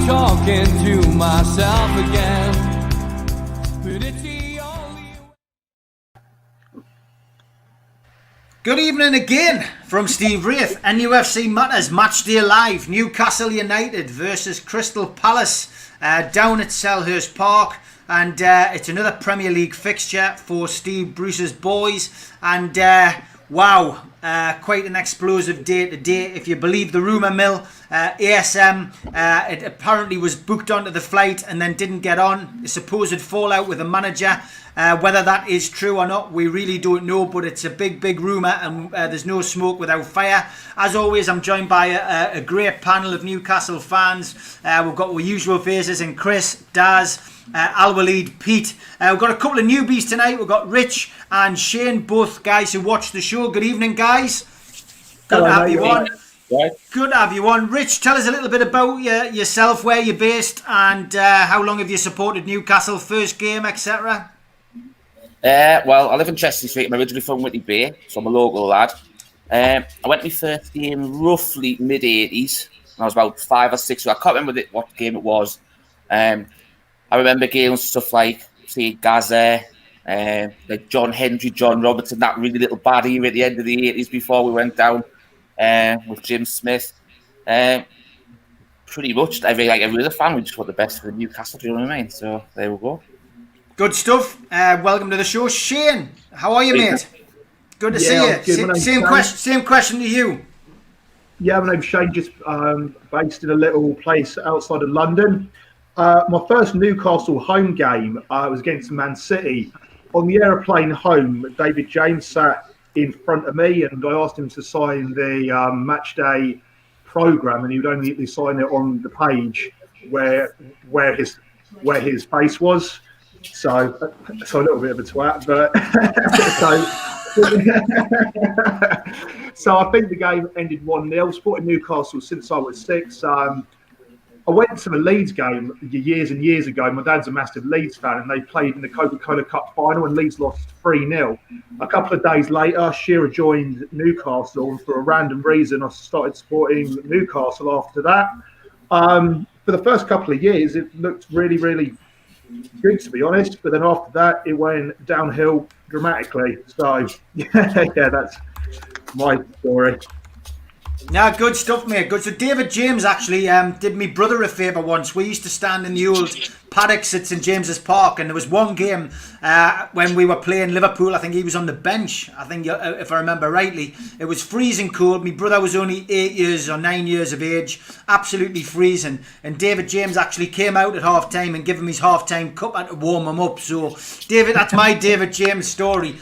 Talking to myself again, but it's the only... Good evening again from Steve Wraith. NUFC Matters Matchday Live. Newcastle United versus Crystal Palace down at Selhurst Park, and it's another Premier League fixture for Steve Bruce's boys. And wow, quite an explosive day today. If you believe the rumour mill, ASM it apparently was booked onto the flight and then didn't get on. A supposed fallout with the manager. Whether that is true or not, we really don't know, but it's a big rumour, and there's no smoke without fire. As always, I'm joined by a great panel of Newcastle fans. We've got our usual faces in Chris, Daz, Al-Walid, Pete. We've got a couple of newbies tonight. We've got Rich and Shane, both guys who watch the show. Good evening, guys. Good to have you on. Good to have you on. Rich, tell us a little bit about yourself, where you're based, and how long have you supported Newcastle, first game, etc.? Well, I live in Chester Street. I'm originally from Whitley Bay, so I'm a local lad. I went to my first game roughly mid-80s. I was about 5 or 6. I can't remember what game it was. I remember games stuff like, say, Gaza, like John Hendry, John Robertson, that really little baddie at the end of the 80s before we went down with Jim Smith. Pretty much, every other fan, we just want the best for Newcastle, do you know what I mean? So there we go. Good stuff. Welcome to the show. Shane, how are you, mate? Good to see you. Same question to you. Yeah, my name's Shane, just based in a little place outside of London. My first Newcastle home game was against Man City. On the aeroplane home, David James sat in front of me, and I asked him to sign the match day programme, and he would only sign it on the page where his face was. So a little bit of a twat, but so I think the game ended 1-0. Supporting Newcastle since I was 6. I went to the Leeds game years and years ago. My dad's a massive Leeds fan, and they played in the Coca-Cola Cup final, and Leeds lost 3-0. A couple of days later, Shearer joined Newcastle, and for a random reason, I started supporting Newcastle after that. For the first couple of years, it looked really, really good, to be honest, but then after that it went downhill dramatically. So yeah, that's my story. No, good stuff, mate. Good. So David James actually did me brother a favour once. We used to stand in the old paddocks at St James's Park, and there was one game when we were playing Liverpool. I think he was on the bench. I think, if I remember rightly, it was freezing cold. My brother was only 8 years or 9 years of age, absolutely freezing. And David James actually came out at half time and gave him his half time cup to warm him up. So, David, that's my David James story.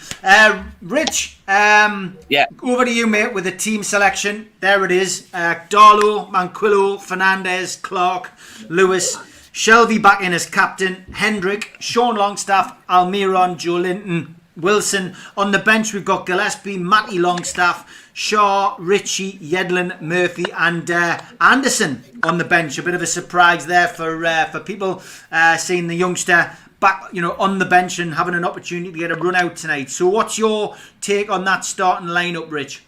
Rich, over to you, mate, with the team selection. There it is. Darlow, Manquillo, Fernandez, Clark, Lewis, Shelvey back in as captain, Hendrick, Sean Longstaff, Almiron, Joe Linton, Wilson. On the bench, we've got Gillespie, Matty Longstaff, Shaw, Ritchie, Yedlin, Murphy, and Anderson on the bench. A bit of a surprise there for people seeing the youngster back, on the bench and having an opportunity to get a run out tonight. So, what's your take on that starting lineup, Rich?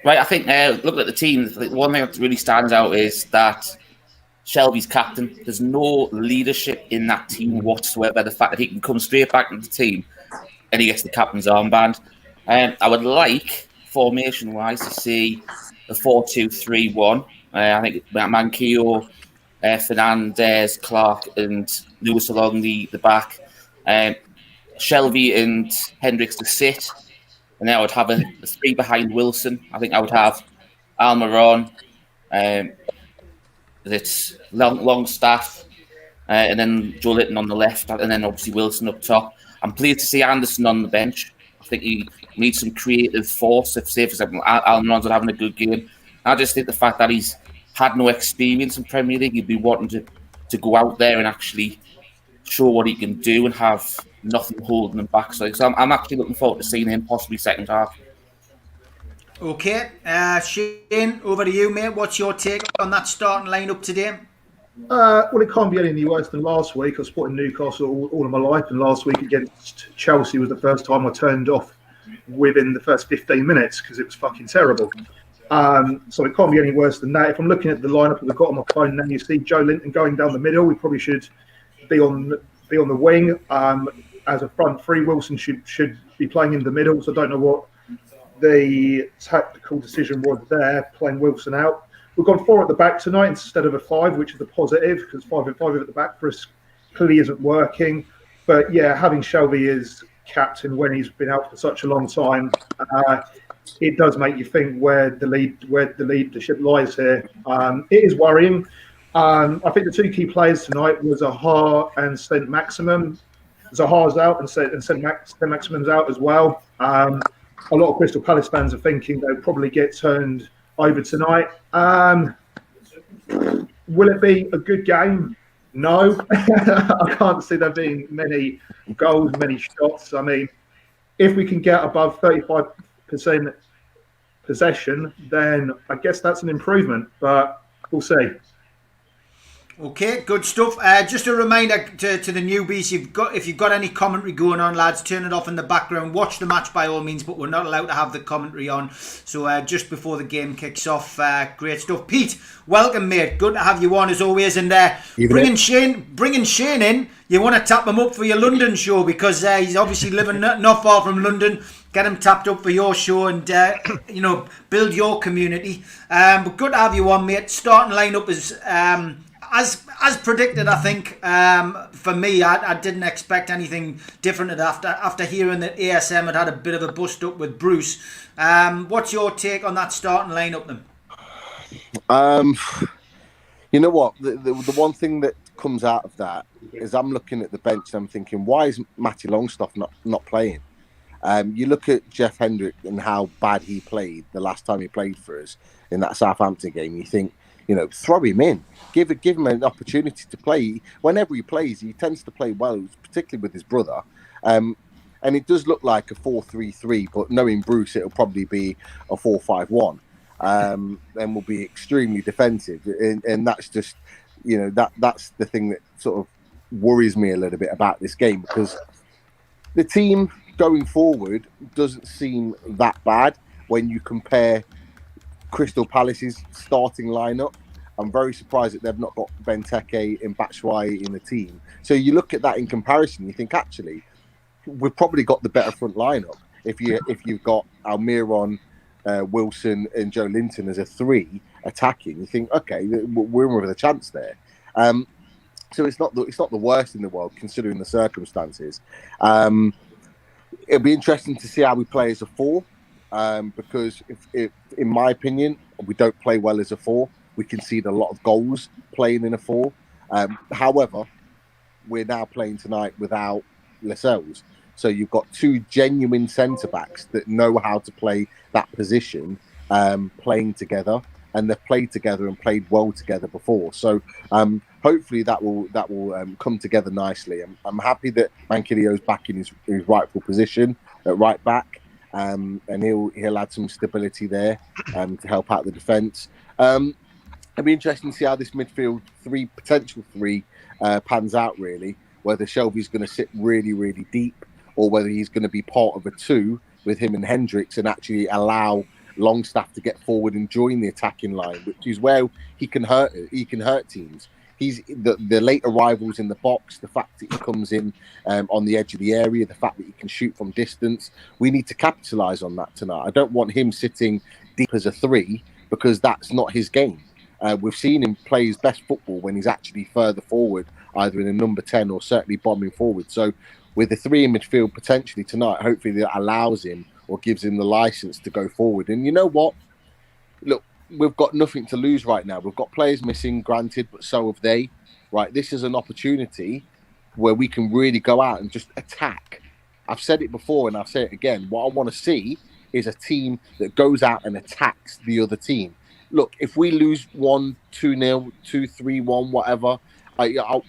Right, I think looking at the team, the one thing that really stands out is that Shelvey's captain. There's no leadership in that team whatsoever. The fact that he can come straight back into the team and he gets the captain's armband. I would like, formation-wise, to see the 4-2-3-1. I think Manquillo, Fernandez, Clark and Lewis along the back. Shelvey and Hendricks to sit. And then I would have a 3 behind Wilson. I think I would have Almiron, it's Longstaff, and then Joe Linton on the left, and then obviously Wilson up top. I'm pleased to see Anderson on the bench. I think he needs some creative force. If, say, for example, Almiron's not having a good game, I just think the fact that he's had no experience in Premier League, he'd be wanting to go out there and actually show what he can do and have nothing holding him back. So I'm actually looking forward to seeing him possibly second half. Okay, Shane, over to you, mate. What's your take on that starting lineup today? Well, it can't be any worse than last week. I was supporting Newcastle all of my life, and last week against Chelsea was the first time I turned off within the first 15 minutes because it was fucking terrible. So it can't be any worse than that. If I'm looking at the lineup that we've got on my phone now, you see Joe Linton going down the middle. We probably should be on the wing as a front three. Wilson should be playing in the middle. So I don't know what the tactical decision was there, playing Wilson out. We've gone 4 at the back tonight instead of a 5, which is a positive because 5 at the back for us clearly isn't working. But yeah, having Shelvey as captain when he's been out for such a long time, it does make you think where the leadership lies here. It is worrying. I think the 2 key players tonight were Zaha and St. Maximum. Zaha's out and St. Maximum's out as well. A lot of Crystal Palace fans are thinking they'll probably get turned over tonight. Will it be a good game? No. I can't see there being many goals, many shots. I mean, if we can get above 35% possession, then I guess that's an improvement, but we'll see. Okay, good stuff. Just a reminder to the newbies: if you've got any commentary going on, lads, turn it off in the background. Watch the match by all means, but we're not allowed to have the commentary on. So just before the game kicks off, great stuff. Pete, welcome, mate. Good to have you on as always. And bringing Shane in, you want to tap him up for your London show because he's obviously living not far from London. Get him tapped up for your show and build your community. But good to have you on, mate. Starting lineup is. As predicted, I think, for me, I didn't expect anything different after hearing that ASM had a bit of a bust up with Bruce. What's your take on that starting lineup then? You know what? The one thing that comes out of that is I'm looking at the bench and I'm thinking, why is Matty Longstaff not playing? You look at Jeff Hendrick and how bad he played the last time he played for us in that Southampton game. You think, throw him in, give him an opportunity to play. Whenever he plays, he tends to play well, particularly with his brother. And it does look like a 4-3-3, but knowing Bruce, it'll probably be a 4-5-1. And will be extremely defensive. And that's just, that's the thing that sort of worries me a little bit about this game, because the team going forward doesn't seem that bad when you compare Crystal Palace's starting lineup. I'm very surprised that they've not got Benteke and Batshuayi in the team. So you look at that in comparison, you think actually we've probably got the better front lineup. If you've got Almiron, Wilson, and Joe Linton as a 3 attacking, you think okay, we're in with a chance there. So it's not the worst in the world considering the circumstances. It'll be interesting to see how we play as a 4. Because if, in my opinion, we don't play well as a 4. We concede a lot of goals playing in a 4. However, we're now playing tonight without Lascelles. So you've got 2 genuine centre-backs that know how to play that position, playing together. And they've played together and played well together before. So hopefully that will come together nicely. I'm happy that Manquillo's back in his rightful position at right back. And he'll add some stability there to help out the defence. It'll be interesting to see how this midfield potential three pans out, really, whether Shelvey's going to sit really, really deep or whether he's going to be part of a 2 with him and Hendricks and actually allow Longstaff to get forward and join the attacking line, which is where he can hurt teams. He's the late arrivals in the box, the fact that he comes in on the edge of the area, the fact that he can shoot from distance. We need to capitalise on that tonight. I don't want him sitting deep as a 3 because that's not his game. We've seen him play his best football when he's actually further forward, either in a number 10 or certainly bombing forward. So with the 3 in midfield potentially tonight, hopefully that allows him or gives him the licence to go forward. And you know what? Look, we've got nothing to lose right now. We've got players missing, granted, but so have they. Right, this is an opportunity where we can really go out and just attack. I've said it before and I'll say it again. What I want to see is a team that goes out and attacks the other team. look, if we lose 1-2-0, 2-3-1, whatever, I'll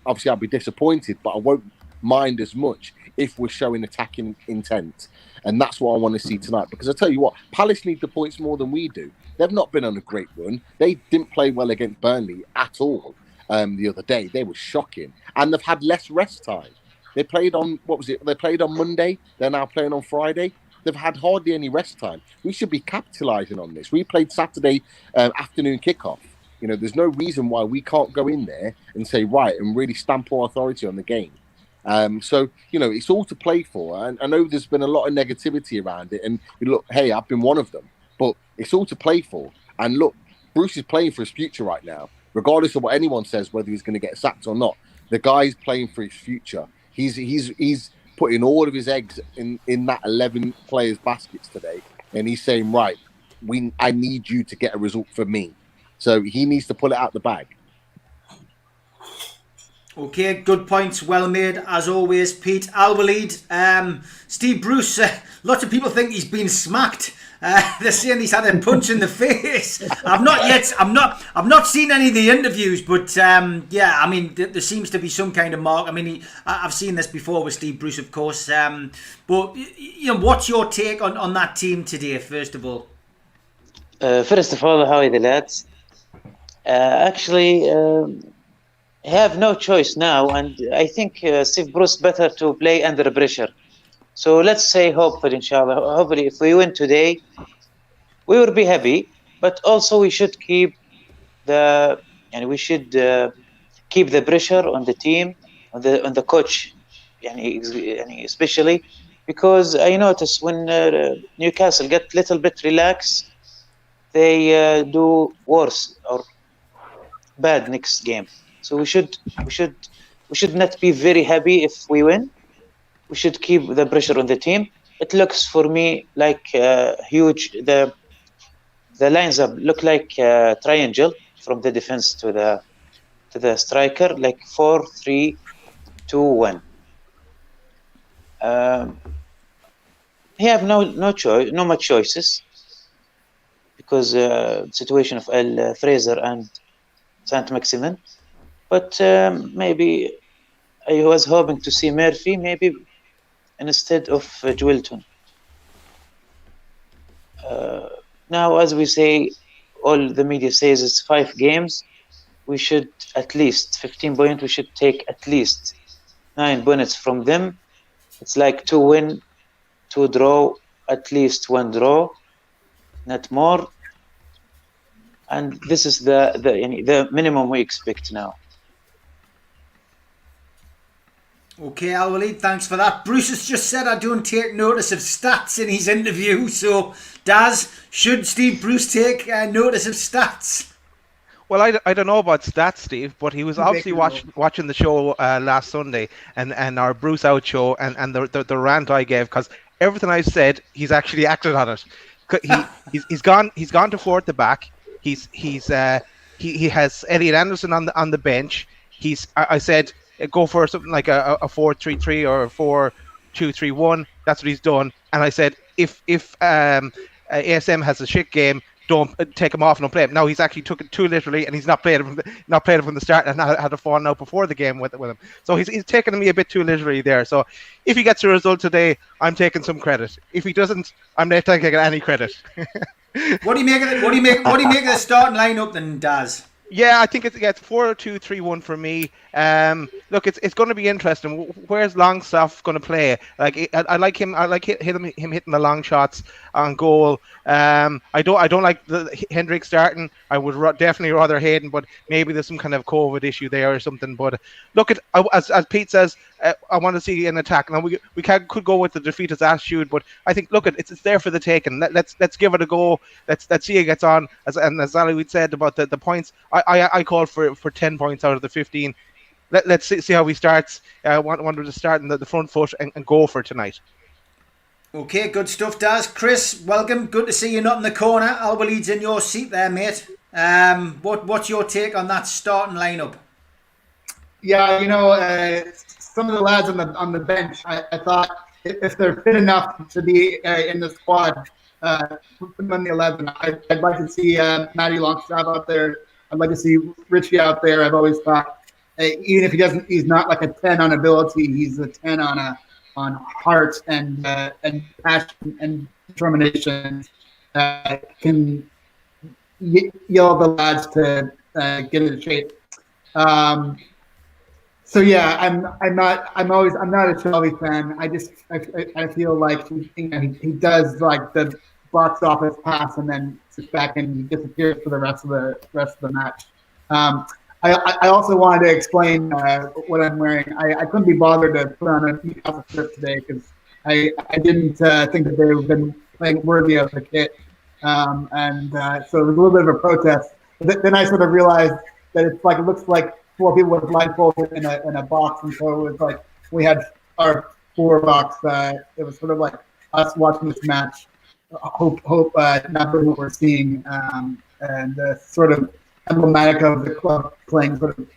obviously I'll be disappointed, but I won't mind as much if we're showing attacking intent. And that's what I want to see tonight. Because I tell you what, Palace need the points more than we do. They've not been on a great run. They didn't play well against Burnley at all the other day. They were shocking. And they've had less rest time. They played on, They played on Monday. They're now playing on Friday. They've had hardly any rest time. We should be capitalising on this. We played Saturday afternoon kickoff. There's no reason why we can't go in there and say, right, and really stamp our authority on the game. So, it's all to play for. And I know there's been a lot of negativity around it. And look, hey, I've been one of them. But it's all to play for. And look, Bruce is playing for his future right now. Regardless of what anyone says, whether he's going to get sacked or not, the guy's playing for his future. He's putting all of his eggs in that 11 players' baskets today. And he's saying, right, I need you to get a result for me. So he needs to pull it out the bag. Okay, good points, well made as always, Pete. Al-Walid, Steve Bruce. Lots of people think he's been smacked. They're saying he's had a punch in the face. I've not seen any of the interviews, but there seems to be some kind of mark. I've seen this before with Steve Bruce, of course. But what's your take on that team today? First of all, how are the lads? Have no choice now, and I think Steve Bruce better to play under pressure. So let's say hopefully, inshallah, hopefully if we win today, we will be happy. But also we should keep the pressure on the team, on the coach, especially because I noticed when Newcastle get a little bit relaxed, they do worse or bad next game. So we should not be very happy if we win. We should keep the pressure on the team. It looks for me like huge. The lines up look like a triangle from the defense to the striker, like 4-3-2-1. He have no choice, no much choices because situation of El Fraser and Saint-Maximin. But maybe I was hoping to see Murphy maybe instead of Joelton. Now, as we say, all the media says it's 5 games. We should at least 15 points. We should take at least 9 points from them. It's like 2 win, 2 draw, at least 1 draw, not more. And this is the minimum we expect now. Okay, Al-Walid, thanks for that. Bruce has just said I don't take notice of stats in his interview. So, Daz, should Steve Bruce take notice of stats? Well, I don't know about stats, Steve, but he was obviously watching the show last Sunday and our Bruce Out show and the rant I gave, because everything I said, he's actually acted on it. He's gone to 4 at the back. He has Elliot Anderson on the bench. I said go for something like a 4-3-3 or a 4-2-3-1. That's what he's done. And I said if ASM has a shit game, don't take him off and don't play him. Now he's actually took it too literally, and he's not played it from the start, and had to fall out before the game with him. So he's taking me a bit too literally there. So if he gets a result today, I'm taking some credit. If he doesn't, I'm not taking any credit. What do you make of the starting lineup then, Daz? Yeah, I think it's 4-2-3-1 for me. Look, it's going to be interesting. Where's Longstaff going to play? Like, I like him. I like him hitting the long shots on goal. I don't like the Hendrick starting. I would definitely rather Hayden, but maybe there's some kind of COVID issue there or something. But look, as Pete says, I want to see an attack. Now we could go with the defeated attitude, but I think it's there for the taking. Let's give it a go. Let's see how it gets on. As Ali said about the points, I call for 10 points out of the 15. Let's see how he starts. I want him to start in the front foot and go for tonight. Okay, good stuff, Daz. Chris, welcome. Good to see you not in the corner. Al-Walid's in your seat there, mate. What's your take on that starting lineup? Yeah, some of the lads on the bench, I thought if they're fit enough to be in the squad, put him on the 11. I'd like to see Matty Longstaff out there. I'd like to see Richie out there. I've always thought, even if he's not like a 10 on ability, he's a 10 on heart and passion and determination. Can yell the lads to get into shape. So yeah, I'm not a Shelvey fan. I feel like he does like the box office pass and then sits back and he disappears for the rest of the match. I also wanted to explain what I'm wearing. I couldn't be bothered to put on a Newcastle shirt today because I didn't think that they've been playing worthy of the kit, and so it was a little bit of a protest. But then I sort of realized that it looks like 4 people with blindfolded in a box, and so it was like we had our 4 box. It was sort of like us watching this match. Hope not what we're seeing, and sort of emblematic of the club playing sort of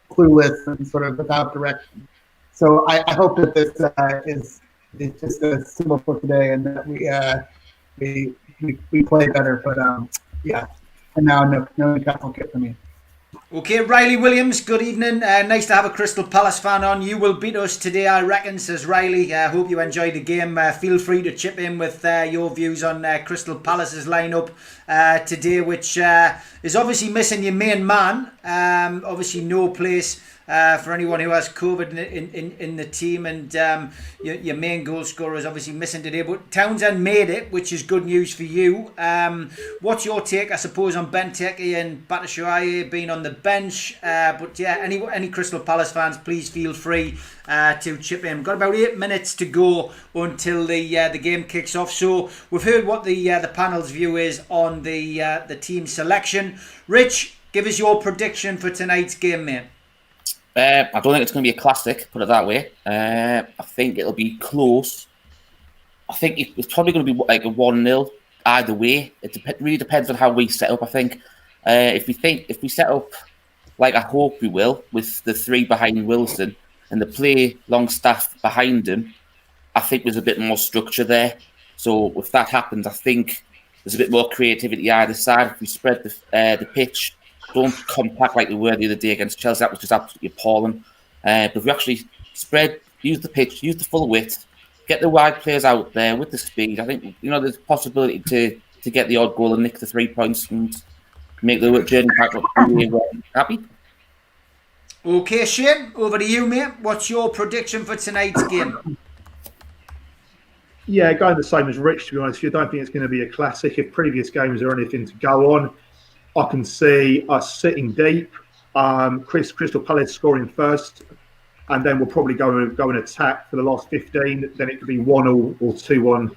clueless and sort of without direction. So I hope that this is just a symbol for today, and that we play better. But yeah, and now no Newcastle kit for me. Okay, Riley Williams, good evening. Nice to have a Crystal Palace fan on. You will beat us today, I reckon, says Riley. Hope you enjoyed the game. Feel free to chip in with your views on Crystal Palace's lineup today, which is obviously missing your main man. Obviously no place for anyone who has COVID in the team, and your main goal scorer is obviously missing today, but Townsend made it, which is good news for you. What's your take, I suppose, on Benteke and Batshuayi being on the bench? But yeah, any Crystal Palace fans, please feel free to chip in. We've got about 8 minutes to go until the game kicks off, so we've heard what the panel's view is on the team selection. Rich, give us your prediction for tonight's game, mate. I don't think it's going to be a classic, put it that way. I think it'll be close. I think it's probably going to be like a 1-0 either way. It really depends on how we set up, I think. If we set up like I hope we will, with the 3 behind Wilson and the play Longstaff behind him, I think there's a bit more structure there. So if that happens, I think there's a bit more creativity either side. If we spread the pitch, don't compact like we were the other day against Chelsea, that was just absolutely appalling. But if we actually spread, use the pitch, use the full width, get the wide players out there with the speed, I think there's a possibility to get the odd goal and nick the 3 points and make the journey back up. Happy? Okay, Shane, over to you, mate. What's your prediction for tonight's game? Yeah, going the same as Rich, to be honest. I don't think it's going to be a classic. If previous games are anything to go on, I can see us sitting deep, Crystal Palace scoring first, and then we'll probably go and attack for the last 15. Then it could be 1-0 or 2-1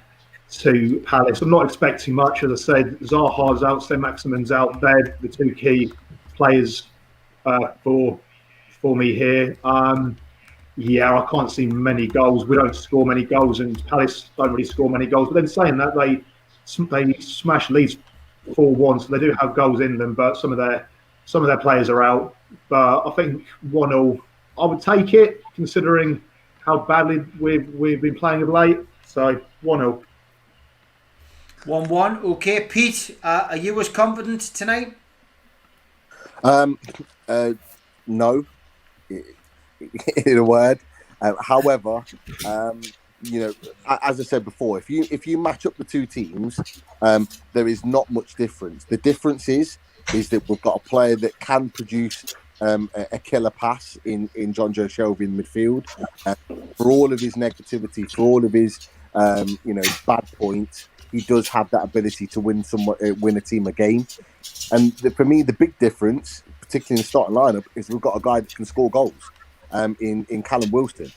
to Palace. I'm not expecting much. As I said, Zaha's out, Saint-Maximin's out. They're the 2 key players for me here. Yeah, I can't see many goals. We don't score many goals, and Palace don't really score many goals. But then saying that, they smash Leeds 4-1, so they do have goals in them, but some of their players are out. But I think 1-0, I would take it, considering how badly we've been playing of late. So 1-0. 1-1. Okay, Pete, are you as confident tonight? No, in a word. However, as I said before, if you match up the 2 teams, there is not much difference. The difference is that we've got a player that can produce a killer pass in John Joe Shelvey in midfield. For all of his negativity, for all of his bad points, he does have that ability to win a team a game. And for me, the big difference, particularly in the starting lineup, is we've got a guy that can score goals. In Callum Wilson,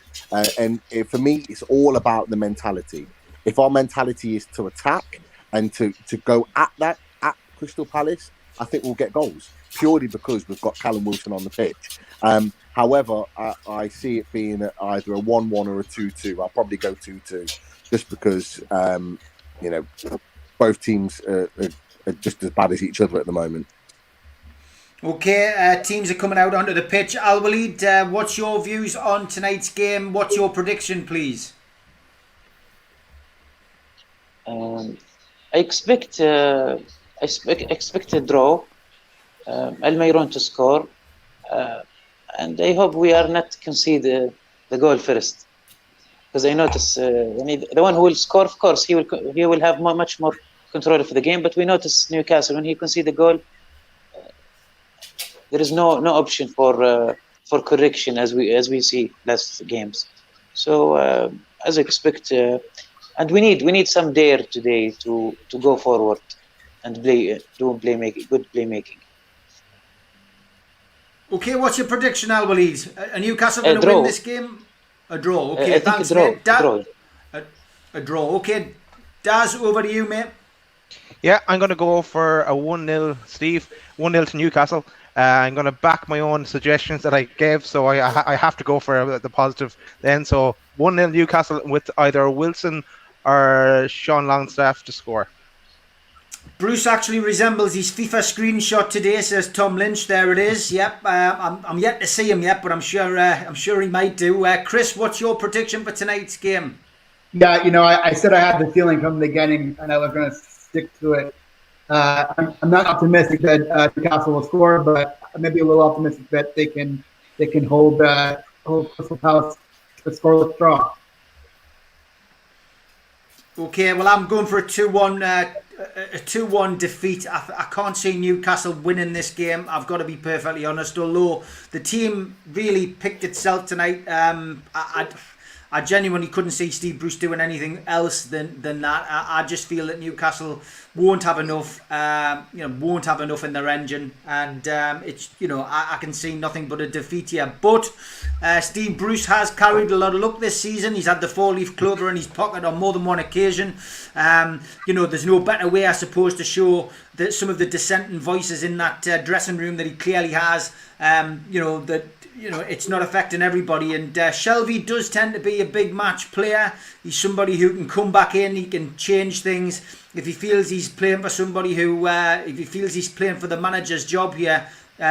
and for me, it's all about the mentality. If our mentality is to attack and to go at Crystal Palace, I think we'll get goals purely because we've got Callum Wilson on the pitch. However, I see it being either a 1-1 or a 2-2. I'll probably go 2-2 just because both teams are just as bad as each other at the moment. Okay, teams are coming out onto the pitch. Al-Walid, what's your views on tonight's game? What's your prediction, please? I expect a draw. Almiron to score, and I hope we are not concede the goal first, because I notice the one who will score, of course, he will have much more control of the game. But we notice Newcastle, when he concede the goal, there is no option for correction as we see last games. So as I expect, and we need some dare today to go forward and good playmaking. Okay, what's your prediction, Al Walid? Are Newcastle going to win this game? A draw. Okay, thanks, mate. A draw. Okay, Daz, over to you, mate. Yeah, I'm going to go for a 1-0, Steve. 1-0 to Newcastle. I'm going to back my own suggestions that I gave, so I have to go for the positive then. So 1-0 Newcastle with either Wilson or Sean Longstaff to score. Bruce actually resembles his FIFA screenshot today, says Tom Lynch. There it is. Yep, I'm yet to see him yet, but I'm sure he might do. Chris, what's your prediction for tonight's game? Yeah, I said I had the feeling from the beginning, and I was going to stick to it. I'm not optimistic that Newcastle will score, but maybe a little optimistic that they can hold Crystal Palace to scoreless draw. Okay, well, I'm going for a 2-1 defeat. I can't see Newcastle winning this game. I've got to be perfectly honest. Although the team really picked itself tonight, I genuinely couldn't see Steve Bruce doing anything else than that. I just feel that Newcastle won't have enough, won't have enough in their engine, and it's I can see nothing but a defeat here. But Steve Bruce has carried a lot of luck this season. He's had the 4-leaf clover in his pocket on more than one occasion. There's no better way, I suppose, to show that some of the dissenting voices in that dressing room that he clearly has. It's not affecting everybody, and Shelvey does tend to be a big match player. He's somebody who can come back in, he can change things. If he feels he's playing for somebody if he feels he's playing for the manager's job here,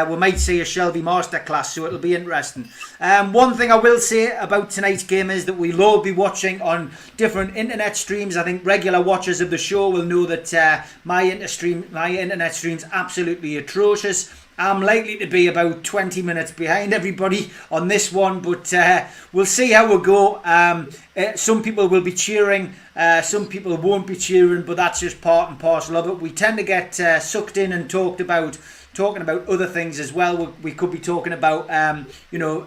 we might see a Shelvey masterclass, so it'll be interesting. One thing I will say about tonight's game is that we'll all be watching on different internet streams. I think regular watchers of the show will know that my internet stream's absolutely atrocious. I'm likely to be about 20 minutes behind everybody on this one, but we'll see how we go. Some people will be cheering, some people won't be cheering, but that's just part and parcel of it. We tend to get sucked in and talking about other things as well. We could be talking about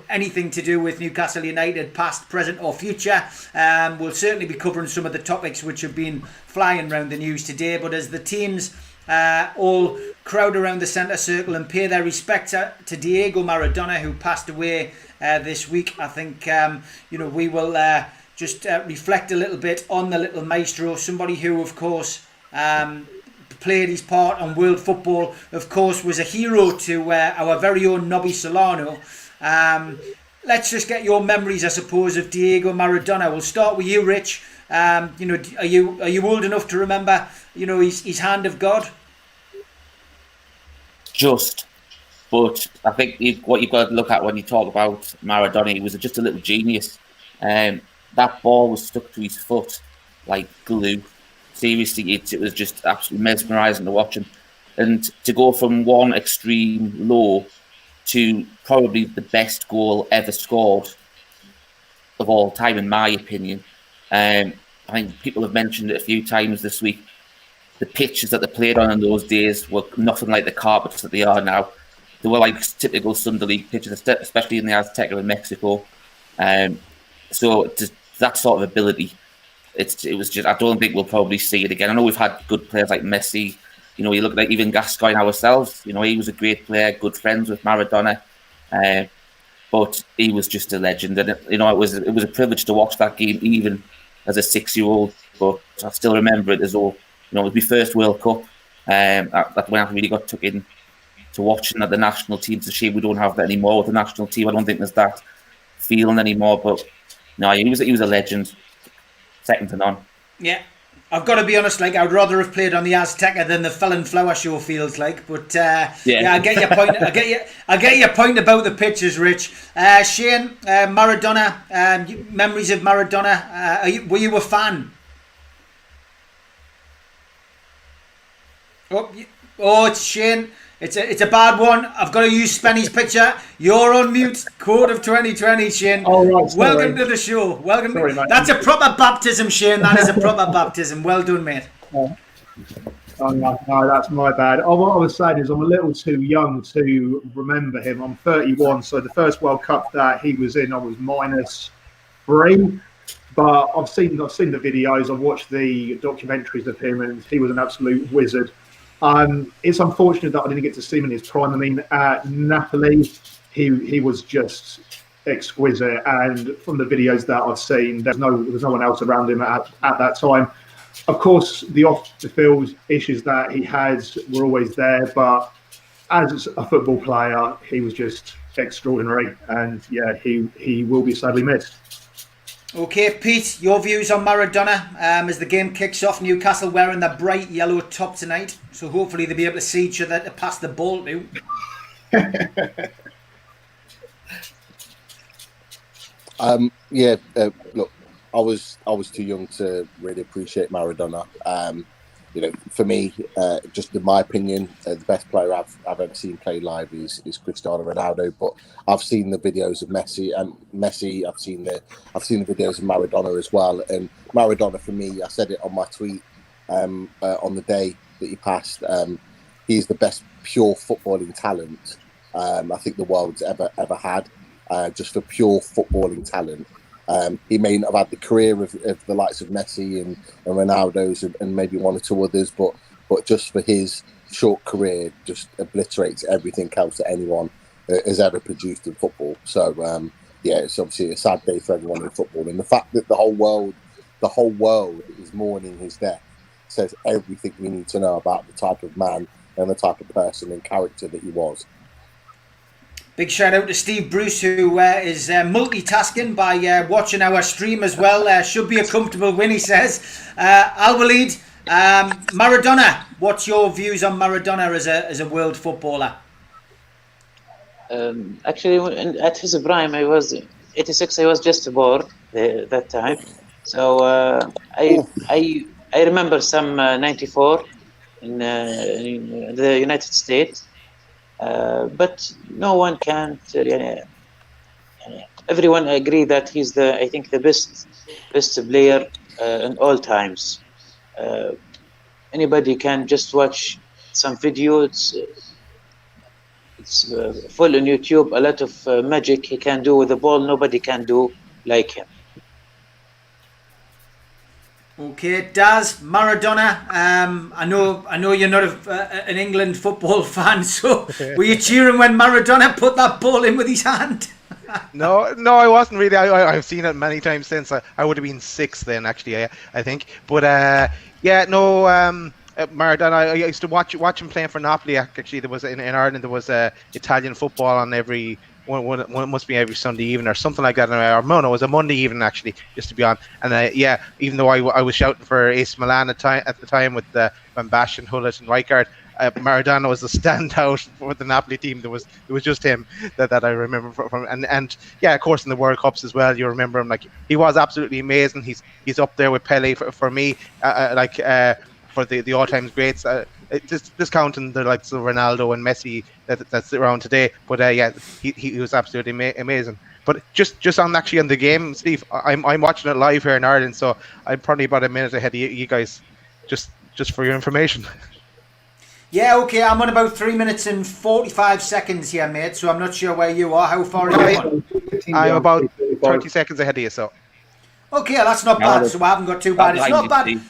anything to do with Newcastle United, past, present or future. We'll certainly be covering some of the topics which have been flying around the news today, but as the teams all crowd around the centre circle and pay their respects to Diego Maradona, who passed away this week, I think we will just reflect a little bit on the little maestro, somebody who of course played his part on world football, of course was a hero to our very own Nobby Solano. Let's just get your memories, I suppose, of Diego Maradona. We'll start with you, Rich. Are you old enough to remember his hand of God? Just, but I think what you've got to look at when you talk about Maradona, he was just a little genius. That ball was stuck to his foot like glue. Seriously, it was just absolutely mesmerising to watch him. And to go from one extreme low to probably the best goal ever scored of all time, in my opinion. I think people have mentioned it a few times this week. The pitches that they played on in those days were nothing like the carpets that they are now. They were like typical Sunday League pitches, especially in the Azteca in Mexico. So that sort of ability, it was just, I don't think we'll probably see it again. I know we've had good players like Messi. You look at even Gascoigne ourselves. He was a great player, good friends with Maradona. But he was just a legend. And it was a privilege to watch that game, even as a 6-year-old. But I still remember it as though it was my first World Cup. That's when I really got took in to watching at the national team. It's a shame we don't have that anymore with the national team. I don't think there's that feeling anymore. But no, he was a legend, second to none. Yeah, I've got to be honest. Like, I'd rather have played on the Azteca than the Fell Flower Show feels like. But yeah, I get your point. I get your point about the pitches, Rich. Shane, Maradona. Memories of Maradona. Were you a fan? Oh, it's Shane. It's a bad one. I've got to use Spenny's picture. You're on mute. Quote of 2020, Shane. Oh, right, sorry. Welcome to the show. Welcome. Sorry, mate. That's a proper baptism, Shane. That is a proper baptism. Well done, mate. Oh, no, that's my bad. Oh, what I was saying is I'm a little too young to remember him. I'm 31, so the first World Cup that he was in, I was -3. But I've seen the videos. I've watched the documentaries of him, and he was an absolute wizard. It's unfortunate that I didn't get to see him in his prime. I mean, at Napoli, he was just exquisite, and from the videos that I've seen, there was no one else around him at that time. Of course, the off-the-field issues that he had were always there, but as a football player, he was just extraordinary, and yeah, he will be sadly missed. Okay, Pete, your views on Maradona as the game kicks off. Newcastle wearing the bright yellow top tonight, so hopefully they'll be able to see each other to pass the ball to. Look, I was too young to really appreciate Maradona. For me, just in my opinion, the best player I've ever seen play live is Cristiano Ronaldo. But I've seen the videos of Messi. I've seen the videos of Maradona as well. And Maradona, for me, I said it on my tweet on the day that he passed. He's the best pure footballing talent I think the world's ever had. Just for pure footballing talent. He may not have had the career of the likes of Messi and Ronaldo's and maybe one or two others, but just for his short career, just obliterates everything else that anyone has ever produced in football. So it's obviously a sad day for everyone in football, and the fact that the whole world is mourning his death says everything we need to know about the type of man and the type of person and character that he was. Big shout out to Steve Bruce, who is multitasking by watching our stream as well. Should be a comfortable win, he says. Al-Walid, Maradona, what's your views on Maradona as a world footballer? Actually, at his prime, I was 86. I was just born that time, so I remember some 94 in the United States. But no one can. Everyone agree that he's I think the best player in all times. Anybody can just watch some videos. It's full on YouTube. A lot of magic he can do with the ball. Nobody can do like him. Okay, Daz, Maradona. I know you're not an England football fan, so were you cheering when Maradona put that ball in with his hand? No, I wasn't really. I've seen it many times since. I would have been 6 then, actually. I think, but Maradona. I used to watch him playing for Napoli. Actually, there was in Ireland there was Italian football on every. One must be every Sunday evening or something like that. Or no, it was a Monday evening actually, just to be on. And even though I was shouting for AC Milan at the time with Van Basten, Hullet, and Rijkaard, Maradona was the standout for the Napoli team. It was just him that I remember from. And of course in the World Cups as well. You remember him, like he was absolutely amazing. He's up there with Pele for me. For the all-time greats, discounting the likes of Ronaldo and Messi that's around today. But he was absolutely amazing. But just on the game, Steve, I'm watching it live here in Ireland, so I'm probably about a minute ahead of you guys, just for your information. Yeah, okay, I'm on about 3 minutes and 45 seconds here, mate. So I'm not sure where you are. How far are you on? I'm about 30 seconds ahead of you. So okay, that's not bad. So I haven't got too bad. It's not bad.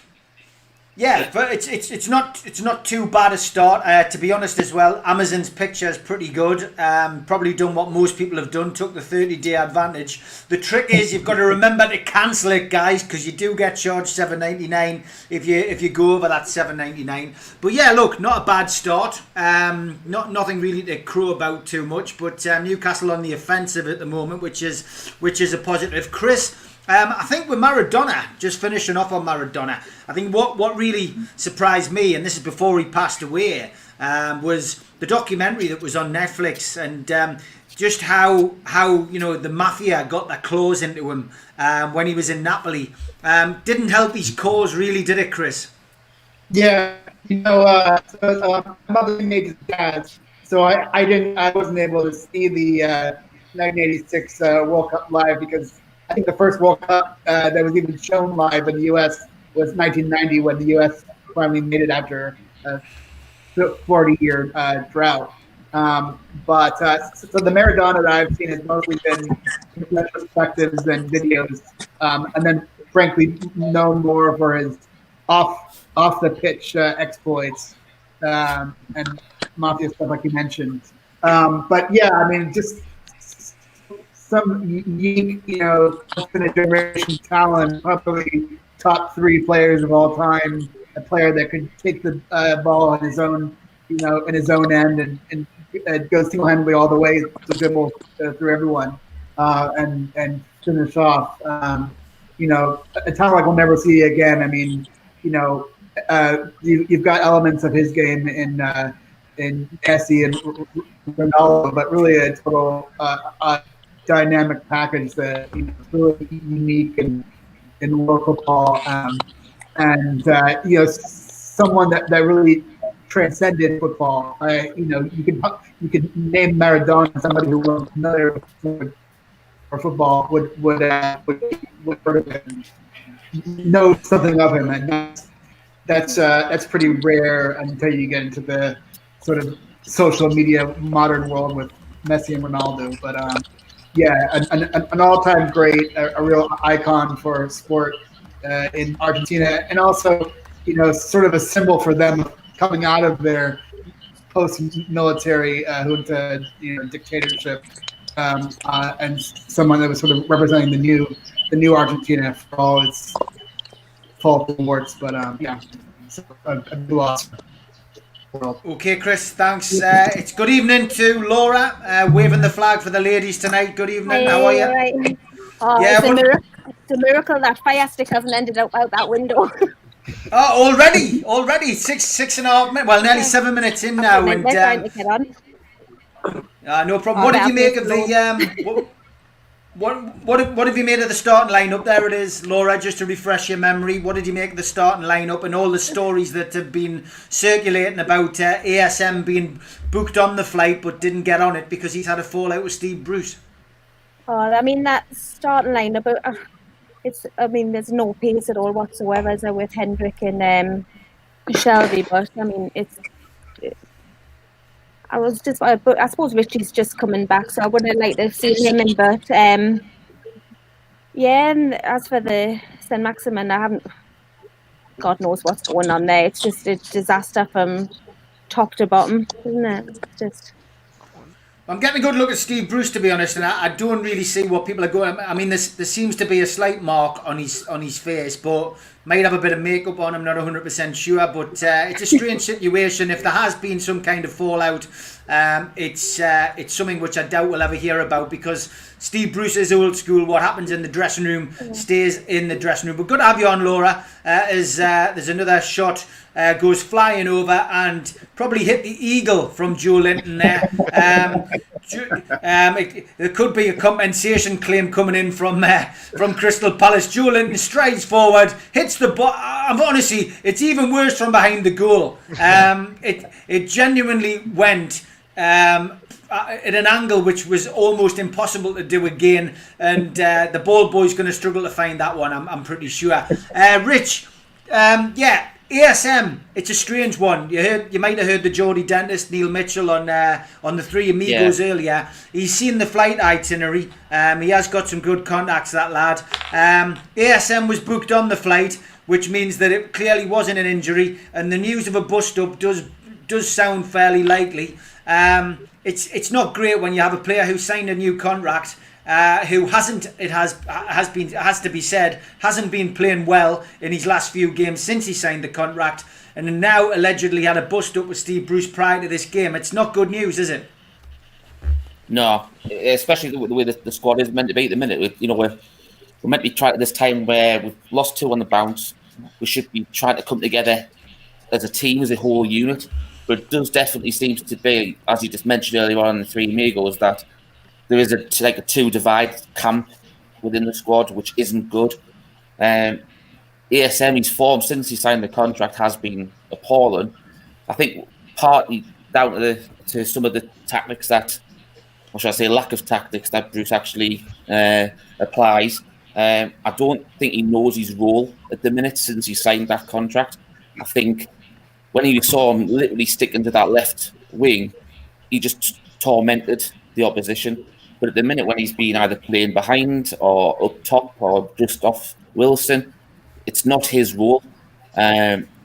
Yeah, but it's not too bad a start. To be honest as well, Amazon's picture is pretty good. Probably done what most people have done, took the 30-day advantage. The trick is you've got to remember to cancel it, guys, because you do get charged $7.99 if you go over that $7.99. But yeah, look, not a bad start. Nothing really to crow about too much. But Newcastle on the offensive at the moment, which is a positive. Chris. I think with Maradona, just finishing off on Maradona, I think what really surprised me, and this is before he passed away, was the documentary that was on Netflix, and just how the mafia got their claws into him when he was in Napoli. Didn't help his cause really, did it, Chris? Yeah, I'm of the teenage dads, so I wasn't able to see the 1986 World Cup live because I think the first World Cup that was even shown live in the U.S. was 1990 when the U.S. finally made it after a 40-year drought. So the Maradona that I've seen has mostly been retrospectives and videos, and then frankly known more for his off the pitch exploits and mafia stuff like you mentioned. But yeah, I mean, just some unique, once in a generation talent, probably top 3 players of all time. A player that could take the ball in his own, in his own end and goes single-handedly all the way to dribble through everyone and finish off. A talent like we'll never see again. I mean, you've got elements of his game in Messi and Ronaldo, but really a total dynamic package that is really unique in world football, someone that really transcended football. You could name Maradona, somebody who was familiar with football would know something of him, and that's pretty rare until you get into the sort of social media modern world with Messi and Ronaldo. But an all-time great, a real icon for sport in Argentina, and also sort of a symbol for them coming out of their post-military junta, dictatorship, and someone that was sort of representing the new Argentina for all its faults and warts. But so a loss. Okay, Chris, thanks. It's good evening to Laura, waving the flag for the ladies tonight. Good evening. How are you? Right. Oh, yeah, it's a miracle that fire stick hasn't ended up out that window. Oh, already 6.5 minutes. Well, nearly 7 minutes in now, and no problem. What did you make of the What have you made of the starting lineup? There it is, Laura. Just to refresh your memory, what did you make of the starting lineup and all the stories that have been circulating about ASM being booked on the flight but didn't get on it because he's had a fallout with Steve Bruce? Oh, I mean that starting lineup. There's no pace at all whatsoever as with Hendrick and Shelvey, but I mean but I suppose Richie's just coming back, so I would have liked to have seen him in. But and as for the St. Maximin, I haven't. God knows what's going on there. It's just a disaster from top to bottom, isn't it? It's just. I'm getting a good look at Steve Bruce, to be honest, and I don't really see what people are going. I mean, there seems to be a slight mark on his face, but might have a bit of makeup on. I'm not 100% sure, but it's a strange situation. If there has been some kind of fallout, it's something which I doubt we'll ever hear about because Steve Bruce is old school. What happens in the dressing room stays in the dressing room. But good to have you on, Laura. As there's another shot goes flying over and probably hit the eagle from Joe Linton there. There could be a compensation claim coming in from Crystal Palace. Joe Linton strides forward, hits the ball. Honestly, it's even worse from behind the goal. It genuinely went at an angle which was almost impossible to do again, and the ball boy's going to struggle to find that one. I'm pretty sure. Rich, ASM, it's a strange one. You might have heard the Geordie dentist Neil Mitchell on the Three Amigos earlier. He's seen the flight itinerary. He has got some good contacts, that lad. ASM was booked on the flight, which means that it clearly wasn't an injury, and the news of a bust-up does sound fairly likely. It's not great when you have a player who signed a new contract who hasn't been playing well in his last few games since he signed the contract, and now allegedly had a bust up with Steve Bruce prior to this game. It's not good news, is it? No, especially the way the squad is meant to be at the minute. We're meant to be trying at this time where we've lost 2 on the bounce. We should be trying to come together as a team, as a whole unit. But it does definitely seem to be, as you just mentioned earlier on in the Three Amigos, that there is a 2 divide camp within the squad, which isn't good. ASM's form since he signed the contract has been appalling, I think partly down to some of the tactics that, or should I say, lack of tactics that Bruce actually applies. I don't think he knows his role at the minute since he signed that contract. I think when you saw him literally sticking to that left wing, he just tormented the opposition. But at the minute when he's been either playing behind or up top or just off Wilson, it's not his role.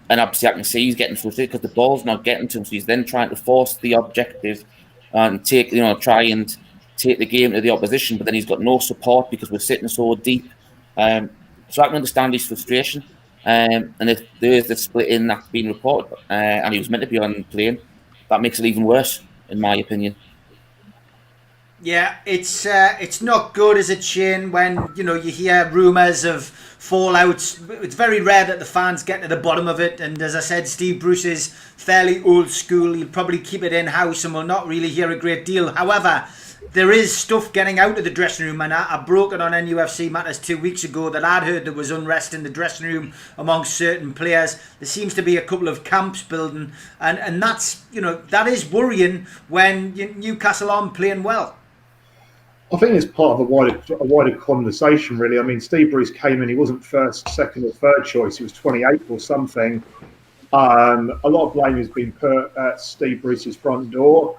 And obviously I can see he's getting frustrated because the ball's not getting to him. So he's then trying to force the objective and try and take the game to the opposition. But then he's got no support because we're sitting so deep. So I can understand his frustration. And if there is the split in that's been reported and he was meant to be on playing, that makes it even worse, in my opinion. Yeah, it's not good, is it, Shane, when you hear rumours of fallouts. It's very rare that the fans get to the bottom of it, and as I said, Steve Bruce is fairly old school. He'll probably keep it in-house and will not really hear a great deal. However, there is stuff getting out of the dressing room, and I broke it on NUFC Matters 2 weeks ago that I'd heard there was unrest in the dressing room amongst certain players. There seems to be a couple of camps building, and that's that is worrying when Newcastle aren't playing well. I think it's part of a wider conversation, really. I mean, Steve Bruce came in; he wasn't first, second, or third choice. He was 28th or something. A lot of blame has been put at Steve Bruce's front door,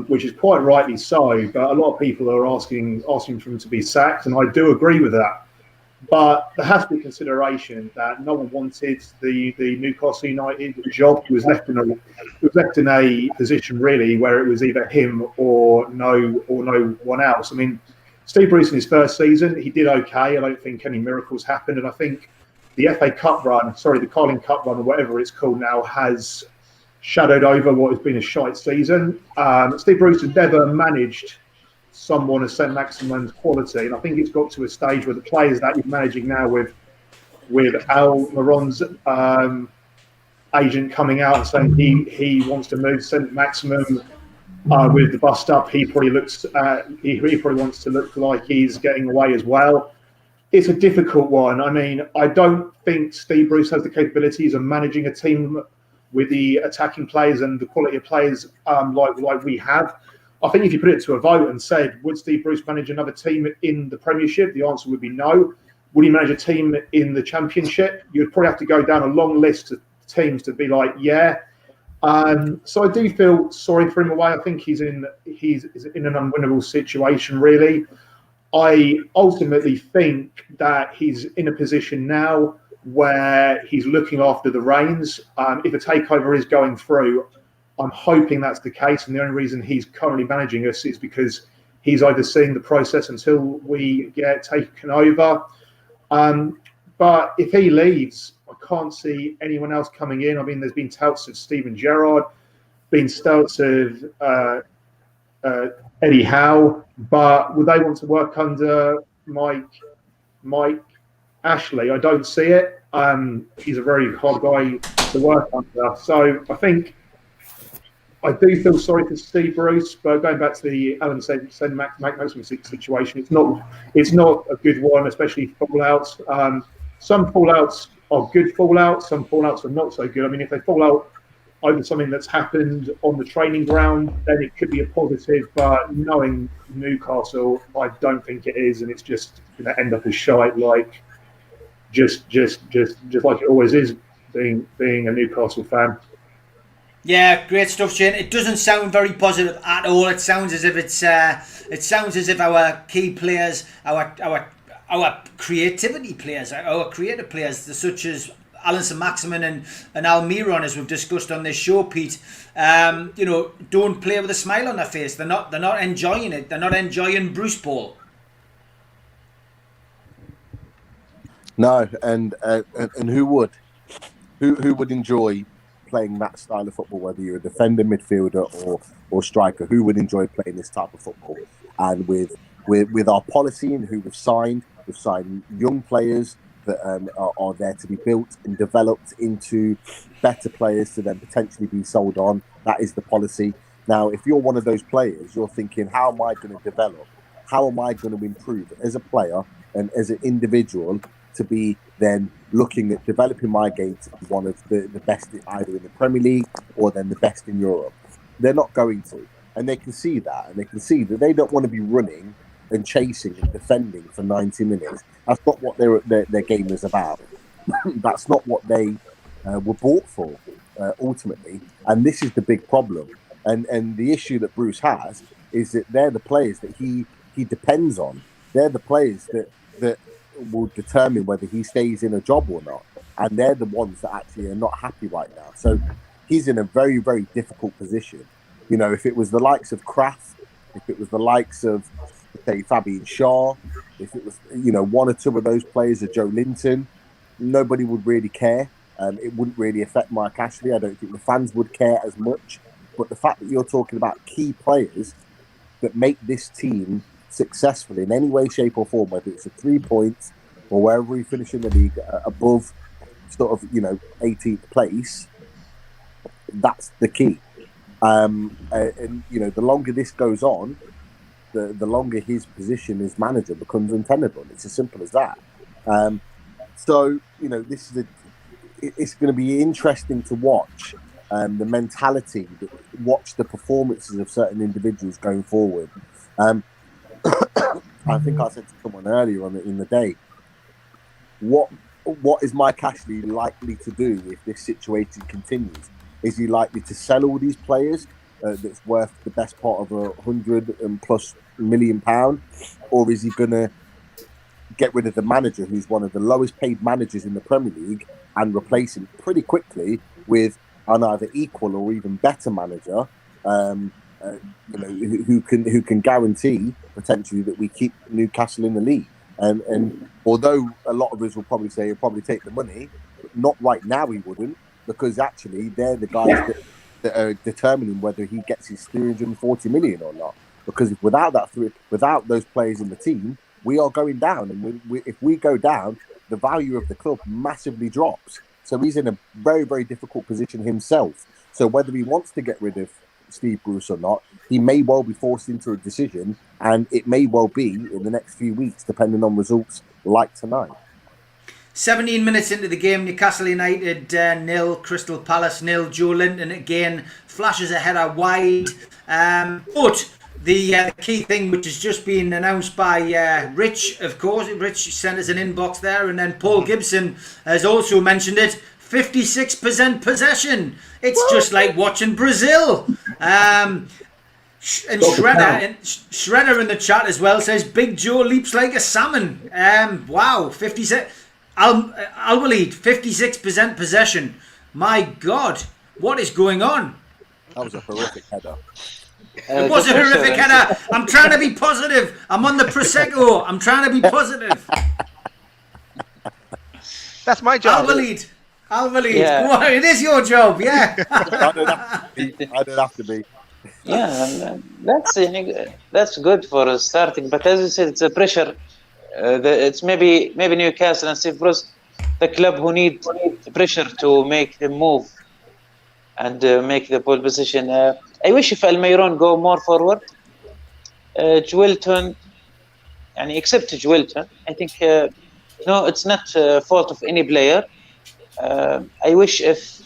which is quite rightly so. But a lot of people are asking for him to be sacked, and I do agree with that. But there has to be consideration that no one wanted the Newcastle United job. He was left in a position really where it was either him or no one else. I mean, Steve Bruce in his first season, he did okay. I don't think any miracles happened, and I think the FA Cup run, the Carling Cup run, or whatever it's called now, has shadowed over what has been a shite season. Steve Bruce has never managed someone of St. Maximin's quality, and I think it's got to a stage where the players that he's managing now with Al Miron's agent coming out and saying he wants to move St. Maximin with the bust up, he probably wants to look like he's getting away as well. It's a difficult one. I mean, I don't think Steve Bruce has the capabilities of managing a team with the attacking players and the quality of players like we have. I think if you put it to a vote and said, would Steve Bruce manage another team in the Premiership? The answer would be no. Would he manage a team in the Championship? You'd probably have to go down a long list of teams to be like, yeah. So I do feel sorry for him away. I think he's in an unwinnable situation, really. I ultimately think that he's in a position now where he's looking after the reins. If a takeover is going through, I'm hoping that's the case, and the only reason he's currently managing us is because he's overseeing the process until we get taken over. But if he leaves, I can't see anyone else coming in. I mean, there's been touts of Steven Gerrard, been touts of Eddie Howe, but would they want to work under Mike Ashley? I don't see it. He's a very hard guy to work under. So I do feel sorry for Steve Bruce, but going back to the Alan said Maximin situation, it's not a good one, especially fallouts. Some fallouts are good fallouts, some fallouts are not so good. I mean, if they fall out over something that's happened on the training ground, then it could be a positive. But knowing Newcastle, I don't think it is, and it's just going to end up as shite, like just like it always is, being a Newcastle fan. Yeah, great stuff, Shane. It doesn't sound very positive at all. It sounds as if our key players, our creativity players, our creative players, such as Alan Maximin and Almiron, as we've discussed on this show, Pete, don't play with a smile on their face. They're not enjoying it. They're not enjoying Bruce Ball. No, and who would enjoy playing that style of football, whether you're a defender, midfielder, or striker? Who would enjoy playing this type of football? And with our policy and who we've signed young players that are there to be built and developed into better players to then potentially be sold on. That is the policy. Now, if you're one of those players, you're thinking, how am I going to develop? How am I going to improve as a player and as an individual to be then looking at developing my game to be one of the best either in the Premier League or then the best in Europe. They're not going to. And they can see that. And they can see that they don't want to be running and chasing and defending for 90 minutes. That's not what their game is about. That's not what they were bought for, ultimately. And this is the big problem. And the issue that Bruce has is that they're the players that he depends on. They're the players that will determine whether he stays in a job or not. And they're the ones that actually are not happy right now. So he's in a very, very difficult position. You know, if it was the likes of Kraft, if it was the likes of, say, Fabian Shaw, if it was, you know, one or two of those players, or Joe Linton, nobody would really care. It wouldn't really affect Mike Ashley. I don't think the fans would care as much. But the fact that you're talking about key players that make this team successful in any way, shape or form, whether it's a 3 points or wherever we finish in the league above sort of, you know, 18th place, that's the key. And you know, the longer this goes on, the longer his position as manager becomes untenable. It's as simple as that. So, you know, it's going to be interesting to watch the mentality, watch the performances of certain individuals going forward. I think I said to someone earlier in the day, what is Mike Ashley likely to do if this situation continues? Is he likely to sell all these players that's worth the best part of £100+ million, or is he going to get rid of the manager who's one of the lowest paid managers in the Premier League and replace him pretty quickly with an either equal or even better manager, you know, who can guarantee potentially that we keep Newcastle in the league? And although a lot of us will probably say he'll probably take the money, not right now he wouldn't, because actually they're the guys that are determining whether he gets his 340 million or not. Because without those players in the team, we are going down, and if we go down, the value of the club massively drops. So he's in a very, very difficult position himself. So whether he wants to get rid of Steve Bruce or not, he may well be forced into a decision, and it may well be in the next few weeks, depending on results like tonight. 17 minutes into the game, Newcastle United 0, Crystal Palace 0. Joe Linton again flashes a header wide. But the key thing, which has just been announced by Rich, of course, Rich sent us an inbox there, and then Paul Gibson has also mentioned it, 56% possession. It's just like watching Brazil. And Shredder in the chat as well says, Big Joe leaps like a salmon. Wow, 56. Al-Walid, 56% possession. My God, what is going on? That was a horrific header. It was a horrific header. I'm trying to be positive. I'm on the Prosecco. I'm trying to be positive. That's my job. Al-Walid. Yeah. It is your job, yeah. I don't have to be. Yeah, that's good for starting. But as you said, it's a pressure. It's maybe Newcastle and Steve Bruce, the club who need pressure to make the move and make the pole position. I wish if Almiron go more forward. Joelton, and except Joelton, I think no, it's not fault of any player. I wish if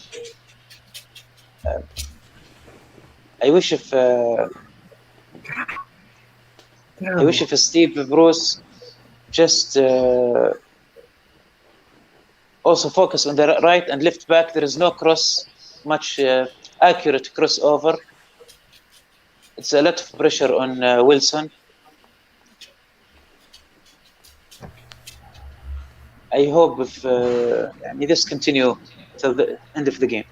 Steve Bruce just also focus on the right and left back. There is no much accurate crossover. It's a lot of pressure on Wilson. I hope if this continue till the end of the game.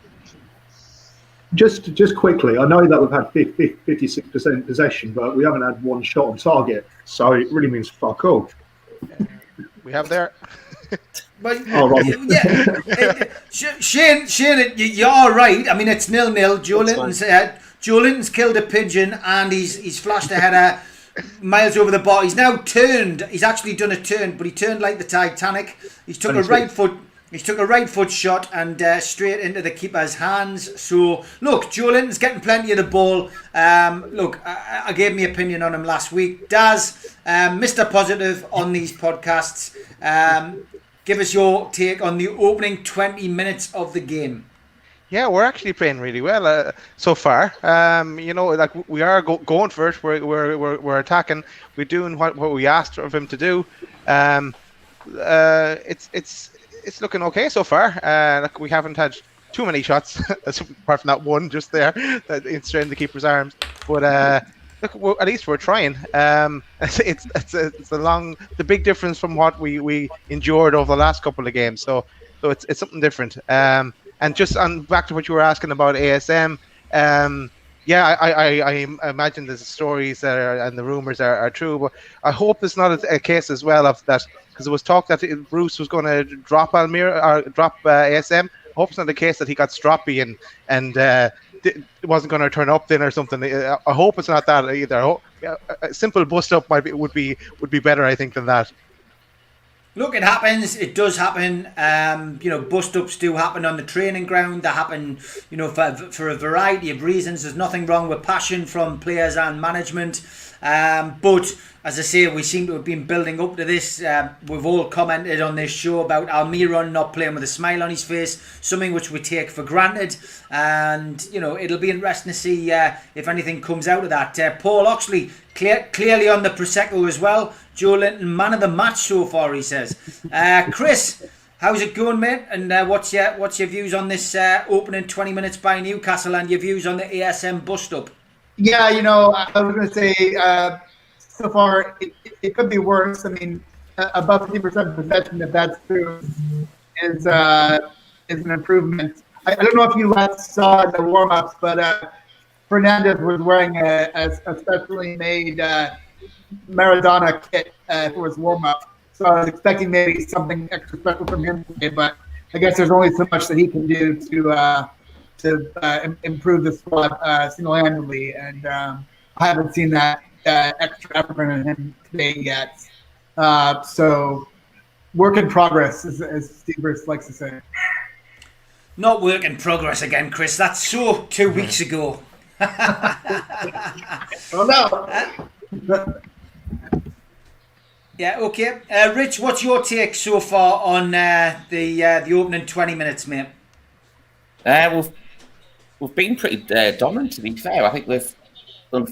Just quickly, I know that we've had 56% possession, but we haven't had one shot on target, so it really means fuck all. We have there. But, Shane, you're right. I mean, it's 0-0. Joe Linton's killed a pigeon, and he's flashed a header miles over the bar. He's now turned. He's actually done a turn, but he turned like the Titanic. He took a right foot shot and straight into the keeper's hands. So look, Joe Linton's getting plenty of the ball. Look, I gave my opinion on him last week. Daz, Mr. Positive on these podcasts. give us your take on the opening 20 minutes of the game. Yeah, we're actually playing really well so far. Like we are going for it. We're attacking. We're doing what we asked of him to do. It's looking okay so far. Like we haven't had too many shots, apart from that one just there that it's in the keeper's arms. But look, at least we're trying. It's the big difference from what we endured over the last couple of games. So it's something different. And just on back to what you were asking about ASM, I imagine the stories and the rumors are true, but I hope it's not a case as well of that, because there was talk that Bruce was going to drop ASM. I hope it's not the case that he got stroppy and wasn't going to turn up then or something. I hope it's not that either. A simple bust up would be better, I think, than that. Look, it happens. It does happen. Bust-ups do happen on the training ground. They happen, for a variety of reasons. There's nothing wrong with passion from players and management. But, as I say, we seem to have been building up to this. We've all commented on this show about Almiron not playing with a smile on his face, something which we take for granted. And, it'll be interesting to see if anything comes out of that. Paul Oxley, clearly on the Prosecco as well. Joe Linton, man of the match so far, he says. Chris, how's it going, mate? And what's your views on this opening 20 minutes by Newcastle and your views on the ASM bust-up? Yeah, I was going to say, so far, it could be worse. I mean, above 50% possession, if that's true, is an improvement. I don't know if you saw the warm-ups, but Fernandez was wearing a specially made Maradona kit for his warm-up. So I was expecting maybe something extra special from him today, but I guess there's only so much that he can do to improve the squad single-handedly, and I haven't seen that extra effort from him today yet. So work in progress, as Steve Wraith likes to say. Not work in progress again, Chris. That's so 2 weeks ago. Oh, no. Yeah, okay. Rich, what's your take so far on the opening 20 minutes, mate? We've been pretty dominant, to be fair. I think we've done the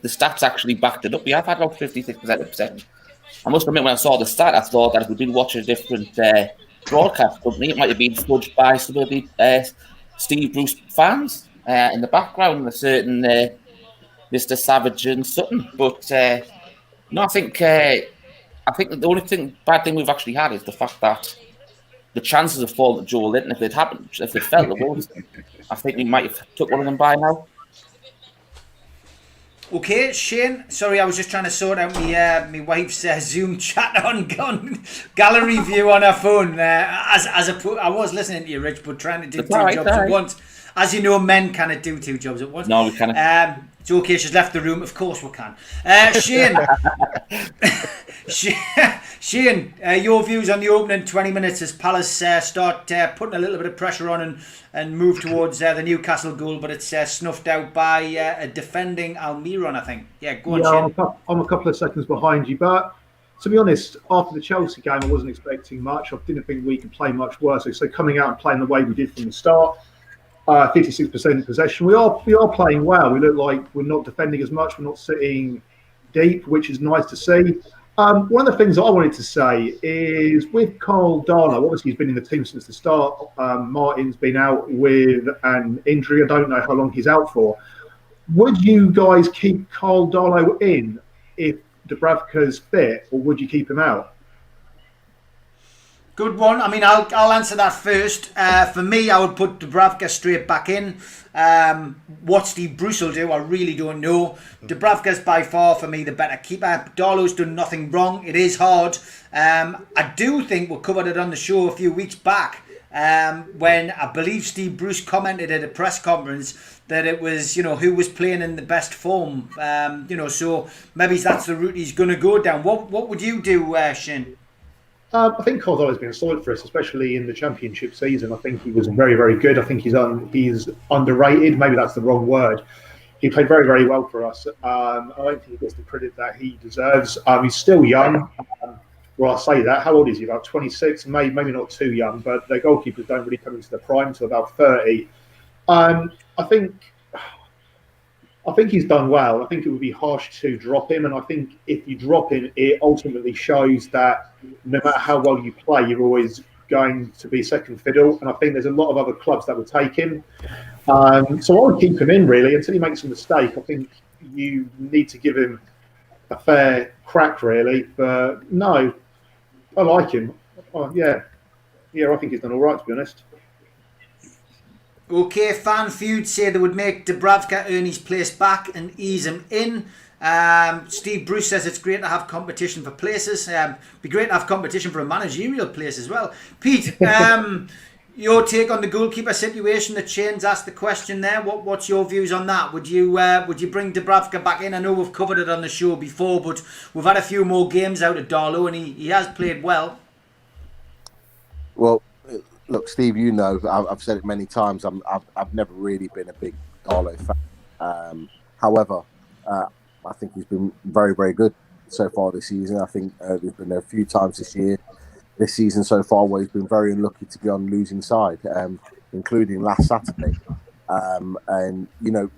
stats actually backed it up. We have had about 56% of possession. I must admit, when I saw the stat, I thought that if we did watch a different broadcast company, it might have been fudged by some of the Steve Bruce fans in the background, a certain Mr. Savage and Sutton. But no, I think that the only bad thing we've actually had is the fact that the chances of falling to Joe Linton, if they felt the wolves, I think we might have took one of them by now. Okay, Shane. Sorry, I was just trying to sort out my wife's Zoom chat on gallery view on her phone. I was listening to you, Rich, but trying to do two jobs at once. As you know, men cannot do two jobs at once. No, we can't. It's okay, she's left the room. Of course we can. Shane, Shane, your views on the opening 20 minutes as Palace start putting a little bit of pressure on and move towards the Newcastle goal, but it's snuffed out by a defending Almiron, I think. Yeah, go on, Shane. I'm a couple of seconds behind you, but to be honest, after the Chelsea game, I wasn't expecting much. I didn't think we could play much worse. So coming out and playing the way we did from the start, 56% possession. We are playing well. We look like we're not defending as much. We're not sitting deep, which is nice to see. One of the things I wanted to say is with Carl Darlow, obviously he's been in the team since the start. Martin's been out with an injury. I don't know how long he's out for. Would you guys keep Carl Darlow in if Dubravka's fit, or would you keep him out? Good one. I mean, I'll answer that first. For me, I would put Dubravka straight back in. What Steve Bruce will do, I really don't know. Dubravka's by far, for me, the better keeper. Darlow's done nothing wrong. It is hard. I do think we covered it on the show a few weeks back when I believe Steve Bruce commented at a press conference that it was, who was playing in the best form. So maybe that's the route he's going to go down. What would you do, Shane? I think Carl has been solid for us, especially in the Championship season. I think he was very, very good. I think he's underrated. Maybe that's the wrong word. He played very, very well for us. I don't think he gets the credit that he deserves. He's still young. Well, I say that. How old is he? About 26, maybe not too young, but their goalkeepers don't really come into their prime until about 30. I think he's done well. I think it would be harsh to drop him, and I think if you drop him, it ultimately shows that no matter how well you play, you're always going to be second fiddle. And I think there's a lot of other clubs that would take him. So I would keep him in really until he makes a mistake. I think you need to give him a fair crack, really. But no, I like him. Oh, yeah, I think he's done all right, to be honest. Okay, Fan Feud say they would make Dubravka earn his place back and ease him in. Steve Bruce says it's great to have competition for places. Be great to have competition for a managerial place as well. Pete, your take on the goalkeeper situation that Shane's asked the question there. What's your views on that? Would you bring Dubravka back in? I know we've covered it on the show before, but we've had a few more games out of Darlow and he has played well. Well, look, Steve, you know, I've said it many times. I've never really been a big Darlow fan. However, I think he's been very, very good so far this season. I think there's been a few times this season so far where he's been very unlucky to be on the losing side, including last Saturday. And, you know,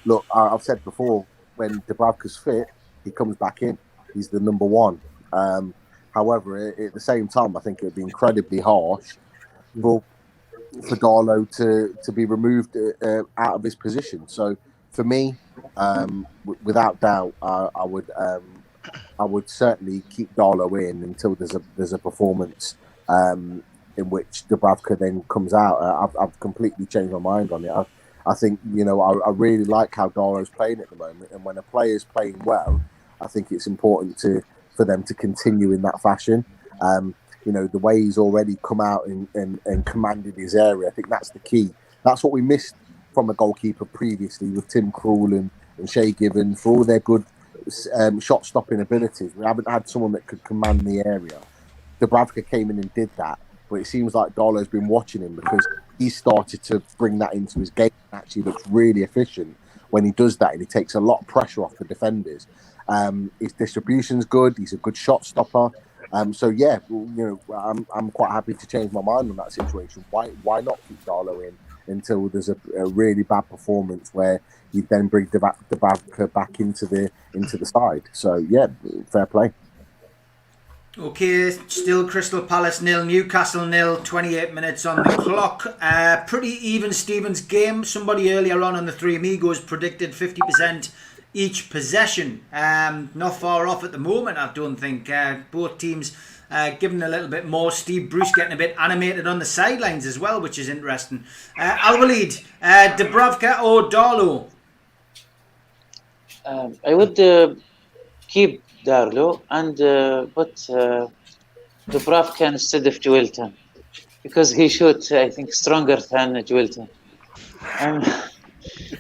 look, I've said before, when Dubravka's fit, he comes back in. He's the number one. However, at the same time, I think it would be incredibly harsh for Darlow to be removed out of his position. So for me, without doubt, I would certainly keep Darlow in until there's a performance in which Dubravka then comes out. I've completely changed my mind on it. I think, you know, I really like how Darlow's playing at the moment, and when a player's playing well, I think it's important for them to continue in that fashion. You know, the way he's already come out and commanded his area, I think that's the key. That's what we missed from a goalkeeper previously with Tim Krul and Shay Given, for all their good shot-stopping abilities. We haven't had someone that could command the area. Dubravka came in and did that, but it seems like Darlow's been watching him because he started to bring that into his game and actually looks really efficient when he does that, and he takes a lot of pressure off the defenders. His distribution's good. He's a good shot stopper. So yeah, you know, I'm quite happy to change my mind on that situation. Why not keep Darlow in until there's a really bad performance where you then bring Dubravka back into the side? So yeah, fair play. Okay, still Crystal Palace 0, Newcastle 0, 28 minutes on the clock. Pretty even Stevens game. Somebody earlier on the Three Amigos predicted 50% each possession. Not far off at the moment, I don't think. Both teams giving a little bit more. Steve Bruce getting a bit animated on the sidelines as well, which is interesting. Al-Walid, Dubravka or Darlow? I would keep Darlow and put Dubravka instead of Joelton, because he shoots, I think, stronger than Joelton.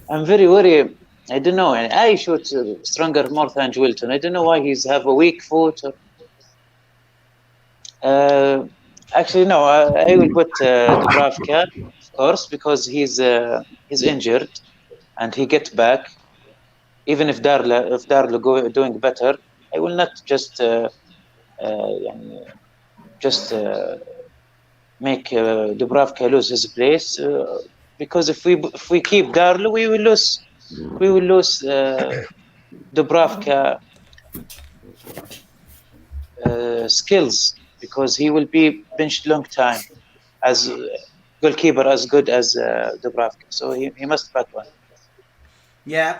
I'm very worried. I don't know. I shoot stronger more than Joelton. I don't know why he's have a weak foot. Actually, no. I will put Dubravka, of course, because he's injured and he gets back. Even if Darlow doing better, I will not just make Dubravka lose his place, because if we keep Darlow, we will lose Dubravka skills, because he will be benched long time as goalkeeper as good as Dubravka. So he must back one. Yeah.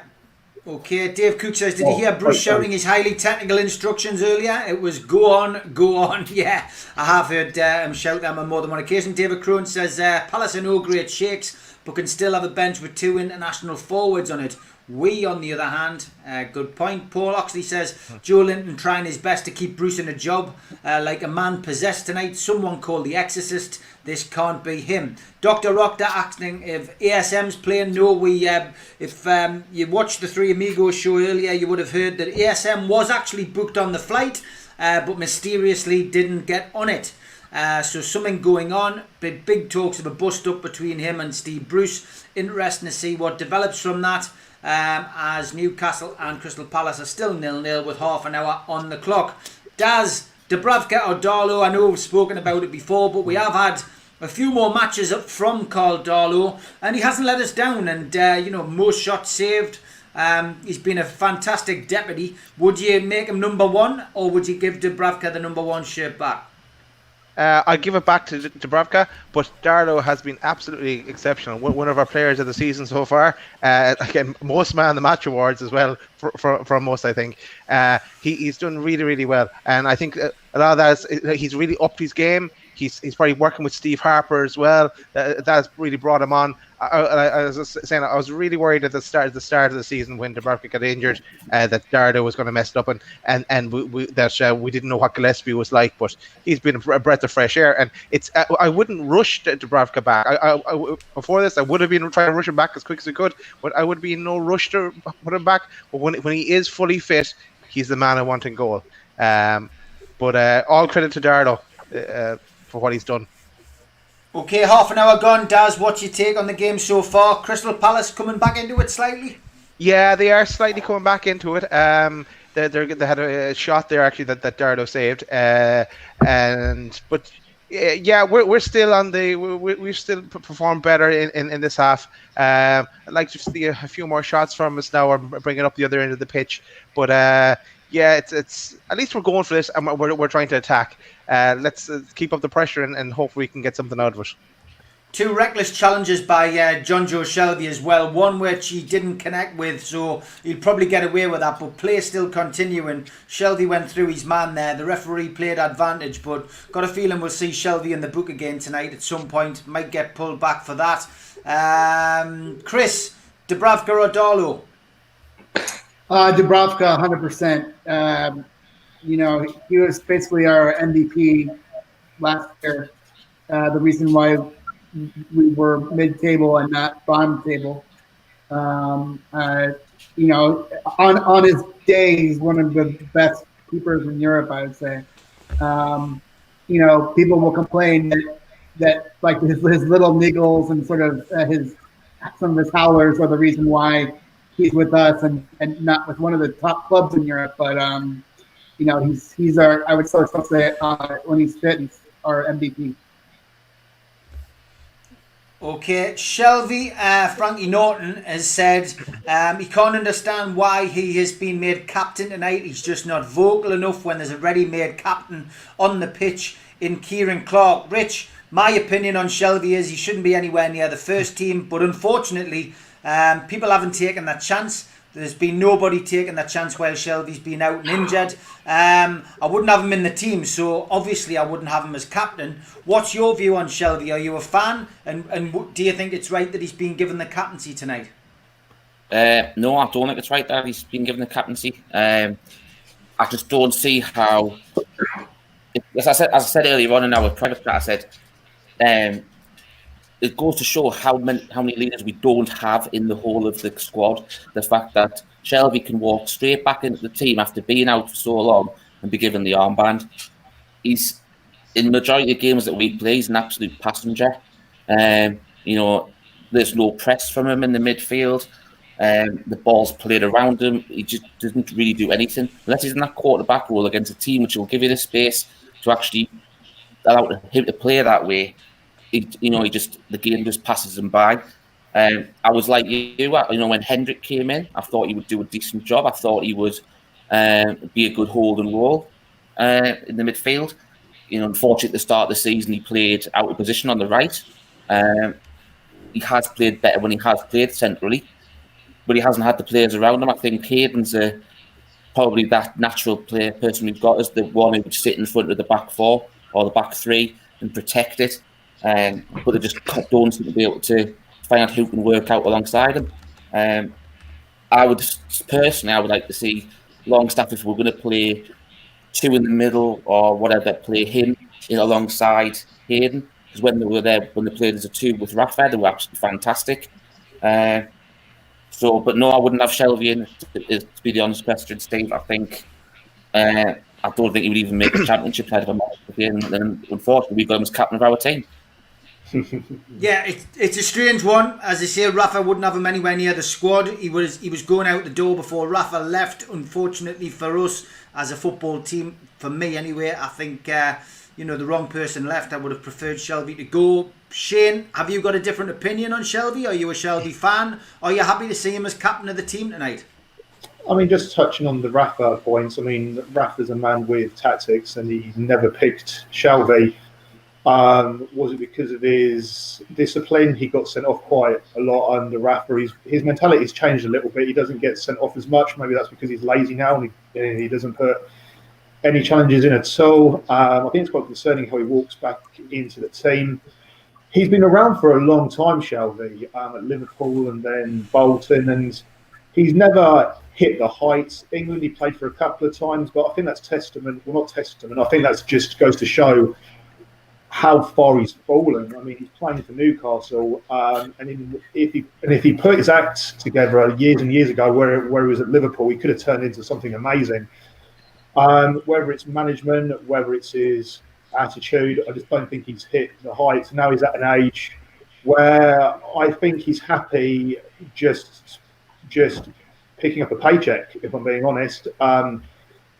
Okay, Dave Cook says, did you hear Bruce shouting his highly technical instructions earlier? It was go on, go on. Yeah, I have heard him shout them on more than one occasion. David Crone says, Palace are no great shakes, but can still have a bench with 2 international forwards on it. We, on the other hand, good point. Paul Oxley says, Joe Linton trying his best to keep Bruce in a job like a man possessed tonight. Someone called the Exorcist. This can't be him. Dr. Rockter asking if ASM's playing. No, if you watched the Three Amigos show earlier, you would have heard that ASM was actually booked on the flight, but mysteriously didn't get on it. So something going on. Big talks of a bust up between him and Steve Bruce. Interesting to see what develops from that. As Newcastle and Crystal Palace are still 0-0 with half an hour on the clock. Daz, Dubravka or Darlow, I know we've spoken about it before, but we have had a few more matches up from Carl Darlow, and he hasn't let us down. And most shots saved. He's been a fantastic deputy. Would you make him number one, or would you give Dubravka the number one shirt back? I give it back to Dubravka, but Darlow has been absolutely exceptional. One of our players of the season so far. Again, most man of the match awards as well from us, I think. He's done really, really well, and I think a lot of that is he's really upped his game. He's probably working with Steve Harper as well. That's really brought him on. I was saying I was really worried at the start of the season when Dubravka got injured that Darlow was going to mess it up, and we didn't know what Gillespie was like, but he's been a breath of fresh air. And it's I wouldn't rush Dubravka back. I before this I would have been trying to rush him back as quick as we could, but I would be in no rush to put him back. But when he is fully fit, he's the man I want in goal. But all credit to Darlow for what he's done. Okay, half an hour gone. Daz, what's your take on the game so far? Crystal Palace coming back into it slightly? Yeah, they are slightly coming back into it. They had a shot there actually that Darlow saved, but we're still on the we've still performed better in this half. I'd like to see a few more shots from us now, or bring it up the other end of the pitch. But it's at least we're going for this, and we're trying to attack. Let's keep up the pressure and hope we can get something out of it. Two reckless challenges by John Joe Shelvey as well. One which he didn't connect with, so he'll probably get away with that. But play still continuing. Shelvey went through his man there. The referee played advantage, but got a feeling we'll see Shelvey in the book again tonight at some point. Might get pulled back for that. Chris, Dubravka or Darlow? Dubravka, 100%. He was basically our MVP last year. The reason why we were mid-table and not bottom table. On his day, he's one of the best keepers in Europe, I would say. People will complain that like his little niggles and sort of some of his howlers are the reason why he's with us and not with one of the top clubs in Europe. But he's our, I would still say when he's fit, he's our MVP. Okay, Shelvey, Frankie Norton has said he can't understand why he has been made captain tonight. He's just not vocal enough when there's a ready-made captain on the pitch in Kieran Clark. Rich, my opinion on Shelvey is he shouldn't be anywhere near the first team, but unfortunately, people haven't taken that chance. There's been nobody taking that chance while Shelvey's been out and injured. I wouldn't have him in the team, so obviously I wouldn't have him as captain. What's your view on Shelvey? Are you a fan? And do you think it's right that he's been given the captaincy tonight? No, I don't think it's right that he's been given the captaincy. I just don't see how... As I said earlier on in our private chat, I said... it goes to show how many leaders we don't have in the whole of the squad. The fact that Shelvey can walk straight back into the team after being out for so long and be given the armband. He's, in the majority of games that we play, he's an absolute passenger. There's no press from him in the midfield. The ball's played around him. He just doesn't really do anything. Unless he's in that quarterback role against a team which will give you the space to actually allow him to play that way. The game just passes him by. I was like you, when Hendrick came in, I thought he would do a decent job. I thought he would be a good hold and roll in the midfield. Unfortunately, at the start of the season, he played out of position on the right. He has played better when he has played centrally, but he hasn't had the players around him. I think Hayden's probably that natural person we've got as the one who would sit in front of the back four or the back three and protect it. But they just don't seem to be able to find out who can work out alongside him. I would like to see Longstaff, if we're going to play two in the middle or whatever, play him in alongside Hayden, because when they played as a two with Rafa, they were absolutely fantastic. But no, I wouldn't have Shelvey in, to be the honest question, Steve. I think I don't think he would even make the championship head of a match again. And unfortunately, we got him as captain of our team. Yeah, it's a strange one. As I say, Rafa wouldn't have him anywhere near the squad. He was going out the door before Rafa left. Unfortunately for us as a football team, for me anyway, I think the wrong person left. I would have preferred Shelvey to go. Shane, have you got a different opinion on Shelvey? Are you a Shelvey fan? Are you happy to see him as captain of the team tonight? I mean, just touching on the Rafa points, I mean, Rafa's a man with tactics and he never picked Shelvey. Was it because of his discipline? He got sent off quite a lot under Rafa. His mentality's changed a little bit. He doesn't get sent off as much. Maybe that's because he's lazy now and he doesn't put any challenges in at all. I think it's quite concerning how he walks back into the team. He's been around for a long time, Shelvey, at Liverpool and then Bolton, and he's never hit the heights. England, he played for a couple of times, but I think that's testament. Well, not testament. I think that's just goes to show how far he's fallen. I mean, he's playing for Newcastle, and if he put his act together years and years ago, where he was at Liverpool, he could have turned into something amazing. Whether it's management, whether it's his attitude, I just don't think he's hit the heights. Now he's at an age where I think he's happy just picking up a paycheck, if I'm being honest.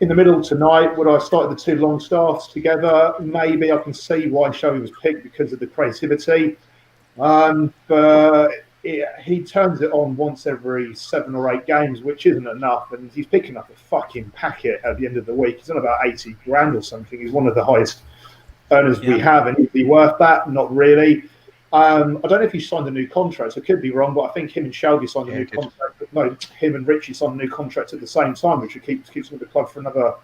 In the middle tonight, would I have started the two long staffs together? Maybe. I can see why Shelvey was picked because of the creativity. But he turns it on once every 7 or 8 games, which isn't enough. And he's picking up a fucking packet at the end of the week. He's on about 80 grand or something. He's one of the highest earners we have. And is he worth that? Not really. I don't know if he signed a new contract. So I could be wrong, but I think him and Shelvey signed a new contract. No, him and Richie signed a new contract at the same time, which keeps him with the club for another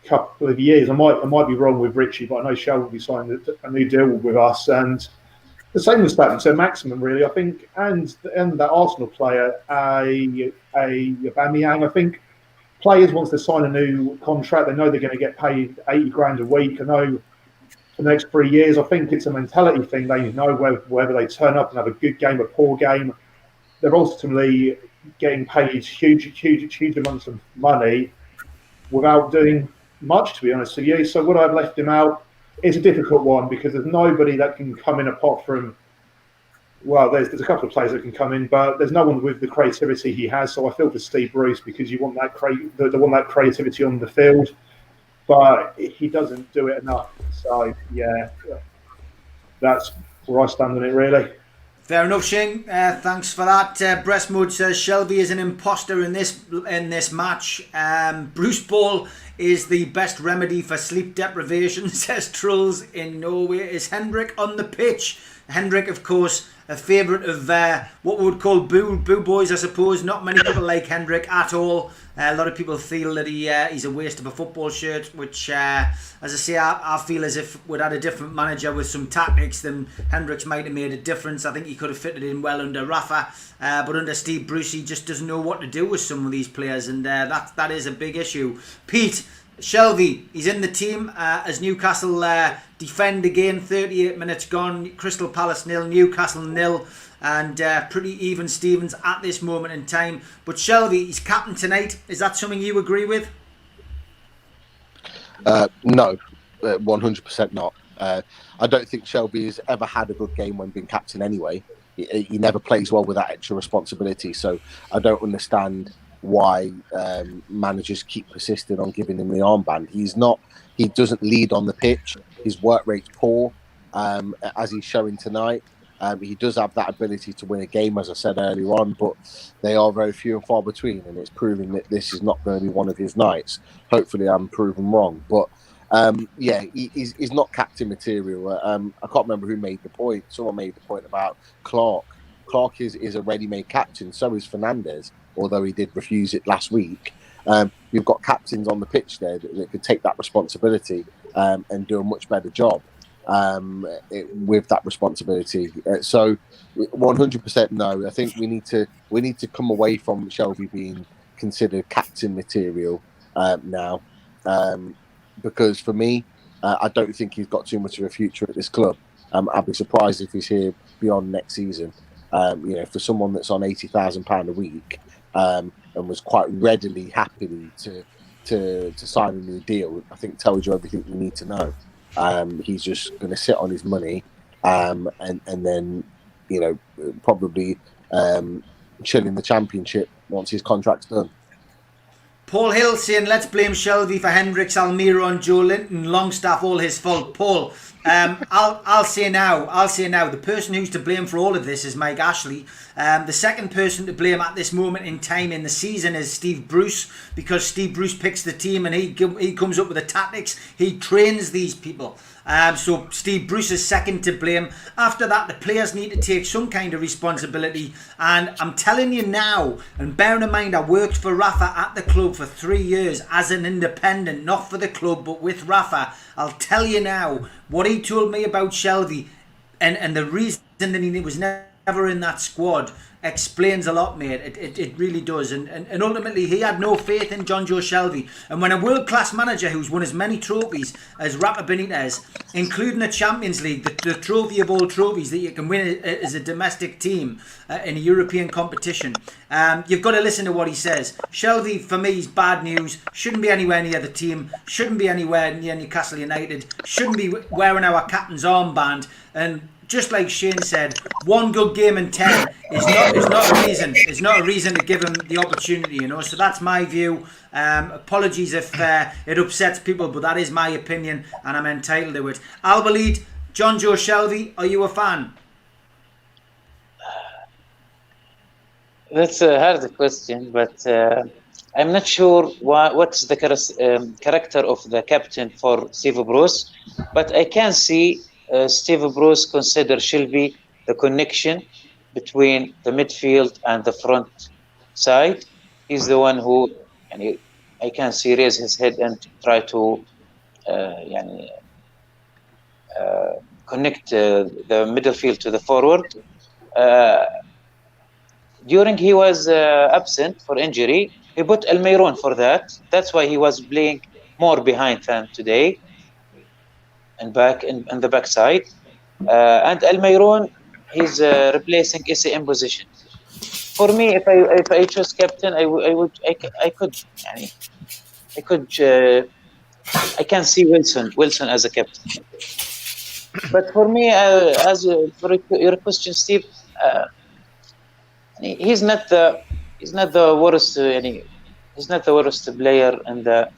couple of years. I might be wrong with Richie, but I know Shelvey signed a new deal with us. And the same with Staten Maximum, really. I think, and that Arsenal player, Aubameyang. I think players, once they sign a new contract, they know they're going to get paid 80 grand a week. I know for the next 3 years, I think it's a mentality thing. They know whether they turn up and have a good game, a poor game, they're ultimately getting paid huge amounts of money without doing much, to be honest with you. So would I have left him out? It's a difficult one because there's nobody that can come in apart from, well, there's a couple of players that can come in, but there's no one with the creativity he has. So I feel for Steve Bruce because you want that creativity on the field, but he doesn't do it enough. So yeah, that's where I stand on it, really. Fair enough, Shane. Thanks for that. Breast Mode says Shelvey is an imposter in this match. Bruce Ball is the best remedy for sleep deprivation, says Trulls in Norway. Is Hendrick on the pitch? Hendrick, of course, a favourite of what we would call boo boys, I suppose. Not many people like Hendrick at all. A lot of people feel that he's a waste of a football shirt, which, as I say, I feel as if we'd had a different manager with some tactics, then Hendricks might have made a difference. I think he could have fitted in well under Rafa, but under Steve Bruce, he just doesn't know what to do with some of these players, and that is a big issue. Pete, Shelvey, he's in the team as Newcastle defend again. 38 minutes gone. Crystal Palace 0, Newcastle 0. And pretty even Stevens at this moment in time. But Shelvey, he's captain tonight. Is that something you agree with? No, 100% not. I don't think Shelvey has ever had a good game when being captain anyway. He never plays well with that extra responsibility. So I don't understand why managers keep persisting on giving him the armband. He doesn't lead on the pitch. His work rate's poor, as he's showing tonight. He does have that ability to win a game, as I said earlier on, but they are very few and far between, and it's proving that this is not going to be one of his nights. Hopefully I'm proven wrong, but he's not captain material. I can't remember who made the point. Someone made the point about Clark. Clark is a ready-made captain, so is Fernandez, although he did refuse it last week. You've got captains on the pitch there that could take that responsibility and do a much better job with that responsibility. So 100% no. I think we need to come away from Shelvey being considered captain material now, because for me, I don't think he's got too much of a future at this club. I'd be surprised if he's here beyond next season. For someone that's on £80,000 a week and was quite readily happy to sign a new deal, I think tells you everything you need to know. He's just going to sit on his money and then probably chill in the Championship once his contract's done. Paul Hill saying, let's blame Shelvey for Hendricks, Almira and Joe Linton. Longstaff, all his fault. Paul, I'll say now, the person who's to blame for all of this is Mike Ashley. The second person to blame at this moment in time in the season is Steve Bruce, because Steve Bruce picks the team and he comes up with the tactics. He trains these people. So Steve Bruce is second to blame. After that, the players need to take some kind of responsibility. And I'm telling you now, and bearing in mind I worked for Rafa at the club for 3 years as an independent, not for the club but with Rafa. I'll tell you now, what he told me about Shelvey and the reason that he was never in that squad explains a lot, mate. It really does. And ultimately, he had no faith in John Joe Shelvey. And when a world-class manager who's won as many trophies as Rafa Benitez, including the Champions League, the trophy of all trophies that you can win as a domestic team in a European competition, you've got to listen to what he says. Shelvey, for me, is bad news. Shouldn't be anywhere near the team. Shouldn't be anywhere near Newcastle United. Shouldn't be wearing our captain's armband. And just like Shane said, one good game in 10 is not a reason to give him the opportunity, So that's my view. Apologies if it upsets people, but that is my opinion and I'm entitled to it. Albalid, John Joe Shelvey, are you a fan? That's a hard question, but I'm not sure what's the character of the captain for Steve Bruce, but I can see Steve Bruce consider Shelvey the connection between the midfield and the front side. He's the one who, I can see, raise his head and try to connect the midfield to the forward. During he was absent for injury, he put Almiron for that. That's why he was playing more behind than today. And back in the backside, and Almiron, he's replacing Issy position. For me, if I choose captain, I can see Wilson as a captain. But for me, for your question, Steve, he's not the worst. He's not the worst player in the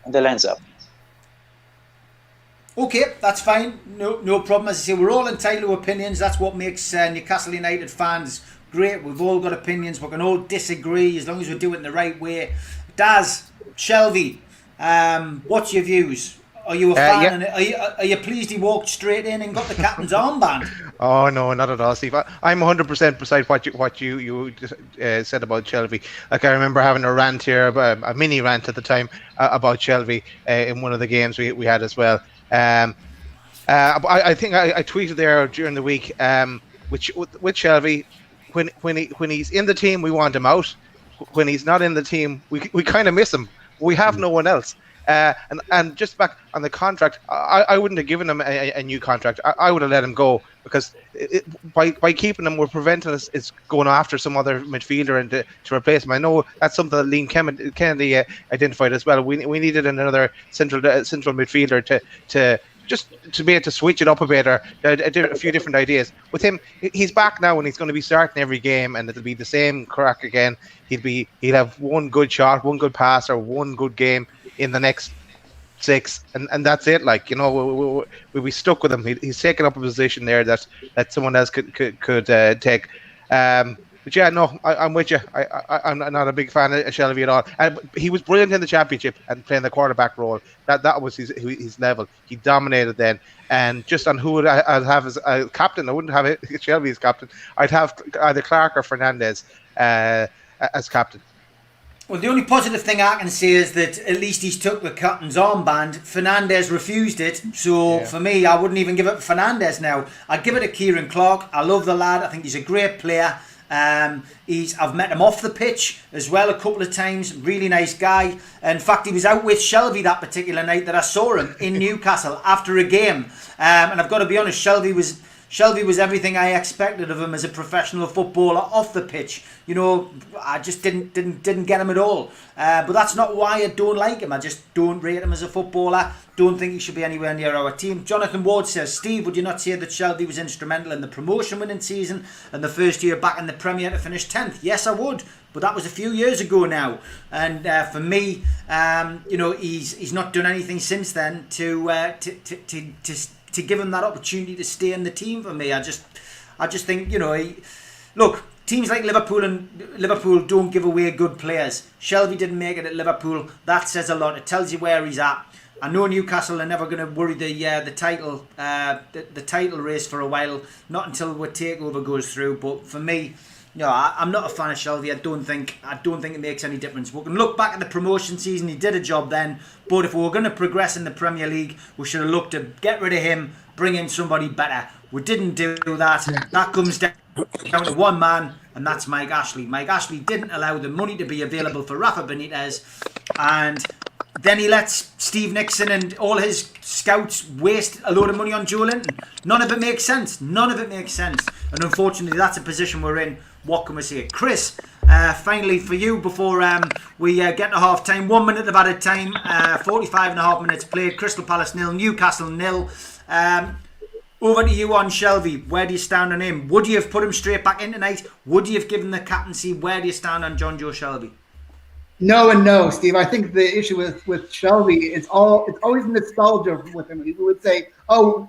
lines up. Okay, that's fine. No problem. As I say, we're all entitled to opinions. That's what makes Newcastle United fans great. We've all got opinions. We can all disagree as long as we do it in the right way. Daz, Shelvey, what's your views? Are you a fan? Yeah. Are you pleased he walked straight in and got the captain's armband? Oh no, not at all, Steve. I'm 100% beside what you said about Shelvey. Like, I remember having a rant here, a mini rant at the time about Shelvey in one of the games we had as well. I think I tweeted there during the week with Shelvey, when he's in the team we want him out. When he's not in the team we kind of miss him. We have no one else. And just back on the contract, I wouldn't have given him a new contract. I would have let him go, because by keeping him, we're preventing us going after some other midfielder and to replace him. I know that's something that Liam Kennedy identified as well. We needed another central midfielder to be able to switch it up a bit, or a few different ideas. With him, he's back now and he's going to be starting every game, and it'll be the same crack again. He'll have one good shot, one good pass, or one good game in the next 6, and that's it. We'll be stuck with him. He's taken up a position there that someone else could take. But yeah, no, I'm with you. I'm not a big fan of Shelvey at all. And he was brilliant in the Championship and playing the quarterback role. That was his level. He dominated then. And just on who I'd have as a captain, I wouldn't have Shelvey as captain. I'd have either Clark or Fernandez as captain. Well, the only positive thing I can say is that at least he's took the captain's armband. Fernandez refused it, so for me, I wouldn't even give it to Fernandez now. I'd give it to Kieran Clark. I love the lad. I think he's a great player. I've met him off the pitch as well a couple of times. Really nice guy. In fact, he was out with Shelvey that particular night that I saw him in Newcastle after a game. And I've got to be honest, Shelvey was Shelvey was everything I expected of him as a professional footballer off the pitch. You know, I just didn't get him at all. But that's not why I don't like him. I just don't rate him as a footballer. Don't think he should be anywhere near our team. Jonathan Ward says, Steve, would you not say that Shelvey was instrumental in the promotion winning season and the first year back in the Premier to finish 10th? Yes, I would. But that was a few years ago now. And for me, you know, he's not done anything since then to give him that opportunity to stay in the team for me. I just think, you know, look, teams like Liverpool don't give away good players. Shelvey didn't make it at Liverpool. That says a lot. It tells you where he's at. I know Newcastle are never going to worry the title race for a while, not until the takeover goes through. But for me, no, I'm not a fan of Shelvey. I don't think it makes any difference. We can look back at the promotion season. He did a job then, but if we were going to progress in the Premier League, we should have looked to get rid of him, bring in somebody better. We didn't do that. That comes down to one man, and that's Mike Ashley. Mike Ashley didn't allow the money to be available for Rafa Benitez, and then he lets Steve Nixon and all his scouts waste a load of money on Joe Linton. None of it makes sense. None of it makes sense. And unfortunately, that's a position we're in. What can we say? Chris, finally for you, before we get to half time, 1 minute of added time, 45 and a half minutes played. Crystal Palace 0, Newcastle 0. Over to you on Shelvey. Where do you stand on him? Would you have put him straight back in tonight? Would you have given the captaincy? Where do you stand on John Joe Shelvey? No and no, Steve. I think the issue with Shelvey, it's always nostalgia with him. People would say, "Oh,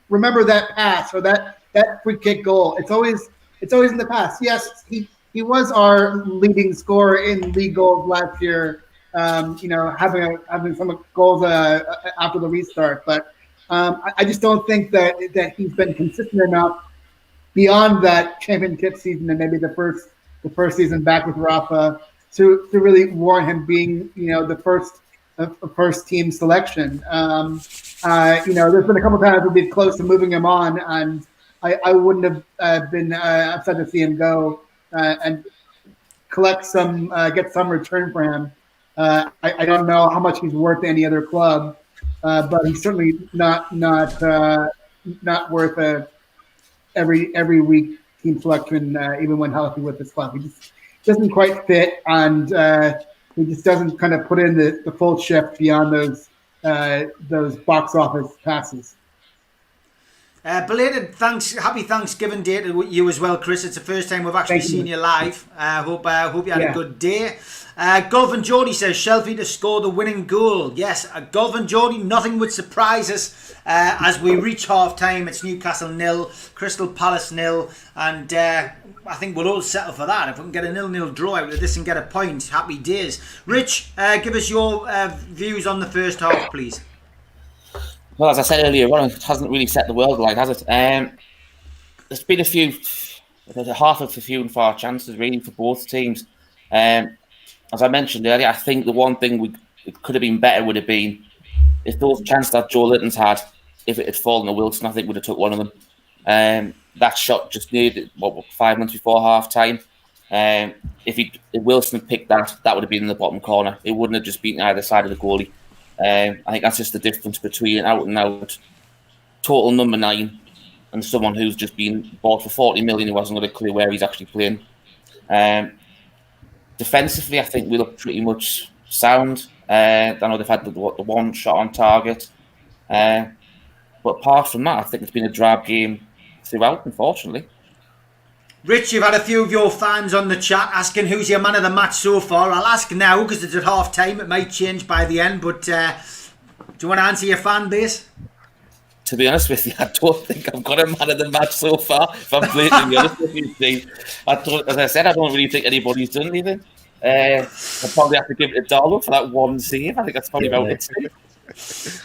remember that pass or that free kick goal." It's always in the past. Yes, he was our leading scorer in league goals last year. You know, having some goals after the restart, but I just don't think that he's been consistent enough beyond that championship season and maybe the first season back with Rafa to really warrant him being, you know, the first team selection. You know, there's been a couple of times we've been close to moving him on, and I wouldn't have been upset to see him go and get some return for him. I don't know how much he's worth to any other club, but he's certainly not worth every week team selection, even when healthy with his club. He just doesn't quite fit, and he just doesn't kind of put in the full shift beyond those box office passes. Belated happy Thanksgiving Day to you as well, Chris. It's the first time we've actually seen you live. Hope you had a good day. Golf and Geordie says Shelvey to score the winning goal. Yes, Golf and Geordie, nothing would surprise us as we reach half time. It's Newcastle 0, Crystal Palace 0, and I think we'll all settle for that. If we can get a 0-0 draw out of this and get a point, happy days. Rich, give us your views on the first half, please. Well, as I said earlier on, it hasn't really set the world alight, has it? There's been half of a few and far chances really for both teams. As I mentioned earlier, I think the one thing it could have been better would have been if those chances that Joe Linton's had, if it had fallen to Wilson, I think would have took one of them. That shot just needed 5 minutes before half time. If Wilson had picked that would have been in the bottom corner. It wouldn't have just been either side of the goalie. I think that's just the difference between an out and out total number 9 and someone who's just been bought for 40 million who hasn't got a clue where he's actually playing. Defensively, I think we look pretty much sound. I know they've had the one shot on target. But apart from that, I think it's been a drab game throughout, unfortunately. Rich, you've had a few of your fans on the chat asking who's your man of the match so far. I'll ask now because it's at half time. It might change by the end, but do you want to answer your fan base? To be honest with you, I don't think I've got a man of the match so far. If I'm blatantly honest with you, Steve. As I said, I don't really think anybody's done anything. I'll probably have to give it to Darlow for that one save. I think that's probably about it.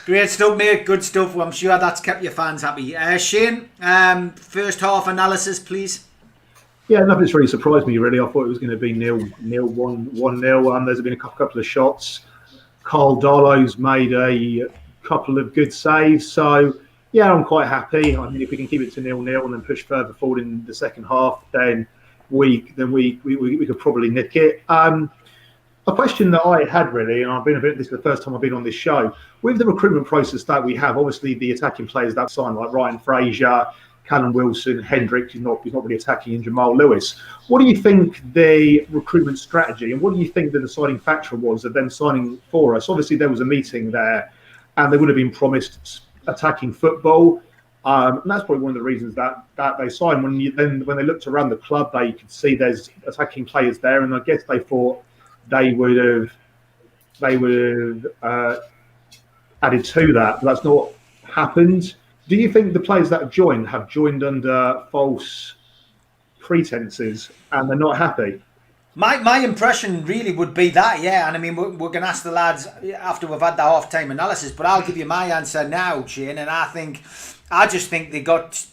Great stuff, mate. Good stuff. Well, I'm sure that's kept your fans happy. Shane, first half analysis, please. Yeah, nothing's really surprised me, really. I thought it was going to be 0-1-0. There's been a couple of shots. Carl Darlow's made a couple of good saves. So, yeah, I'm quite happy. I mean, if we can keep it to 0-0 and then push further forward in the second half, then we could probably nick it. A question that I had really, and this is the first time I've been on this show, with the recruitment process that we have, obviously the attacking players that sign, like Ryan Fraser, Callum Wilson, Hendrick, he's not really attacking, and Jamal Lewis. What do you think the recruitment strategy, and what do you think the deciding factor was of them signing for us? Obviously there was a meeting there, and they would have been promised attacking football. And that's probably one of the reasons that they signed. When they looked around the club, they could see there's attacking players there, and I guess they thought they would have added to that, but that's not happened. Do you think the players that have joined under false pretenses and they're not happy? My impression really would be that, yeah. And I mean, we're going to ask the lads after we've had the half-time analysis, but I'll give you my answer now, Shane. And I just think they got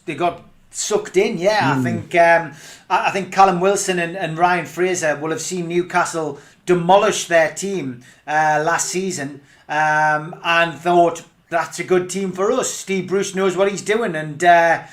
sucked in, yeah. I think Callum Wilson and Ryan Fraser will have seen Newcastle demolish their team last season and thought, that's a good team for us. Steve Bruce knows what he's doing, and it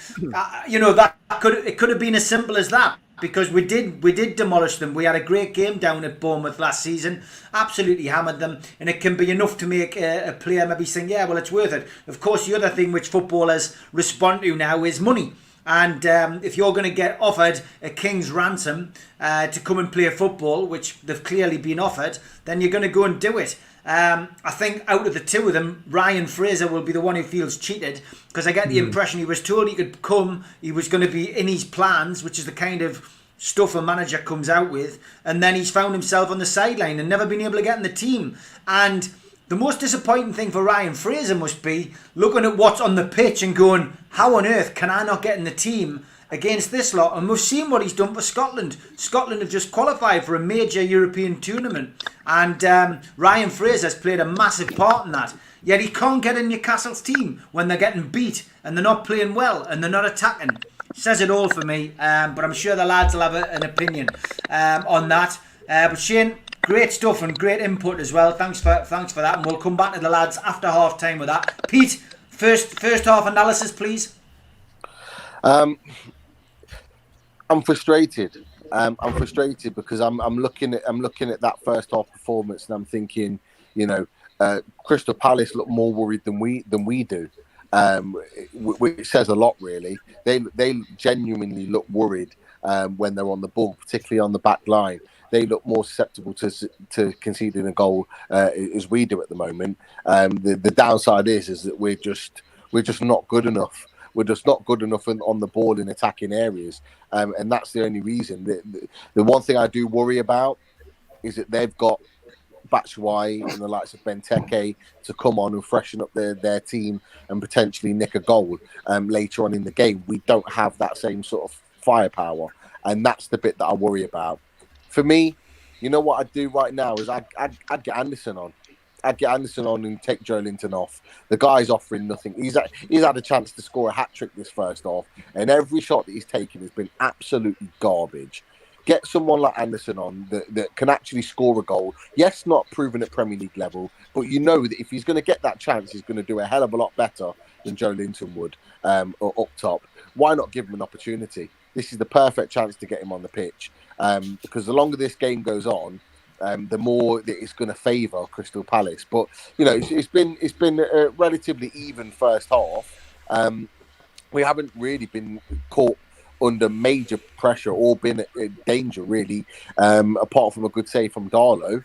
could have been as simple as that, because we did demolish them. We had a great game down at Bournemouth last season, absolutely hammered them, and it can be enough to make a player maybe think, yeah, well, it's worth it. Of course, the other thing which footballers respond to now is money. And if you're going to get offered a king's ransom to come and play football, which they've clearly been offered, then you're going to go and do it. I think out of the two of them, Ryan Fraser will be the one who feels cheated, because I get the impression he was told he could come, he was going to be in his plans, which is the kind of stuff a manager comes out with, and then he's found himself on the sideline and never been able to get in the team. And the most disappointing thing for Ryan Fraser must be looking at what's on the pitch and going, how on earth can I not get in the team against this lot? And we've seen what he's done for Scotland. Scotland have just qualified for a major European tournament, and Ryan Fraser's played a massive part in that. Yet he can't get in Newcastle's team when they're getting beat and they're not playing well and they're not attacking. Says it all for me, but I'm sure the lads will have an opinion on that. But Shane, great stuff and great input as well. Thanks for that, and we'll come back to the lads after half time with that. Pete, first half analysis, please. I'm frustrated. I'm frustrated because I'm looking at that first half performance and I'm thinking, Crystal Palace look more worried than we do, which says a lot really. They genuinely look worried when they're on the ball, particularly on the back line. They look more susceptible to conceding a goal as we do at the moment. The downside is that we're just not good enough. We're just not good enough on the ball in attacking areas, and that's the only reason. The one thing I do worry about is that they've got Batshuayi and the likes of Benteke to come on and freshen up their team and potentially nick a goal later on in the game. We don't have that same sort of firepower, and that's the bit that I worry about. For me, you know what I'd do right now is I'd get Anderson on. I'd get Anderson on and take Joe Linton off. The guy's offering nothing. He's had a chance to score a hat-trick this first half, and every shot that he's taken has been absolutely garbage. Get someone like Anderson on that can actually score a goal. Yes, not proven at Premier League level, but you know that if he's going to get that chance, he's going to do a hell of a lot better than Joe Linton would or up top. Why not give him an opportunity? This is the perfect chance to get him on the pitch, because the longer this game goes on, the more that it's going to favour Crystal Palace. But it's been a relatively even first half. We haven't really been caught under major pressure or been in danger really, apart from a good save from Darlow.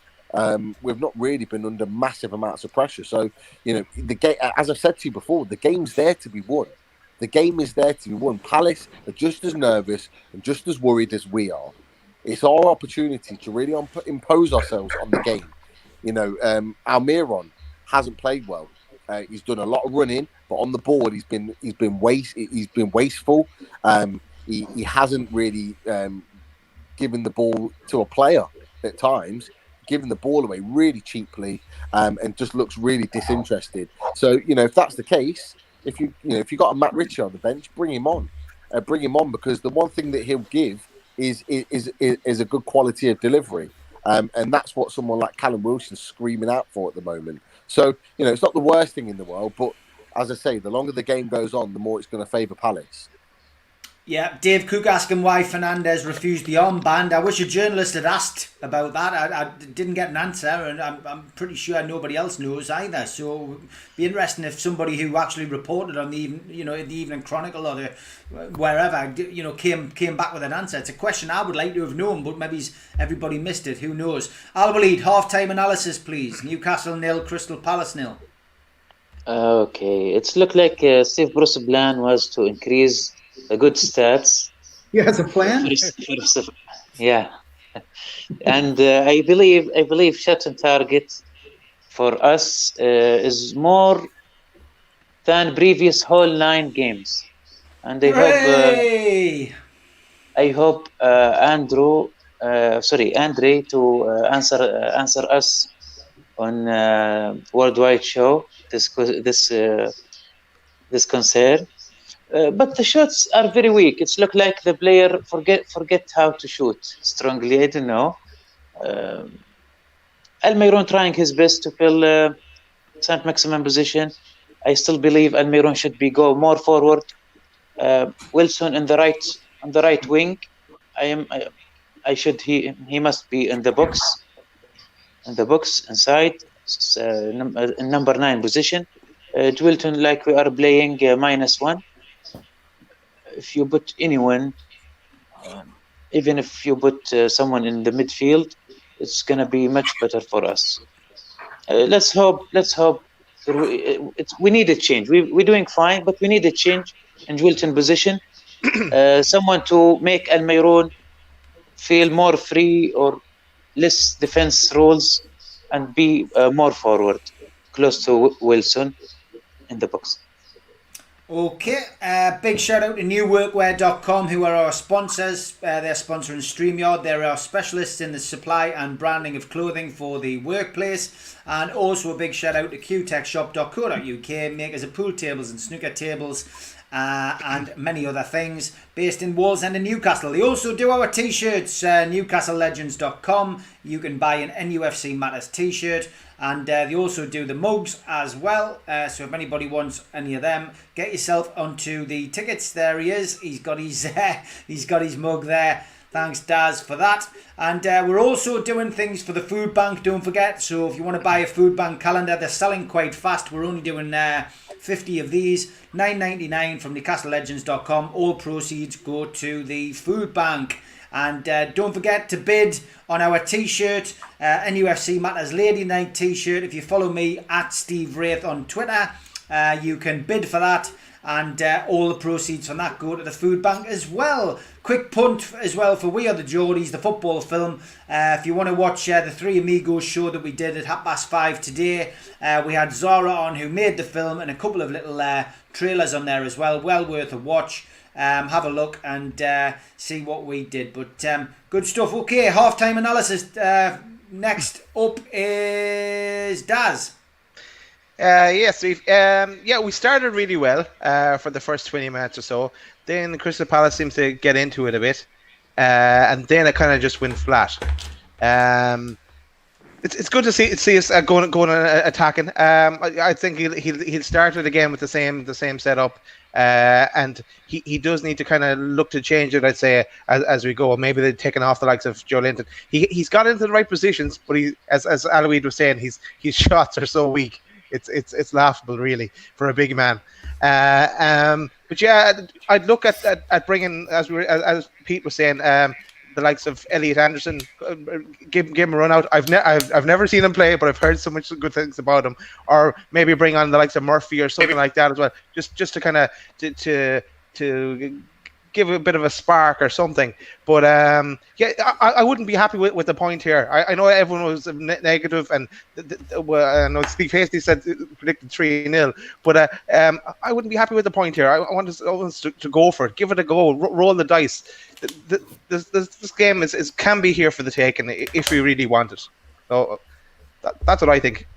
We've not really been under massive amounts of pressure. So the game, as I said to you before, the game's there to be won. The game is there to be won. Palace are just as nervous and just as worried as we are. It's our opportunity to really impose ourselves on the game. Almiron hasn't played well. He's done a lot of running, but on the board he's been wasteful. He hasn't really given the ball to a player at times, giving the ball away really cheaply, and just looks really disinterested. So if that's the case, if you got a Matt Ritchie on the bench, bring him on, because the one thing that he'll give is a good quality of delivery, and that's what someone like Callum Wilson's screaming out for at the moment. So it's not the worst thing in the world, but as I say, the longer the game goes on, the more it's going to favour Palace. Yeah, Dave Cook asking why Fernandez refused the armband. I wish a journalist had asked about that. I didn't get an answer, and I'm pretty sure nobody else knows either. So it'd be interesting if somebody who actually reported on the Evening Chronicle or the wherever came back with an answer. It's a question I would like to have known, but maybe everybody missed it. Who knows? Albaleed, half-time analysis, please. Newcastle 0, Crystal Palace 0. Okay, it's looked like Steve Bruce's plan was to increase the good stats. He has a plan. Yeah, and I believe shot on target for us is more than previous whole 9 games, and Hooray! I hope Andre to answer us on worldwide show this concern. But the shots are very weak. It's look like the player forget how to shoot strongly. I don't know. Almiron trying his best to fill Saint Maximum position. I still believe Almiron should be go more forward. Wilson on the right wing. He must be in the box inside number 9 position. Wilton, like we are playing -1. If you put anyone, even if you put someone in the midfield, it's gonna be much better for us. Let's hope. We need a change. We're doing fine, but we need a change in Wilton position. Someone to make Almiron feel more free or less defense roles and be more forward, close to Wilson in the box. Okay, big shout out to newworkwear.com, who are our sponsors. They're sponsoring StreamYard. They're our specialists in the supply and branding of clothing for the workplace. And also a big shout out to qtechshop.co.uk, makers of pool tables and snooker tables and many other things, based in Wallsend and Newcastle. They also do our t-shirts, newcastlelegends.com. You can buy an NUFC Matters t-shirt. And they also do the mugs as well. So if anybody wants any of them, get yourself onto the tickets. There he is. He's got his mug there. Thanks, Daz, for that. And we're also doing things for the food bank. Don't forget. So if you want to buy a food bank calendar, they're selling quite fast. We're only doing 50 of these, $9.99 from newcastlelegends.com. All proceeds go to the food bank. And don't forget to bid on our t-shirt, NUFC Matters Lady Night t-shirt. If you follow me at Steve Wraith on Twitter, you can bid for that. And all the proceeds from that go to the food bank as well. Quick punt as well for We Are the Geordies, the football film. If you want to watch the Three Amigos show that we did at 5:30 today, we had Zara on, who made the film, and a couple of little trailers on there as well. Well worth a watch. Have a look and see what we did. But good stuff. Okay, half-time analysis. Next up is Daz. Yes, we started really well for the first 20 minutes or so. Then Crystal Palace seems to get into it a bit, and then it kind of just went flat. It's good to see us going attacking. I think he'll start it again with the same setup. And he does need to kind of look to change it, I'd say, as we go. Maybe they're taking off the likes of Joe Linton. He's got into the right positions, but as Aloid was saying, his shots are so weak. It's laughable, really, for a big man. But yeah, I'd look at bringing, as Pete was saying, the likes of Elliot Anderson, give him a run out. I've never seen him play, but I've heard so much good things about him. Or maybe bring on the likes of Murphy or something like that as well, just to kind of to give a bit of a spark or something. But I wouldn't be happy with the point here. I know everyone was negative, and I know Steve Hasty said predicted 3-0, but I wouldn't be happy with the point here. I want us to go for it, give it a go, roll the dice. This game can be here for the taking if we really want it. So that's what I think.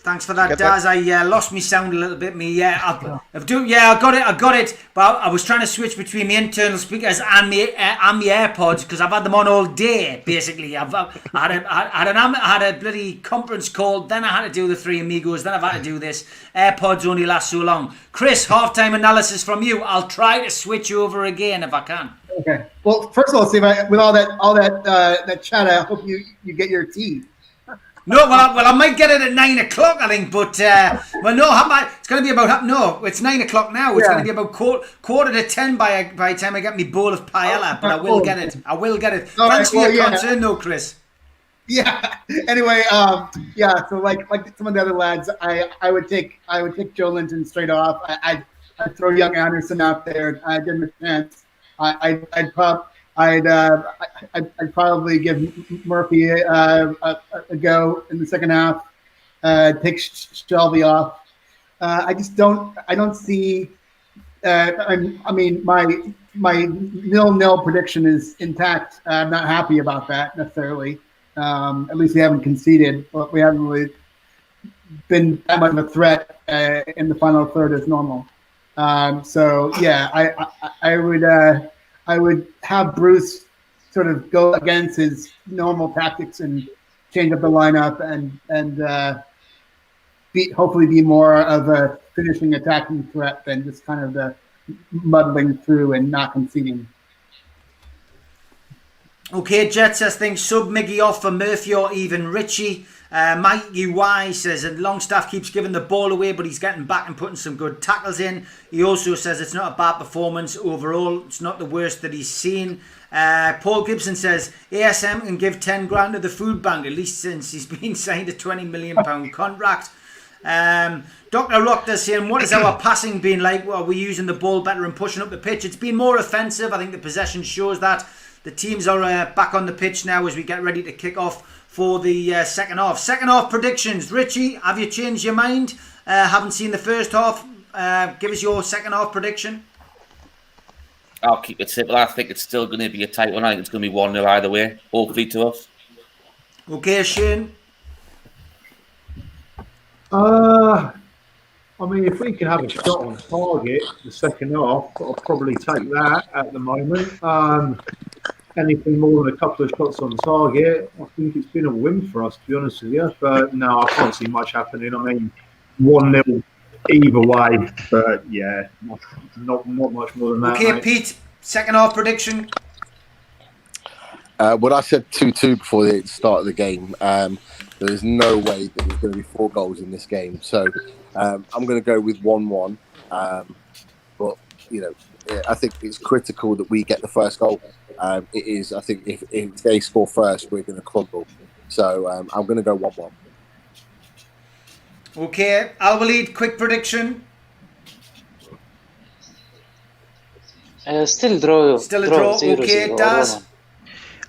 Thanks for that, Get Daz. I lost my sound a little bit. I got it. But I was trying to switch between the internal speakers and the AirPods because I've had them on all day. Basically, I had a bloody conference call. Then I had to do the Three Amigos. Then I've had to do this. AirPods only last so long. Chris, halftime analysis from you. I'll try to switch over again if I can. Okay. Well, first of all, Steve, with all that chat, I hope you get your tea. No, well, I might get it at 9 o'clock, I think, but it's going to be about it's 9 o'clock now. It's going to be about quarter to 10 by the time I get my bowl of paella, but I will get it. Thanks for your concern, though, Chris. Yeah. Anyway, so like some of the other lads, I would take Joe Linton straight off. I'd throw young Anderson out there. I'd give him a chance. I'd probably give Murphy a go in the second half. Take Shelvey off. I don't see. My 0-0 prediction is intact. I'm not happy about that necessarily. At least we haven't conceded, but we haven't really been that much of a threat in the final third as normal. I would have Bruce sort of go against his normal tactics and change up the lineup and hopefully be more of a finishing attacking threat than just kind of the muddling through and not conceding. Okay, Jet says things sub Miggy off for Murphy or even Richie. Mike UI says that Longstaff keeps giving the ball away, but he's getting back and putting some good tackles in. He also says it's not a bad performance overall. It's not the worst that he's seen. Paul Gibson says ASM can give 10 grand to the food bank, at least since he's been signed a £20 million contract. Dr. Rockter saying, what has our passing been like? Well, are we using the ball better and pushing up the pitch? It's been more offensive. I think the possession shows that. The teams are back on the pitch now as we get ready to kick off for the second half. Second half predictions. Richie, have you changed your mind? Haven't seen the first half. Give us your second half prediction. I'll keep it simple. I think it's still going to be a tight one. I think it's going to be 1-0 either way. Hopefully to us. Okay, Shane. If we can have a shot on target the second half, I'll probably take that at the moment. Anything more than a couple of shots on target, I think it's been a win for us, to be honest with you. But no, I can't see much happening. 1-0 either way. But yeah, not much more than that. Okay, mate. Pete, second half prediction. I said 2-2 before the start of the game. There is no way that there's going to be 4 goals in this game. So I'm going to go with 1-1. But, I think it's critical that we get the first goal. It is. I think if they score first, we're going to crumble. So I'm going to go 1-1. Okay, Al-Walid, quick prediction. Still draw. Still a draw. 0-0 Okay, Daz.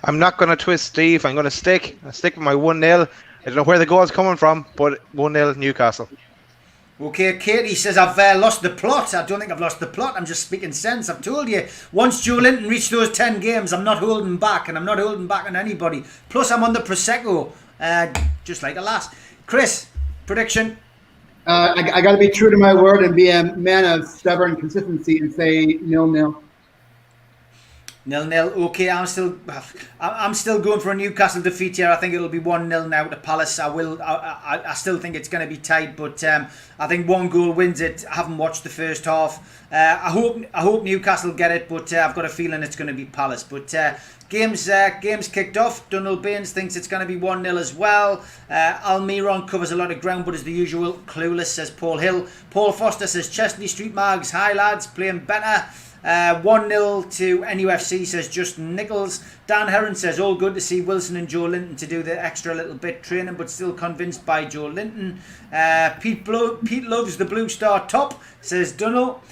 I'm not going to twist, Steve. I'm going to stick. I'll stick with my 1-0. I don't know where the goal's coming from, but 1-0 Newcastle. Okay, Katie says I've lost the plot. I don't think I've lost the plot. I'm just speaking sense. I've told you, once Joe Linton reached those 10 games, I'm not holding back, and I'm not holding back on anybody. Plus, I'm on the Prosecco, just like a lass. Chris, prediction? I got to be true to my word and be a man of stubborn consistency and say 0-0. 0-0. Okay, I'm still going for a Newcastle defeat here. I think it'll be 1-0 now to Palace. I still think it's going to be tight, but I think 1 goal wins it. I haven't watched the first half. I hope Newcastle get it, but I've got a feeling it's going to be Palace. But games kicked off. Donald Baines thinks it's going to be 1-0 as well. Almiron covers a lot of ground, but as the usual, clueless, says Paul Hill. Paul Foster says Chesley Street Mags, hi lads, playing better. 1-0 to NUFC, says Justin Nichols. Dan Heron says all good to see Wilson and Joe Linton to do the extra little bit training, but still convinced by Joe Linton. Pete loves the Blue Star top, says Dunno.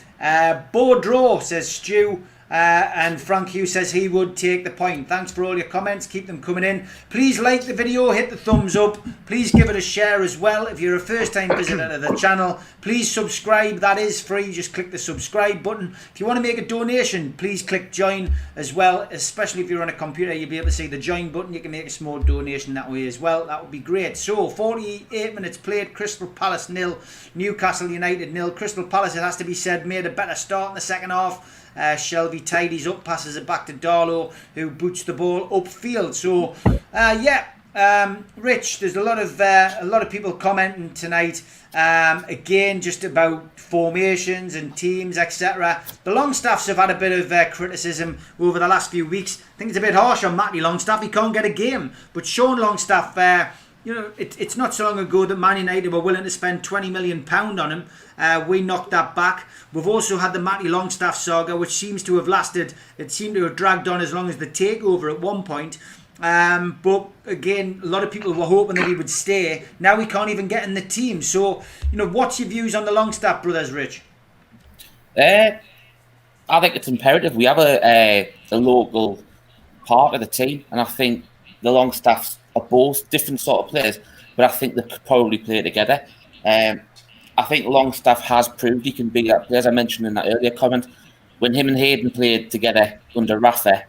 Bordeaux, says Stu. And Frank Hughes says he would take the point. Thanks for all your comments. Keep them coming in. Please like the video, hit the thumbs up. Please give it a share as well. If you're a first-time visitor to the channel, please subscribe. That is free. Just click the subscribe button. If you want to make a donation, please click join as well. Especially if you're on a computer, you'll be able to see the join button. You can make a small donation that way as well. That would be great. So 48 minutes played. Crystal Palace 0, Newcastle United 0. Crystal Palace, it has to be said, made a better start in the second half. Shelvey tidies up, passes it back to Darlow, who boots the ball upfield. So, Rich, there's a lot of people commenting tonight. Again, just about formations and teams, etc. The Longstaffs have had a bit of criticism over the last few weeks. I think it's a bit harsh on Matty Longstaff. He can't get a game, but Sean Longstaff. It's not so long ago that Man United were willing to spend £20 million on him. We knocked that back. We've also had the Matty Longstaff saga, which seems to have lasted. It seemed to have dragged on as long as the takeover at one point. But again, a lot of people were hoping that he would stay. Now we can't even get in the team. So, what's your views on the Longstaff brothers, Rich? I think it's imperative we have a local part of the team, and I think the Longstaffs are both different sort of players, but I think they could probably play together. I think Longstaff has proved he can be that player. As I mentioned in that earlier comment, when him and Hayden played together under Rafa,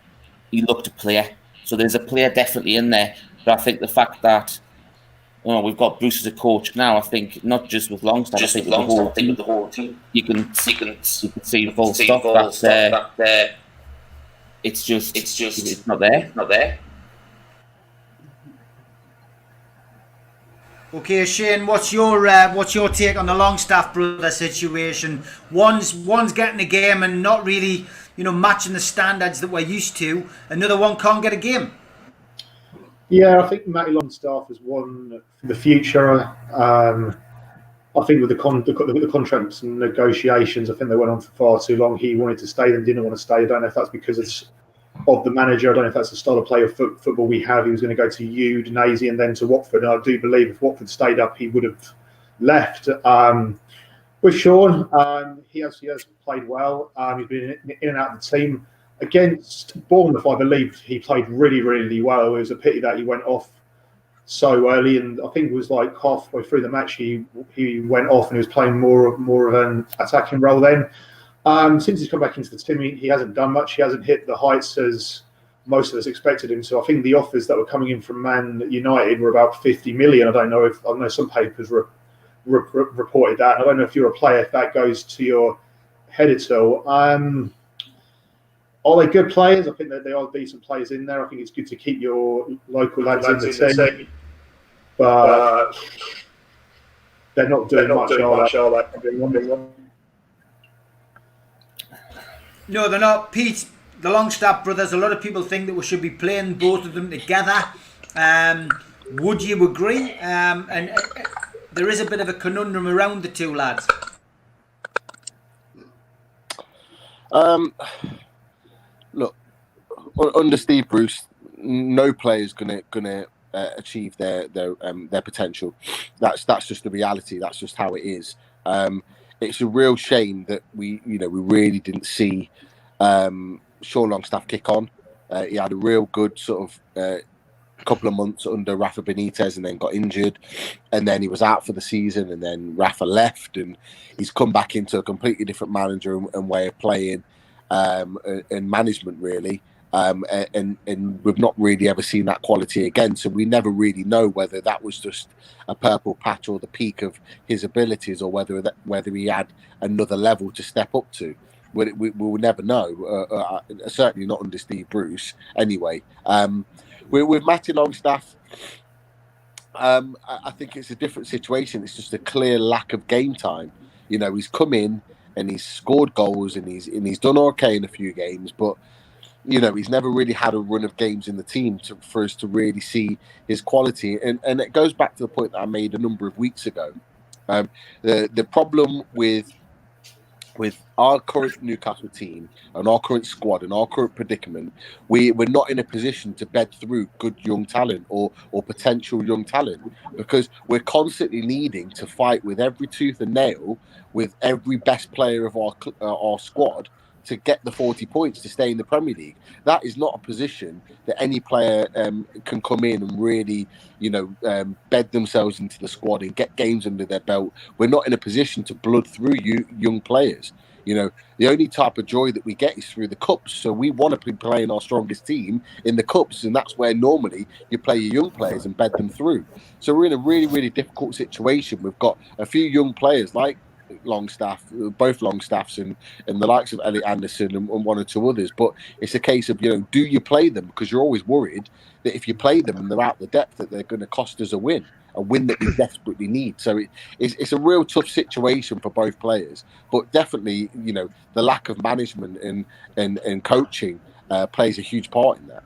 he looked a player. So there's a player definitely in there. But I think the fact that we've got Bruce as a coach now, I think not just with Longstaff, I think with the whole team, you can see the full stop that it's not there. Okay, Shane, what's your take on the Longstaff brother situation? One's getting a game and not really, matching the standards that we're used to. Another one can't get a game. Yeah, I think Matty Longstaff has won for the future. I think with the contract negotiations, I think they went on for far too long. He wanted to stay, then didn't want to stay. I don't know if that's because of the manager. I don't know if that's the style of play of football we have. He was going to go to Udinese and then to Watford. And I do believe if Watford stayed up, he would have left. With Sean, he has played well. He's been in and out of the team. Against Bournemouth, I believe he played really, really well. It was a pity that he went off so early. And I think it was like halfway through the match, he went off and he was playing more of an attacking role then. Since he's come back into the team, he hasn't done much. He hasn't hit the heights as most of us expected him to. I think the offers that were coming in from Man United were about 50 million. I know some papers reported that. I don't know if you're a player, if that goes to your head at all. Are they good players? I think that they are decent players in there. I think it's good to keep your local lads in the team. But they're not doing much, are they? No, they're not. Pete, the Longstaff brothers, a lot of people think that we should be playing both of them together. Would you agree? And there is a bit of a conundrum around the two lads. Look, under Steve Bruce, no player is gonna achieve their potential. That's just the reality. That's just how it is. It's a real shame that we really didn't see Sean Longstaff kick on. He had a real good sort of couple of months under Rafa Benitez and then got injured, and then he was out for the season, and then Rafa left, and he's come back into a completely different manager and way of playing and management really. And we've not really ever seen that quality again. So we never really know whether that was just a purple patch or the peak of his abilities, or whether he had another level to step up to. We will never know. Certainly not under Steve Bruce. Anyway, with Matty Longstaff, I think it's a different situation. It's just a clear lack of game time. He's come in and he's scored goals and he's done okay in a few games, but he's never really had a run of games in the team for us to really see his quality. And it goes back to the point that I made a number of weeks ago. The problem with our current Newcastle team and our current squad and our current predicament, we're not in a position to bed through good young talent or potential young talent, because we're constantly needing to fight with every tooth and nail with every best player of our squad to get the 40 points to stay in the Premier League. That is not a position that any player can come in and really, bed themselves into the squad and get games under their belt. We're not in a position to blood through young players. The only type of joy that we get is through the cups. So we want to be playing our strongest team in the cups, and that's where normally you play your young players and bed them through. So we're in a really, really difficult situation. We've got a few young players like Longstaff, both Longstaffs, and the likes of Elliot Anderson and one or two others. But it's a case of, do you play them? Because you're always worried that if you play them and they're out the depth, that they're going to cost us a win that we desperately need. So it's a real tough situation for both players. But definitely, the lack of management and coaching plays a huge part in that.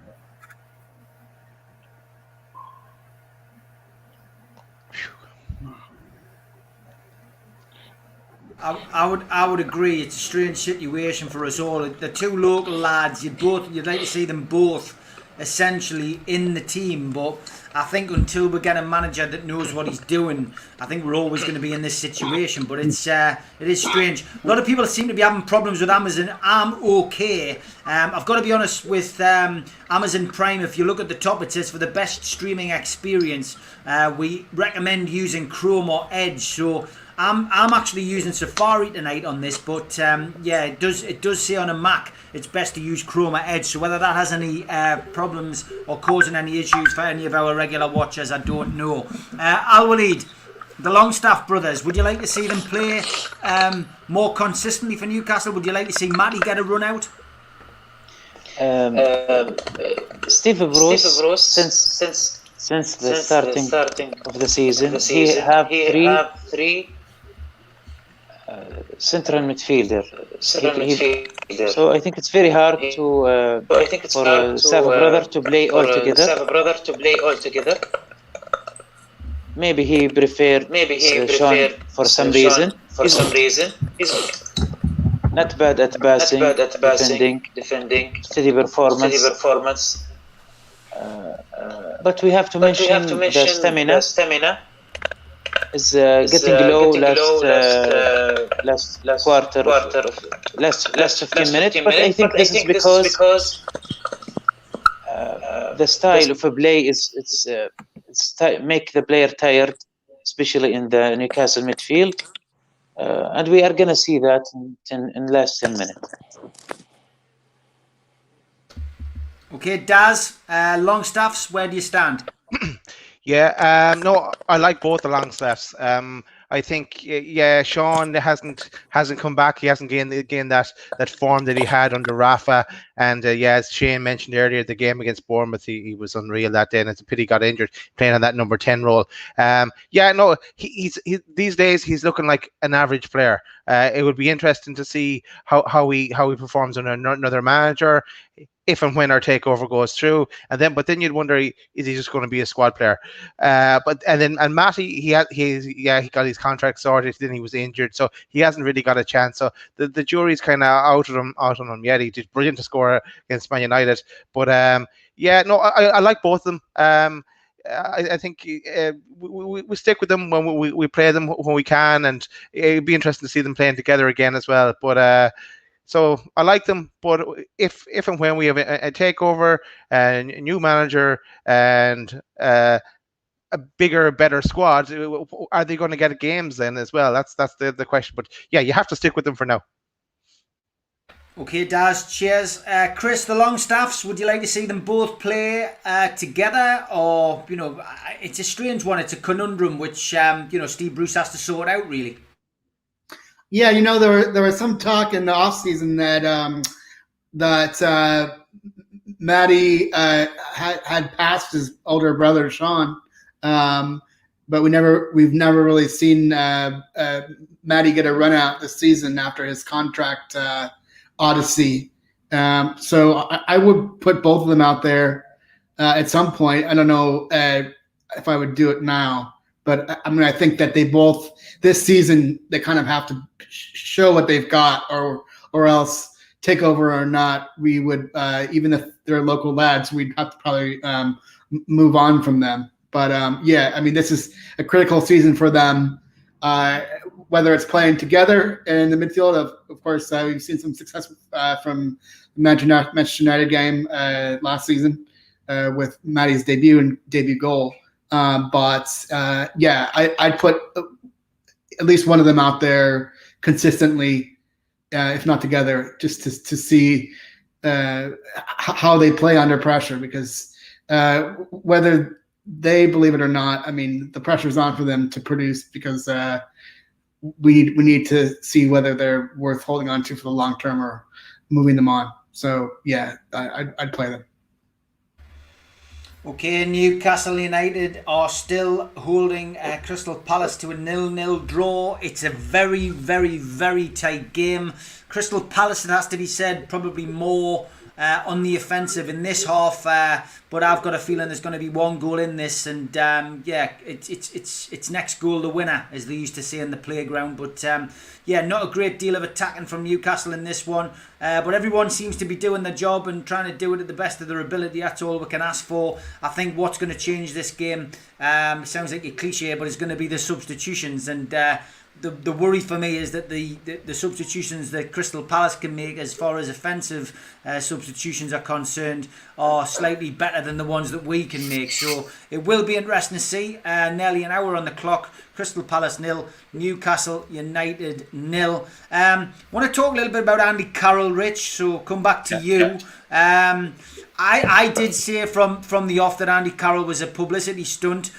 I would agree. It's a strange situation for us all. The two local lads, you'd like to see them both essentially in the team, but I think until we get a manager that knows what he's doing, I think we're always going to be in this situation. But it is strange. A lot of people seem to be having problems with Amazon. I'm okay. I've got to be honest with Amazon Prime. If you look at the top, it says for the best streaming experience, we recommend using Chrome or Edge. So I'm actually using Safari tonight on this, but it does say on a Mac it's best to use Chrome or Edge. So whether that has any problems or causing any issues for any of our regular watchers, I don't know. Al-Walid, the Longstaff brothers, would you like to see them play more consistently for Newcastle? Would you like to see Matty get a run out? Steve Wraith, since the starting of the season, he have three central midfielder. So I think it's very hard for Sava brother to play all together. Maybe he preferred Sean for some reason. He's not bad at passing, defending, steady performance. But we have to mention the stamina. Is getting low last quarter, last 15 minutes. But I think this is because the style of a play is make the player tired, especially in the Newcastle midfield, and we are gonna see that in last 10 minutes. Okay, Daz, Longstaffs, where do you stand? No, I like both the Longstaffs. I think, Sean hasn't come back. He hasn't gained that form that he had under Rafa. And as Shane mentioned earlier, the game against Bournemouth, he was unreal that day, and it's a pity he got injured playing on that number 10 role. He's these days he's looking like an average player. It would be interesting to see how he performs under another manager, if and when our takeover goes through, but then you'd wonder, is he just going to be a squad player? And Matty, he got his contract sorted. Then he was injured, so he hasn't really got a chance. So the jury's kind of out on him yet. He did brilliant to score against Man United, but I like both of them. I think we stick with them when we play them when we can, and it'd be interesting to see them playing together again as well. But so I like them, but if and when we have a takeover, a new manager, and a bigger, better squad, are they going to get games then as well? That's the question. But you have to stick with them for now. Okay, Daz, cheers. Chris, the Longstaffs, would you like to see them both play together, or it's a strange one. It's a conundrum which Steve Bruce has to sort out, really. Yeah, there was some talk in the off season that Matty had passed his older brother Sean, but we've never really seen Matty get a run out this season after his contract odyssey. So I would put both of them out there at some point. I don't know if I would do it now, but I think that they both this season they kind of have to show what they've got, or else takeover or not, we would even if they're local lads, we'd have to probably move on from them. But this is a critical season for them. whether it's playing together in the midfield. Of course, we've seen some success from the Manchester United game last season with Matty's debut goal. But I'd put at least one of them out there consistently, if not together, just to see how they play under pressure, because whether they believe it or not, I mean, the pressure's on for them to produce, because we need to see whether they're worth holding on to for the long term or moving them on. So yeah, I'd play them. Okay, Newcastle United are still holding Crystal Palace to a 0-0 draw. It's a very, very, very tight game. Crystal Palace, it has to be said, probably more on the offensive in this half, but I've got a feeling there's going to be one goal in this, and it's next goal the winner, as they used to say in the playground. But not a great deal of attacking from Newcastle in this one, but everyone seems to be doing their job and trying to do it at the best of their ability. That's all we can ask for. I think what's going to change this game, sounds like a cliche, but it's going to be the substitutions, and the worry for me is that the substitutions that Crystal Palace can make as far as offensive substitutions are concerned are slightly better than the ones that we can make. So it will be interesting to see. Nearly an hour on the clock. Crystal Palace 0, Newcastle United 0. Want to talk a little bit about Andy Carroll, Rich, so come back to you. I did say from the off that Andy Carroll was a publicity stunt.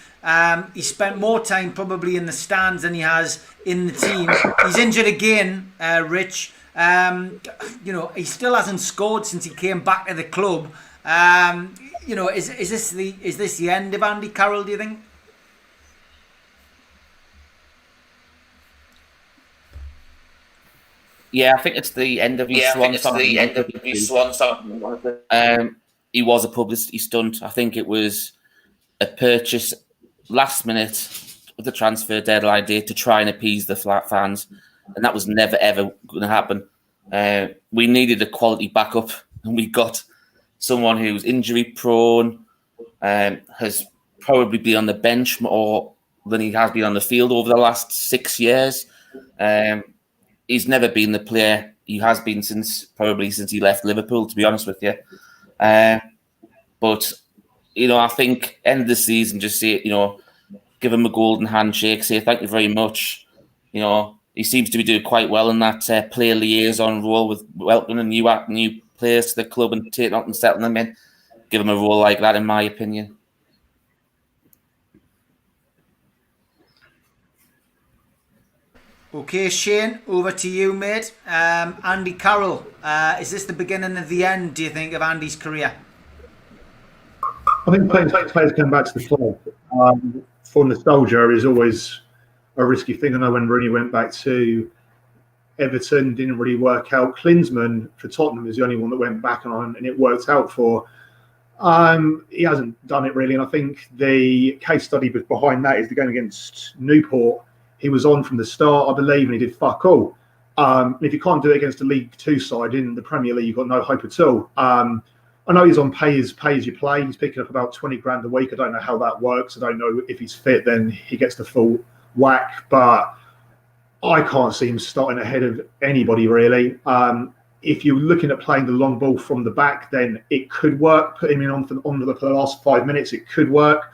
He spent more time probably in the stands than he has in the team. He's injured again, Rich. He still hasn't scored since he came back to the club. Is this the end of Andy Carroll, do you think? Yeah, I think it's the end of his swan song. He was a publicity stunt. I think it was a purchase last minute of the transfer deadline day to try and appease the flat fans, and that was never ever going to happen. We needed a quality backup, and we got someone who's injury prone, has probably been on the bench more than he has been on the field over the last 6 years. He's never been the player he has been since he left Liverpool, to be honest with you. But I think end of the season, just say, give him a golden handshake, say thank you very much. He seems to be doing quite well in that player liaison role with welcoming new players to the club and taking out and settling them in. Give him a role like that, in my opinion. Okay, Shane, over to you, mate. Andy Carroll, is this the beginning of the end, do you think, of Andy's career? I think players coming back to the club for nostalgia is always a risky thing. I know when Rooney went back to Everton, didn't really work out. Klinsmann for Tottenham is the only one that went back and it worked out for. He hasn't done it really, and I think the case study behind that is the game against Newport. He was on from the start, I believe, and he did fuck all. If you can't do it against a League Two side in the Premier League, you've got no hope at all. I know he's on pay as you play. He's picking up about 20 grand a week. I don't know how that works. I don't know if he's fit, then he gets the full whack. But I can't see him starting ahead of anybody, really. If you're looking at playing the long ball from the back, then it could work. Put him in on for the last 5 minutes, it could work.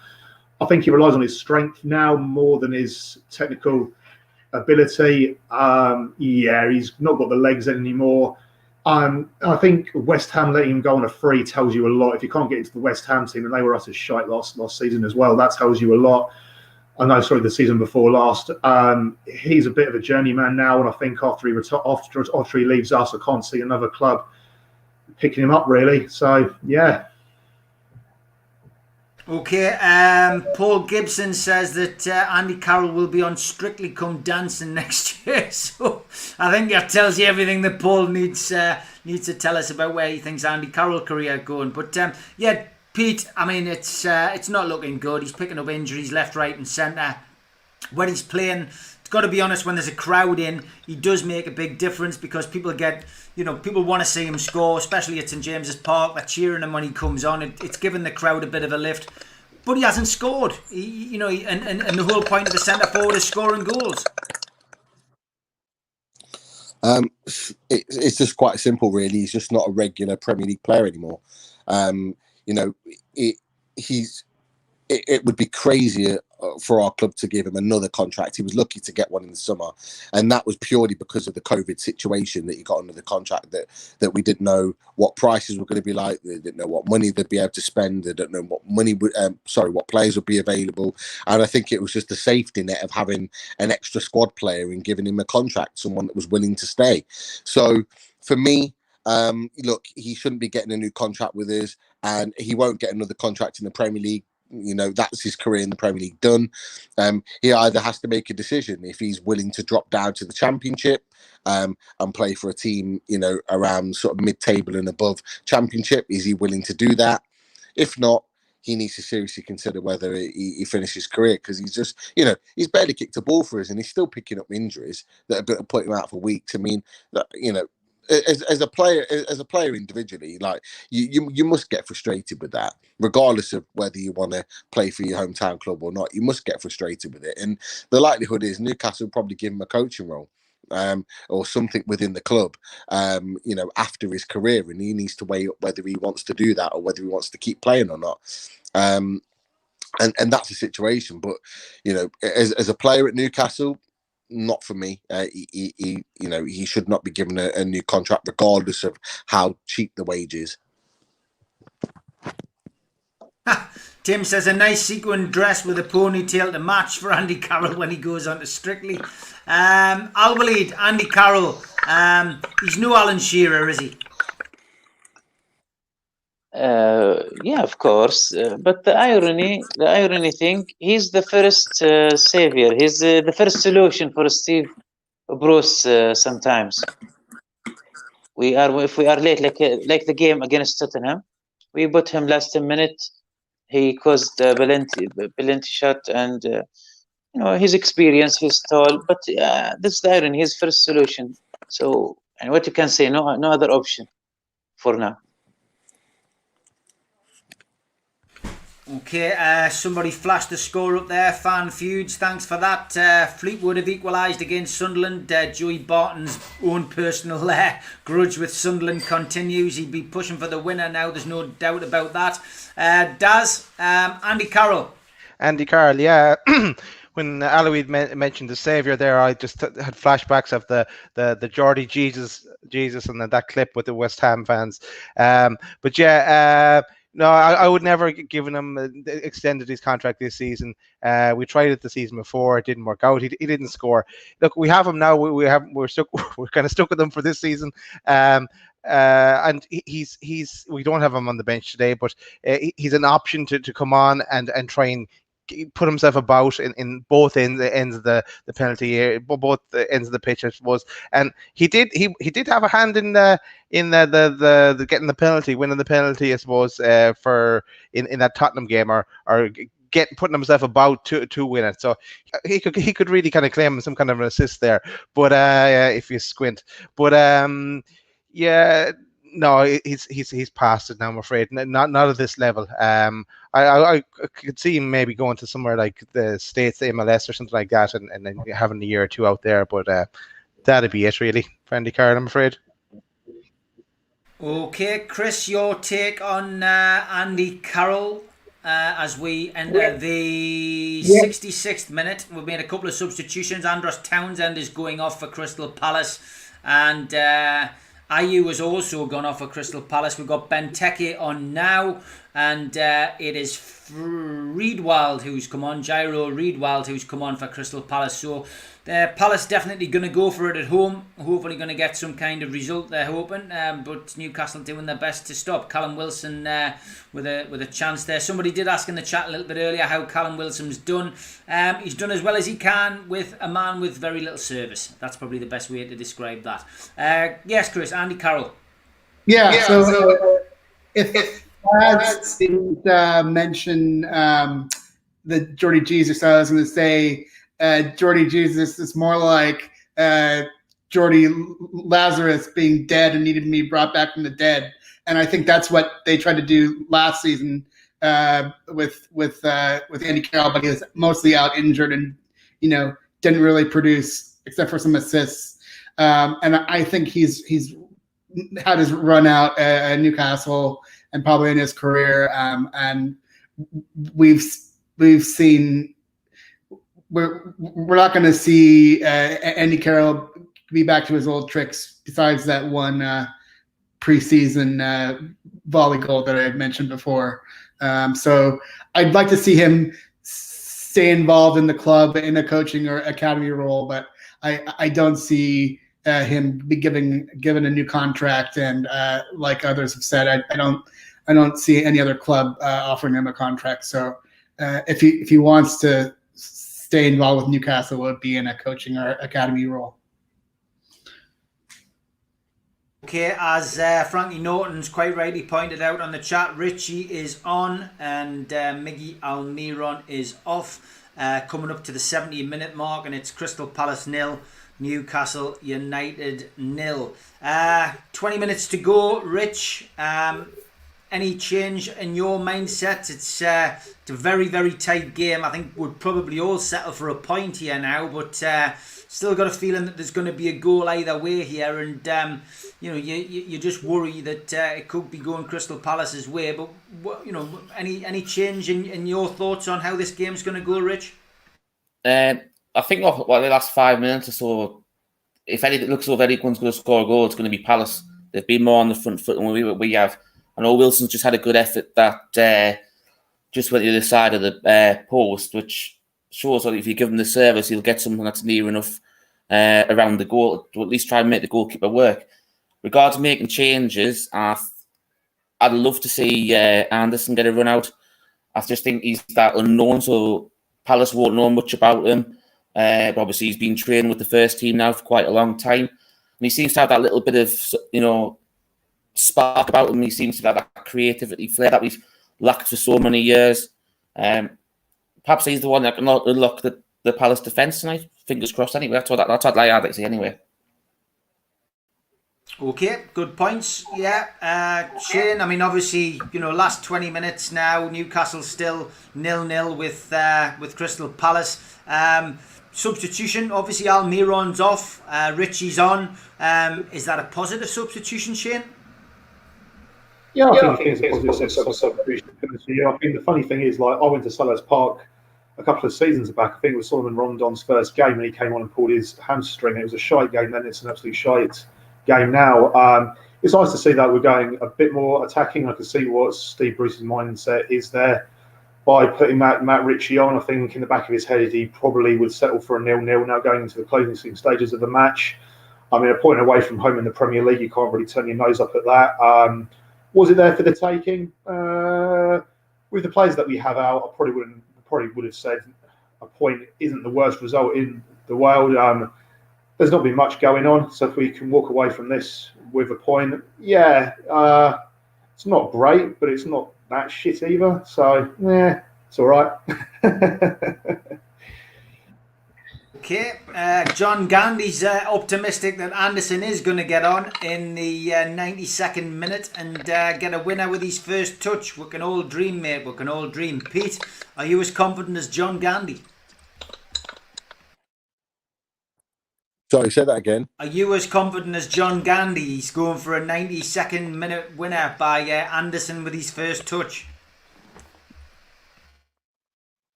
I think he relies on his strength now more than his technical ability. He's not got the legs anymore. I think West Ham letting him go on a free tells you a lot. If you can't get into the West Ham team, and they were utter shite last season as well, that tells you a lot. The season before last. He's a bit of a journeyman now, and I think after he leaves us, I can't see another club picking him up, really. So, yeah. Okay, Paul Gibson says that Andy Carroll will be on Strictly Come Dancing next year. So I think that tells you everything that Paul needs to tell us about where he thinks Andy Carroll's career going. But Pete, I mean, it's not looking good. He's picking up injuries left, right, and centre. When he's playing, it's got to be honest, when there's a crowd in, he does make a big difference because people want to see him score, especially at St James's Park. They're cheering him when he comes on. It's given the crowd a bit of a lift, but he hasn't scored. And the whole point of the centre forward is scoring goals. It's just quite simple, really. He's just not a regular Premier League player anymore. It would be crazy for our club to give him another contract. He was lucky to get one in the summer, and that was purely because of the COVID situation that he got another contract that we didn't know what prices were going to be like. They didn't know what money they'd be able to spend. They didn't know what what players would be available. And I think it was just the safety net of having an extra squad player and giving him a contract, someone that was willing to stay. So for me, look, he shouldn't be getting a new contract with us, and he won't get another contract in the Premier League. That's his career in the Premier League done. He either has to make a decision if he's willing to drop down to the Championship and play for a team, around sort of mid-table and above Championship. Is he willing to do that? If not, he needs to seriously consider whether he finishes his career, because he's just, he's barely kicked a ball for us and he's still picking up injuries that are going to put him out for weeks. I mean, as a player individually, like you must get frustrated with that, regardless of whether you want to play for your hometown club or not. You must get frustrated with it, and the likelihood is Newcastle will probably give him a coaching role or something within the club after his career, and he needs to weigh up whether he wants to do that or whether he wants to keep playing or not. And that's the situation. But as a player at Newcastle, not for me. He should not be given a new contract, regardless of how cheap the wage is. Tim says a nice sequin dress with a ponytail to match for Andy Carroll when he goes on to Strictly. Al Walid, Andy Carroll, he's no Alan Shearer, is he? Yeah, of course. But the irony thing, he's the first savior. He's the first solution for Steve Bruce. Sometimes if we are late, like the game against Tottenham, we put him last 10 minutes. He caused the penalty shot, and his experience, his tall. But that's the irony. His first solution. So, and what you can say, no other option for now. Okay, somebody flashed the score up there. Fan feuds, thanks for that. Fleetwood have equalised against Sunderland. Joey Barton's own personal grudge with Sunderland continues. He'd be pushing for the winner now, there's no doubt about that. Daz, Andy Carroll. Andy Carroll, yeah. When Aloid mentioned the saviour there, I just had flashbacks of the Geordie Jesus and that clip with the West Ham fans. But yeah, no, I would never have given him extended his contract this season. We tried it the season before; it didn't work out. He didn't score. Look, we have him now. We're kind of stuck with him for this season. And he's we don't have him on the bench today, but he's an option to come on and try and put himself about in both ends of the penalty area, both the ends of the pitch, I suppose. And he did have a hand in the getting the penalty, winning the penalty, I suppose, for in that Tottenham game, or putting himself about to win it. So he could really kind of claim some kind of an assist there. But if you squint, but yeah. No, he's past it now, I'm afraid. Not at this level. I could see him maybe going to somewhere like the States, the MLS or something like that, and then having a year or two out there. But that'd be it, really, for Andy Carroll, I'm afraid. Okay, Chris, your take on Andy Carroll as we enter the 66th minute. We've made a couple of substitutions. Andros Townsend is going off for Crystal Palace, and Ayew has also gone off for Crystal Palace. We've got Benteke on now, and it is Riedwald who's come on, Jairo Riedwald who's come on for Crystal Palace. So Palace definitely going to go for it at home. Hopefully going to get some kind of result, they're hoping. But Newcastle doing their best to stop. Callum Wilson with a chance there. Somebody did ask in the chat a little bit earlier how Callum Wilson's done. He's done as well as he can with a man with very little service. That's probably the best way to describe that. Yes, Chris, Andy Carroll. Yeah, so if Lads didn't mention the Geordie Jesus, I was going to say Geordie Jesus is more like Geordie Lazarus being dead and needed to be brought back from the dead. And I think that's what they tried to do last season with Andy Carroll, but he was mostly out injured and didn't really produce except for some assists. And I think he's had his run out at Newcastle and probably in his career. And we've seen we're not going to see Andy Carroll be back to his old tricks. Besides that one preseason volley goal that I had mentioned before. So I'd like to see him stay involved in the club in a coaching or academy role, but I don't see him be given a new contract. And like others have said, I don't see any other club offering him a contract. So if he wants to stay involved with Newcastle, it would be in a coaching or academy role. Okay, as Frankie Norton's quite rightly pointed out on the chat, Richie is on and Miggy Almiron is off. Coming up to the 70-minute mark, and it's Crystal Palace 0, Newcastle United 0. 20 minutes to go. Rich, any change in your mindset? It's a very, very tight game. I think we'd probably all settle for a point here now, but still got a feeling that there's going to be a goal either way here, and you just worry that it could be going Crystal Palace's way. But any change in your thoughts on how this game's going to go, Rich? I think the last 5 minutes or so, if anything looks like anyone's going to score a goal, it's going to be Palace. They've been more on the front foot than we have. I know Wilson's just had a good effort that just went to the other side of the post, which shows that if you give him the service, he'll get something that's near enough around the goal to at least try and make the goalkeeper work. Regards making changes, I'd love to see Anderson get a run out. I just think he's that unknown, so Palace won't know much about him. But obviously, he's been training with the first team now for quite a long time, and he seems to have that little bit of spark about him. He seems to have that creativity flair that we've lacked for so many years. Perhaps he's the one that can unlock the Palace defence tonight. Fingers crossed. Anyway, that's what I'd like to see anyway. Okay, good points. Yeah, Shane. I mean, obviously, last 20 minutes now. Newcastle still 0-0 with Crystal Palace. Substitution. Obviously, Almiron's off. Richie's on. Is that a positive substitution, Shane? Yeah, I think it's a positive substitution. I mean, the funny thing is, I went to Sellers Park a couple of seasons back. I think it was Solomon Rondon's first game, and he came on and pulled his hamstring. It was a shite game then. It's an absolute shite game now. It's nice to see that we're going a bit more attacking. I can see what Steve Bruce's mindset is there. By putting Matt Ritchie on, I think in the back of his head, he probably would settle for a 0-0 now going into the closing stages of the match. I mean, a point away from home in the Premier League, you can't really turn your nose up at that. Was it there for the taking? With the players that we have out, I probably would have said a point isn't the worst result in the world. There's not been much going on, so if we can walk away from this with a point, it's not great, but it's not that shit either. So, it's all right. Okay, John Gandy's optimistic that Anderson is going to get on in the 92nd minute and get a winner with his first touch. We can all dream, mate. We can all dream. Pete, are you as confident as John Gandy? Sorry, say that again. Are you as confident as John Gandy? He's going for a 92nd minute winner by Anderson with his first touch.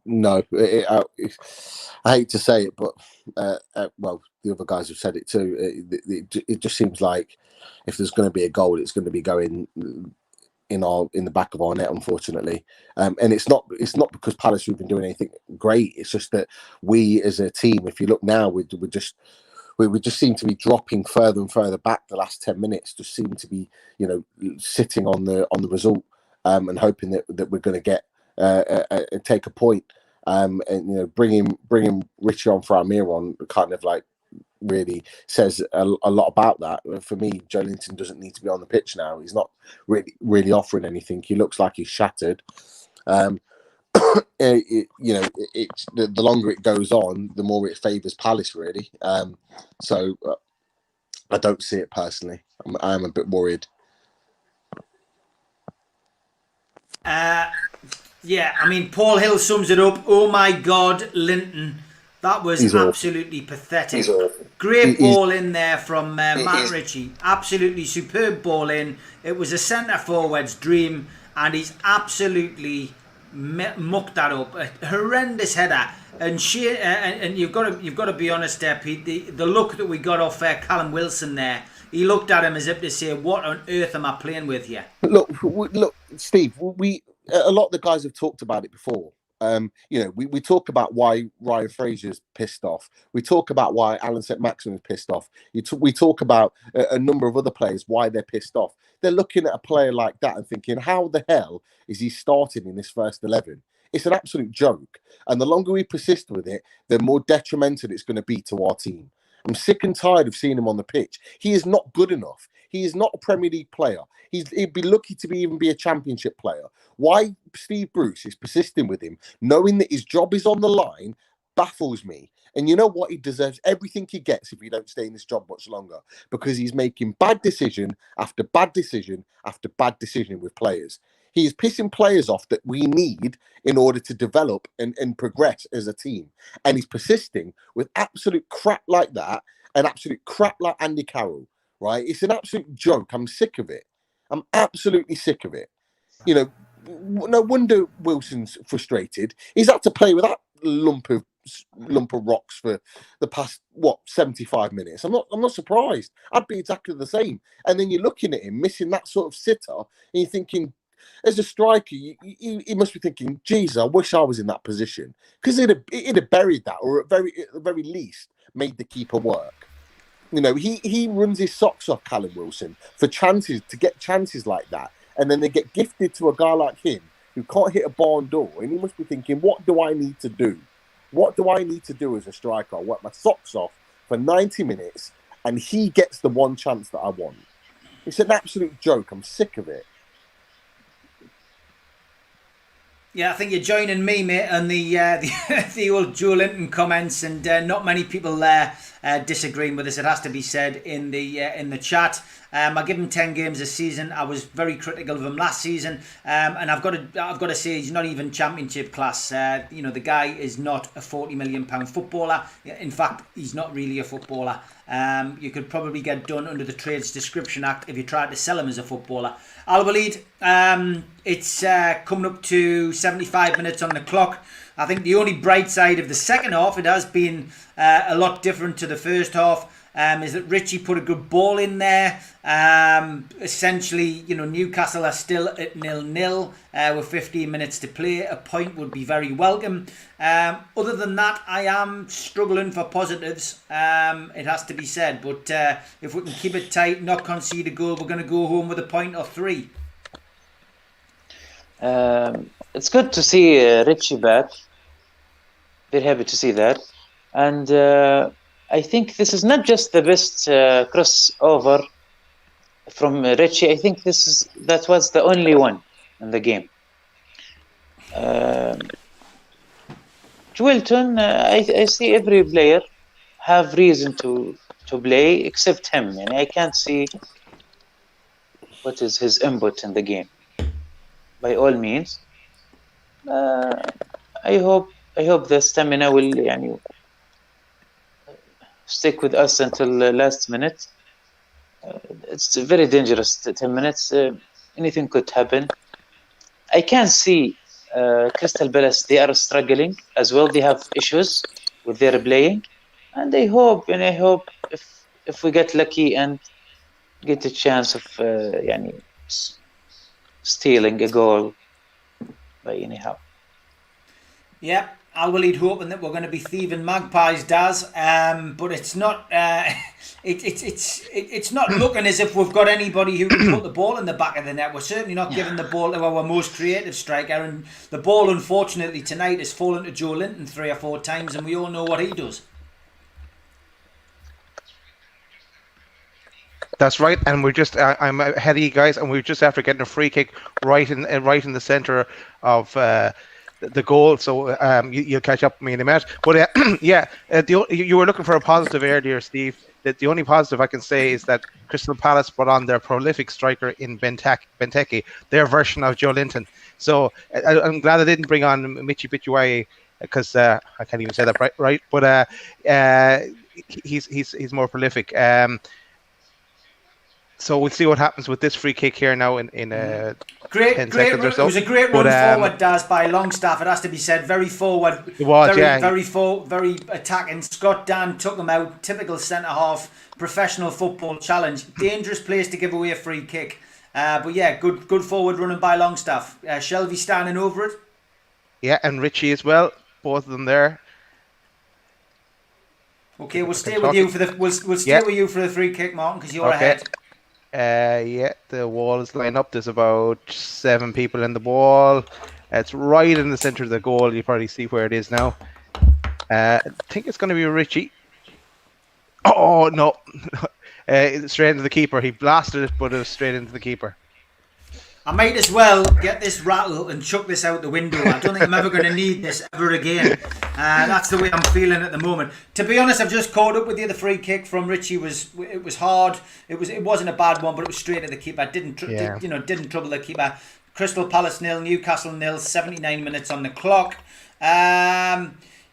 No, I hate to say it, but well, the other guys have said it too. It just seems like if there's going to be a goal, it's going to be going in the back of our net, unfortunately. And it's not because Palace have been doing anything great. It's just that we as a team, if you look now, we just seem to be dropping further and further back. The last 10 minutes just seem to be sitting on the result and hoping that we're going to get. Take a point, and bringing Richie on for Almiron kind of like really says a lot about that. For me, Joe Linton doesn't need to be on the pitch now. He's not really offering anything. He looks like he's shattered. The longer it goes on, the more it favours Palace, really. So I don't see it personally. I am a bit worried. Yeah, I mean, Paul Hill sums it up. Oh my God, Linton. That was He's awful. absolutely pathetic. He's awful. Great ball in there from Matt Ritchie. Absolutely superb ball in. It was a centre forward's dream, and he's absolutely mucked that up. A horrendous header. And you've got to be honest there, Pete. The look that we got off Callum Wilson there, he looked at him as if to say, "What on earth am I playing with here?" Look, Steve. A lot of the guys have talked about it before. We talk about why Ryan Fraser's pissed off. We talk about why Alan St. Maximin's pissed off. We talk about a number of other players, why they're pissed off. They're looking at a player like that and thinking, how the hell is he starting in this first 11? It's an absolute joke. And the longer we persist with it, the more detrimental it's going to be to our team. I'm sick and tired of seeing him on the pitch. He is not good enough. He is not a Premier League player. He'd be lucky to even be a Championship player. Why Steve Bruce is persisting with him, knowing that his job is on the line, baffles me. And you know what? He deserves everything he gets if he don't stay in this job much longer, because he's making bad decision after bad decision after bad decision with players. He is pissing players off that we need in order to develop and progress as a team. And he's persisting with absolute crap like that and absolute crap like Andy Carroll, right? It's an absolute joke. I'm sick of it. I'm absolutely sick of it. No wonder Wilson's frustrated. He's had to play with that lump of rocks for the past 75 minutes. I'm not surprised. I'd be exactly the same. And then you're looking at him missing that sort of sitter, and you're thinking, as a striker, he must be thinking, "Geez, I wish I was in that position," because he'd have buried that, or at the very least made the keeper work. He runs his socks off, Callum Wilson, for chances, to get chances like that. And then they get gifted to a guy like him who can't hit a barn door. And he must be thinking, what do I need to do? What do I need to do as a striker? I work my socks off for 90 minutes and he gets the one chance that I want. It's an absolute joke. I'm sick of it. Yeah, I think you're joining me, mate, on the old Joe Linton comments, and not many people there disagreeing with us. It has to be said in the chat. I give him 10 games this season. I was very critical of him last season, and I've got to say he's not even Championship class. The guy is not a £40 million footballer. In fact, he's not really a footballer. You could probably get done under the Trades Description Act if you tried to sell him as a footballer. Al-Walid, it's coming up to 75 minutes on the clock. I think the only bright side of the second half, it has been a lot different to the first half, is that Richie put a good ball in there. Essentially, Newcastle are still at 0-0 with 15 minutes to play. A point would be very welcome. Other than that, I am struggling for positives, it has to be said. But if we can keep it tight, not concede a goal, we're going to go home with a point or three. It's good to see Richie back. Very happy to see that. And I think this is not just the best crossover from Richie. I think that was the only one in the game. Wilton, I see every player have reason to play except him, and I can't see what is his input in the game. By all means, I hope the stamina will stick with us until the last minute. It's very dangerous. 10 minutes, anything could happen. I can see Crystal Palace, they are struggling as well. They have issues with their playing, and I hope if we get lucky and get a chance of stealing a goal by anyhow. Yeah, Al-Walid hoping that we're going to be thieving magpies, Daz, but it's not. It's not looking as if we've got anybody who can put the ball in the back of the net. We're certainly not giving the ball to our most creative striker, and the ball, unfortunately, tonight has fallen to Joe Linton 3 or 4 times, and we all know what he does. That's right, and we're just I'm ahead of you guys, and we're just after getting a free kick right in the centre of the goal. So you'll catch up with me in a minute. But you were looking for a positive earlier, Steve. The only positive I can say is that Crystal Palace brought on their prolific striker in Benteke, their version of Joe Linton. So I'm glad I didn't bring on Michy Batshuayi because I can't even say that right. But he's more prolific. So we'll see what happens with this free kick here now in 10 seconds or so. It was a great run forward, Daz, by Longstaff. It has to be said, very forward. It was, very attacking. Scott Dan took him out. Typical centre half, professional football challenge. Dangerous place to give away a free kick. But yeah, good forward running by Longstaff. Shelvey standing over it. Yeah, and Richie as well. Both of them there. Okay, we'll stay with you for the with you for the free kick, Martin, because you're ahead. Yeah, the wall is lined up. There's about 7 people in the wall. It's right in the center of the goal. You probably see where it is now. I think it's going to be Richie. Oh no! Straight into the keeper. He blasted it, but it was straight into the keeper. I might as well get this rattle and chuck this out the window. I don't think I'm ever going to need this ever again. That's the way I'm feeling at the moment. To be honest, I've just caught up with you. The free kick from Richie was hard. It wasn't a bad one, but it was straight at the keeper. Didn't trouble the keeper. Crystal Palace 0, Newcastle 0. 79 minutes on the clock.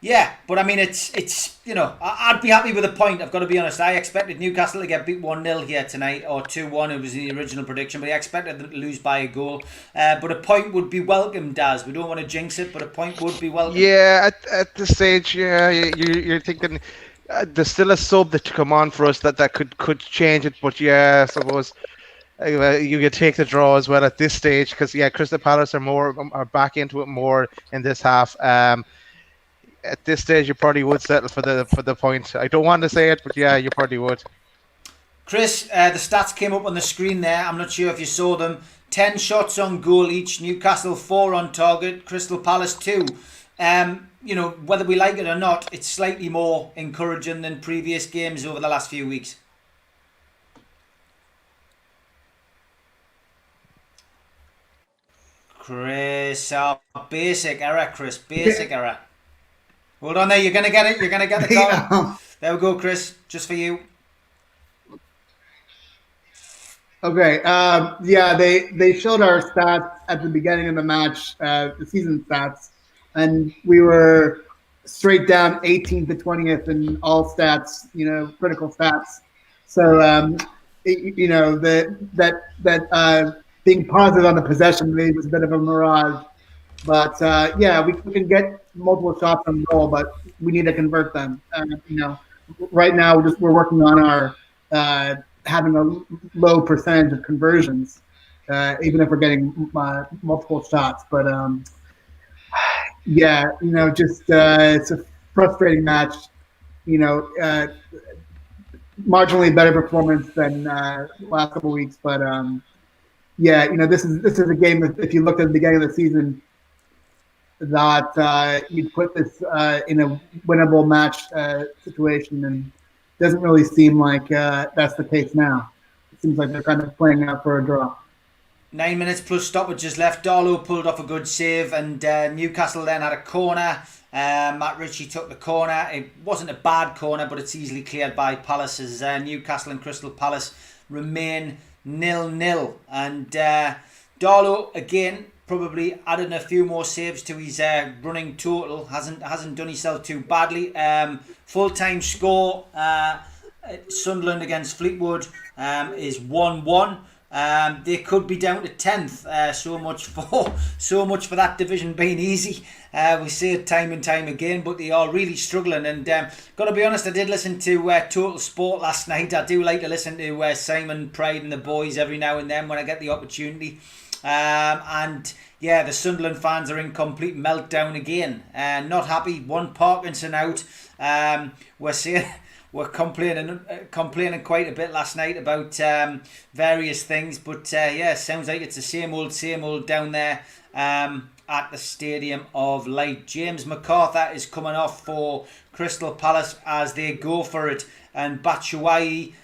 Yeah, but I mean, it's I'd be happy with a point. I've got to be honest. I expected Newcastle to get beat 1-0 here tonight, or 2-1. It was the original prediction, but I expected them to lose by a goal. But a point would be welcome, Daz. We don't want to jinx it, but a point would be welcome. Yeah, at this stage, yeah, you're thinking there's still a sub that to come on for us that could change it. But yeah, I suppose you could take the draw as well at this stage, because Crystal Palace are back into it more in this half. At this stage, you probably would settle for the point. I don't want to say it, but yeah, you probably would. Chris, the stats came up on the screen there. I'm not sure if you saw them. 10 shots on goal each. Newcastle 4 on target. Crystal Palace 2. Whether we like it or not, it's slightly more encouraging than previous games over the last few weeks. Chris, basic error, Chris. Basic error. Hold on there, you're going to get it. You're going to get the goal. Yeah. There we go, Chris. Just for you. Okay. They showed our stats at the beginning of the match, the season stats, and we were straight down 18th to 20th in all stats, critical stats. So, that being positive on the possession maybe was a bit of a mirage. But we can get multiple shots on goal, but we need to convert them. Right now we're working on our having a low percentage of conversions, even if we're getting multiple shots. But it's a frustrating match. Marginally better performance than last couple of weeks, but this is a game that if you looked at the beginning of the season, that you'd put this in a winnable match situation, and it doesn't really seem like that's the case now. It seems like they're kind of playing out for a draw. 9 minutes plus stoppages left. Darlow pulled off a good save, and Newcastle then had a corner. Matt Ritchie took the corner. It wasn't a bad corner, but it's easily cleared by Palace as Newcastle and Crystal Palace remain 0-0. And Darlow again probably added a few more saves to his running total. Hasn't done himself too badly. Full-time score, Sunderland against Fleetwood is 1-1. They could be down to 10th. So much for that division being easy. We say it time and time again, but they are really struggling. And got to be honest, I did listen to Total Sport last night. I do like to listen to Simon Pride and the boys every now and then when I get the opportunity. The Sunderland fans are in complete meltdown again. Not happy. One Parkinson out. We're complaining quite a bit last night about various things, but sounds like it's the same old down there at the Stadium of Light. James MacArthur is coming off for Crystal Palace as they go for it, and Batshuayi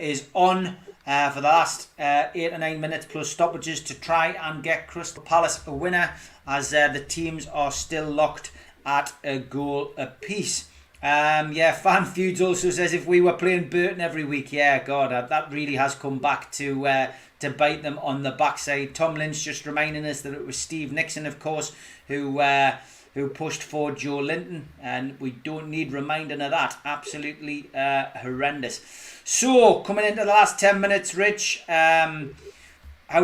is on for the last 8 or 9 minutes plus stoppages to try and get Crystal Palace a winner, as the teams are still locked at a goal apiece. Fan Feuds also says if we were playing Burton every week, that really has come back to bite them on the backside. Tom Lynch just reminding us that it was Steve Nixon, of course, who who pushed for Joe Linton, and we don't need reminding of that. Absolutely horrendous. So, coming into the last 10 minutes, Rich, how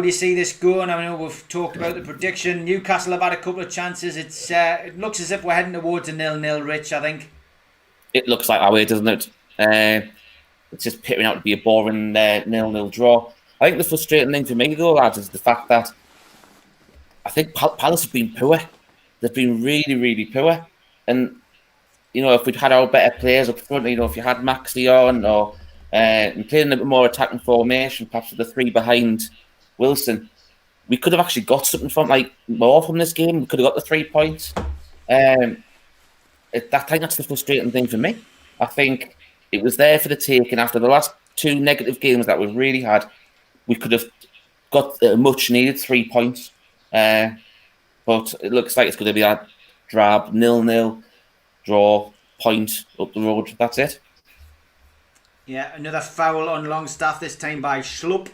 do you see this going? I know we've talked about the prediction. Newcastle have had a couple of chances. It looks as if we're heading towards a 0-0, Rich, I think. It looks like that way, doesn't it? It's just pitting out to be a boring 0-0 draw. I think the frustrating thing for me, though, lads, is the fact that I think Palace have been poor. They've been really, really poor. And, if we'd had our better players up front, if you had Maxley on or and playing a bit more attacking formation, perhaps with the three behind Wilson, we could have actually got something more from this game. We could have got the 3 points. I think that's the frustrating thing for me. I think it was there for the taking after the last 2 negative games that we've really had. We could have got a much needed 3 points. But it looks like it's going to be a drab 0-0 draw, point up the road. That's it. Yeah, another foul on Longstaff, this time by Schlupp.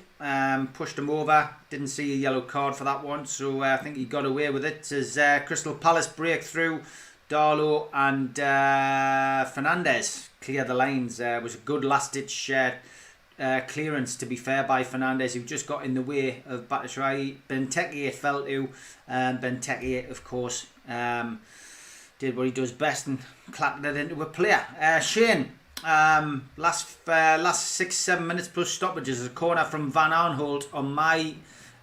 Pushed him over. Didn't see a yellow card for that one, so I think he got away with it. As Crystal Palace break through, Darlow and Fernandes clear the lines. It was a good last-ditch clearance, to be fair, by Fernandes, who just got in the way of Batshuayi. Benteke fell to, and Benteke, of course, did what he does best and clapped it into a player. Shane, last 6-7 minutes plus stoppages, a corner from Van Arnholt on my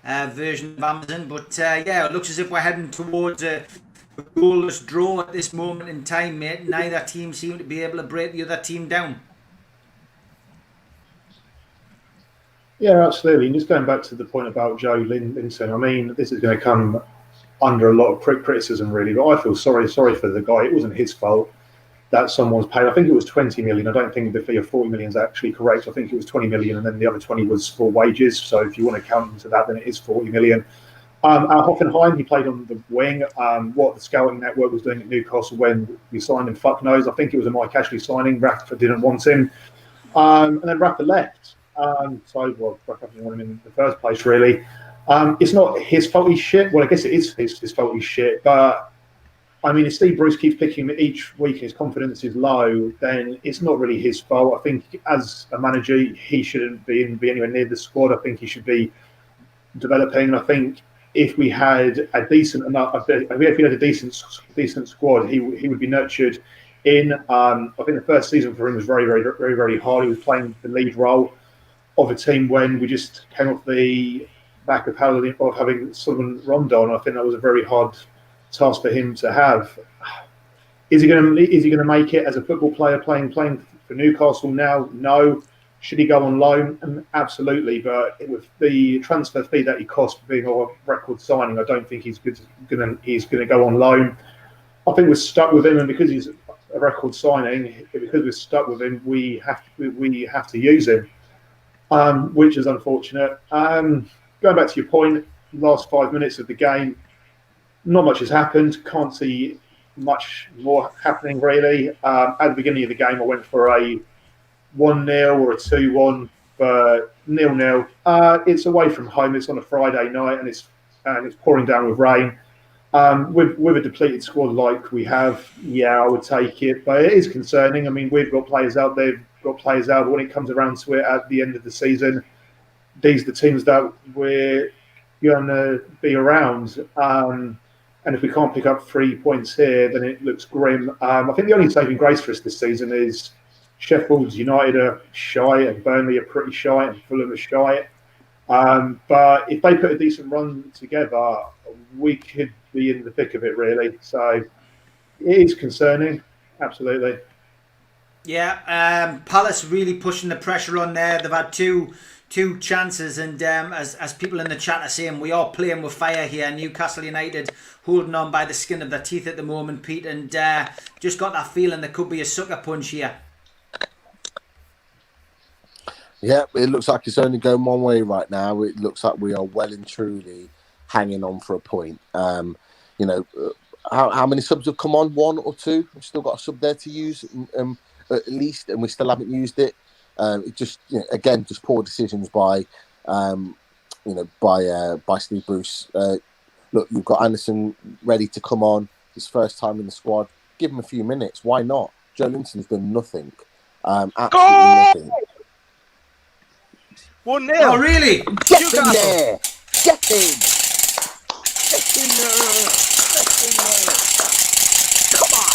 version of Amazon, but it looks as if we're heading towards a goalless draw at this moment in time, mate. Neither team seem to be able to break the other team down. Yeah, absolutely. And just going back to the point about Joe Linton, I mean, this is going to come under a lot of criticism, really, but I feel sorry for the guy. It wasn't his fault that someone's paid. I think it was 20 million. I don't think the fee of 40 million is actually correct. I think it was 20 million, and then the other 20 was for wages. So if you want to count into that, then it is 40 million. At Hoffenheim, he played on the wing. What the scouting network was doing at Newcastle when we signed him, fuck knows. I think it was a Mike Ashley signing. Rafa didn't want him. And then Rafa left. Rafa didn't want him in the first place, really. It's not his fault he's shit. Well, I guess it is his fault he's shit. But, I mean, if Steve Bruce keeps picking him each week and his confidence is low, then it's not really his fault. I think as a manager, he shouldn't be anywhere near the squad. I think he should be developing. And I think if we had a decent squad, he would be nurtured in. I think the first season for him was very, very, very, very hard. He was playing the lead role of a team when we just came off the back of having Solomon Rondon. I think that was a very hard task for him to have. Is he going to make it as a football player playing for Newcastle now? No. Should he go on loan? Absolutely. But with the transfer fee that he cost for being a record signing, I don't think he's going to go on loan. I think we're stuck with him, and because he's a record signing, because we're stuck with him, we have to use him, which is unfortunate. Going back to your point, last 5 minutes of the game, not much has happened. Can't see much more happening, really. At the beginning of the game, I went for a 1-0 or a 2-1, but 0-0. It's away from home. It's on a Friday night, and it's pouring down with rain. With a depleted squad like we have, I would take it, but it is concerning. I mean, we've got players out. They've got players out. But when it comes around to it at the end of the season, these are the teams that we're going to be around. And if we can't pick up 3 points here, then it looks grim. I think the only saving grace for us this season is Sheffield United are shy, and Burnley are pretty shy, and Fulham are shy. But if they put a decent run together, we could be in the thick of it, really. So it is concerning, absolutely. Yeah, Palace really pushing the pressure on there. They've had two chances, and as people in the chat are saying, we are playing with fire here. Newcastle United holding on by the skin of their teeth at the moment, Pete, and just got that feeling there could be a sucker punch here. Yeah, it looks like it's only going one way right now. It looks like we are well and truly hanging on for a point. How many subs have come on? 1 or 2? We've still got a sub there to use at least, and we still haven't used it. It just, again, just poor decisions by Steve Bruce. Look, you've got Anderson ready to come on. his first time in the squad. Give him a few minutes. Why not? Joe Linton's done nothing. Absolutely nothing. 1-0. Oh, really? Get in there! Get in! Get in there! Get in there! Come on!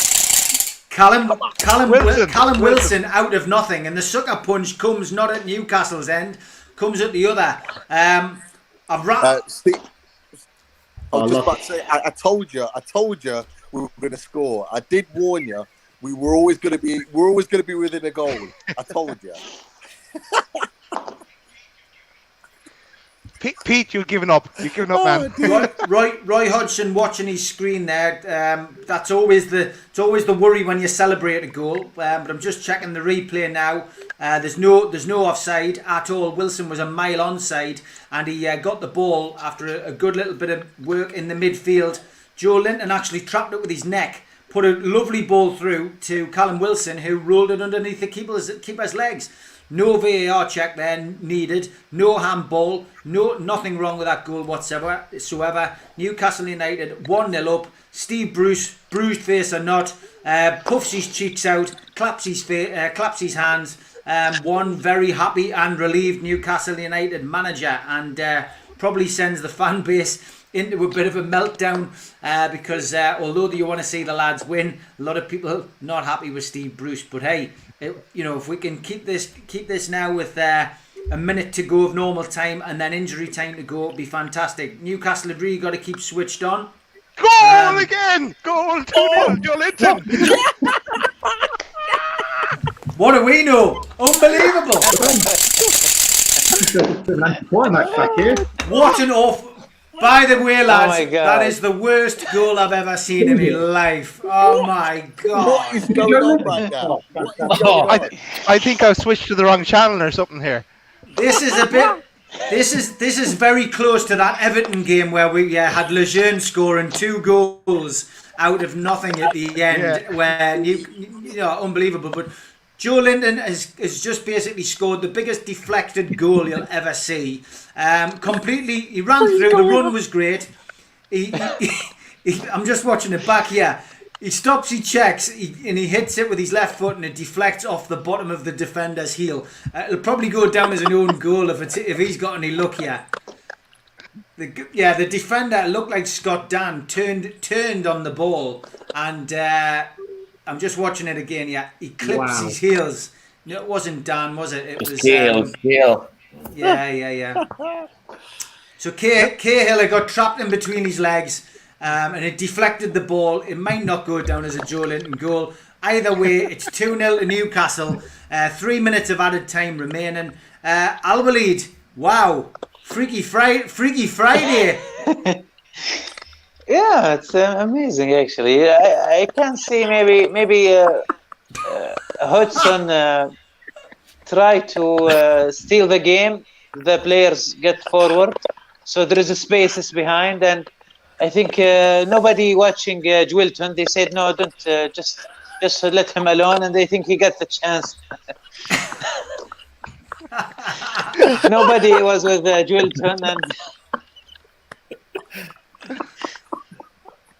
Callum Wilson out of nothing, and the sucker punch comes not at Newcastle's end, comes at the other. Steve, I was just about to say, I told you we were going to score. I did warn you. We're always going to be within a goal. I told you. Pete, you've given up. You've given up, man. Roy Hodgson watching his screen there. That's always the worry when you celebrate a goal. But I'm just checking the replay now. There's no offside at all. Wilson was a mile onside, and he got the ball after a good little bit of work in the midfield. Joe Linton actually trapped it with his neck, put a lovely ball through to Callum Wilson, who rolled it underneath the keeper's legs. No VAR check there needed. No handball. Nothing wrong with that goal whatsoever. Newcastle United 1-0 up. Steve Bruce, bruised face or not, puffs his cheeks out, claps his hands. One very happy and relieved Newcastle United manager, and probably sends the fan base into a bit of a meltdown because although you want to see the lads win, a lot of people not happy with Steve Bruce. But hey, if we can keep this now with a minute to go of normal time and then injury time to go, it'll be fantastic. Newcastle have really got to keep switched on. Goal again! Goal 2-0, Joe Linton! What do we know? Unbelievable! What an awful... By the way, lads, that is the worst goal I've ever seen in my life. Oh my God! What is going on right now? I think I've switched to the wrong channel or something here. This is a bit. This is very close to that Everton game where we had Lejeune scoring 2 goals out of nothing at the end, where unbelievable. But Joe Linton has just basically scored the biggest deflected goal you'll ever see. Completely, he ran through. The run was great. I'm just watching it back here. He stops, he checks, and he hits it with his left foot, and it deflects off the bottom of the defender's heel. It'll probably go down as an own goal if he's got any luck here. The defender looked like Scott Dan turned on the ball, and I'm just watching it again. Yeah, he clips his heels. No, it wasn't Dan, was it? It was Cahill. Yeah. So Cahill had got trapped in between his legs. And it deflected the ball. It might not go down as a Joe Linton goal. Either way, it's 2-0 to Newcastle. 3 minutes of added time remaining. Alwaleed, wow, Freaky Friday. Yeah, it's amazing actually. I can see maybe Hodgson try to steal the game. The players get forward, so there is a spaces behind, and I think nobody watching Wilton, they said, no, don't, just let him alone, and they think he got the chance. Nobody was with Wilton. And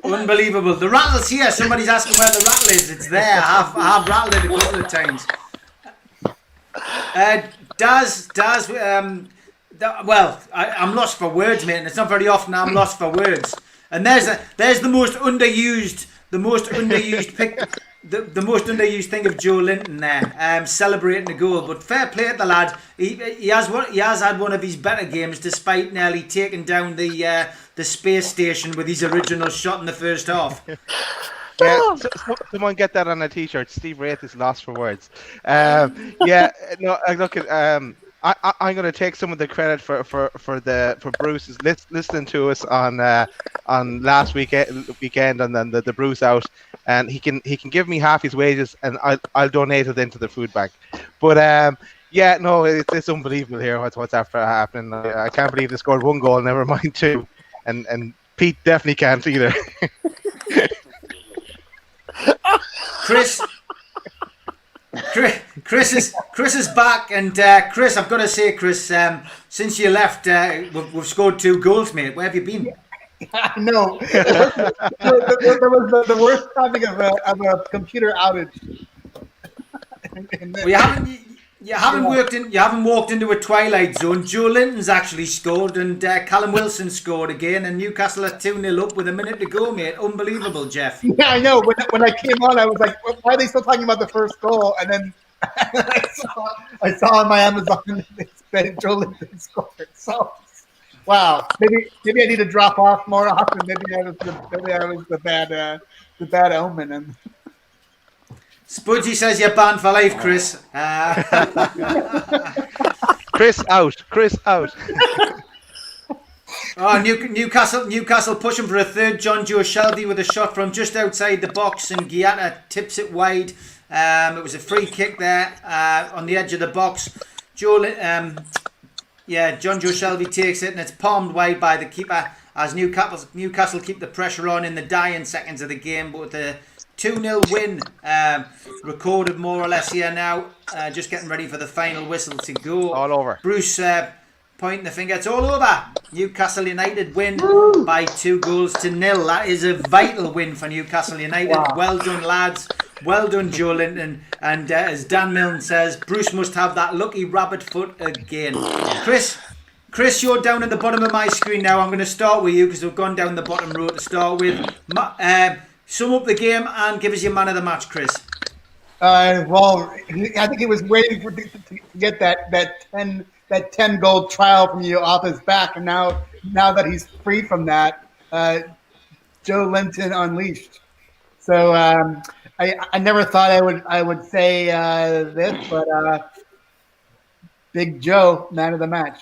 unbelievable. The rattle's here. Somebody's asking where the rattle is. It's there. I've rattled it a couple of times. I'm lost for words, mate, and it's not very often I'm lost for words. And there's the most underused thing of Joe Linton there, celebrating the goal. But fair play to the lad. He has had one of his better games, despite nearly taking down the space station with his original shot in the first half. Yeah, someone get that on a t-shirt. Steve Wraith is lost for words. I'm going to take some of the credit for Bruce listening to us on last weekend and then the Bruce out, and he can give me half his wages and I'll donate it into the food bank. But it's unbelievable here what's after happening. I can't believe they scored 1 goal, never mind 2, and Pete definitely can't either. Chris is back, and Chris, I've got to say, Chris, since you left, we've scored 2 goals, mate. Where have you been? I know. There was the worst timing of a computer outage. Well, you haven't walked into a twilight zone. Joe Linton's actually scored, and Callum Wilson scored again, and Newcastle are 2-0 up with a minute to go, mate. Unbelievable, Jeff. Yeah, I know. When I came on, I was like, why are they still talking about the first goal? And then I saw on my Amazon that Joe Linton scored. So, wow, maybe I need to drop off more often. Maybe I was the bad omen. And Spudsy says you're banned for life, Chris. Chris out. Oh, Newcastle pushing for a third. John Joe Shelvey with a shot from just outside the box, and Giata tips it wide. It was a free kick there on the edge of the box. John Joe Shelvey takes it, and it's palmed wide by the keeper as Newcastle keep the pressure on in the dying seconds of the game, but with a 2-0 win recorded more or less here now. Just getting ready for the final whistle to go. All over. Bruce pointing the finger. It's all over. Newcastle United win by 2-0. That is a vital win for Newcastle United. Wow. Well done, lads. Well done, Joe Linton. And as Dan Milne says, Bruce must have that lucky rabbit foot again. Chris, you're down at the bottom of my screen now. I'm going to start with you because we've gone down the bottom row to start with. Sum up the game and give us your man of the match, Chris. Well, I think he was waiting to get that 10 goal trial from you off his back, and now that he's free from that, Joe Linton unleashed. So I never thought I would say this, but Big Joe, man of the match.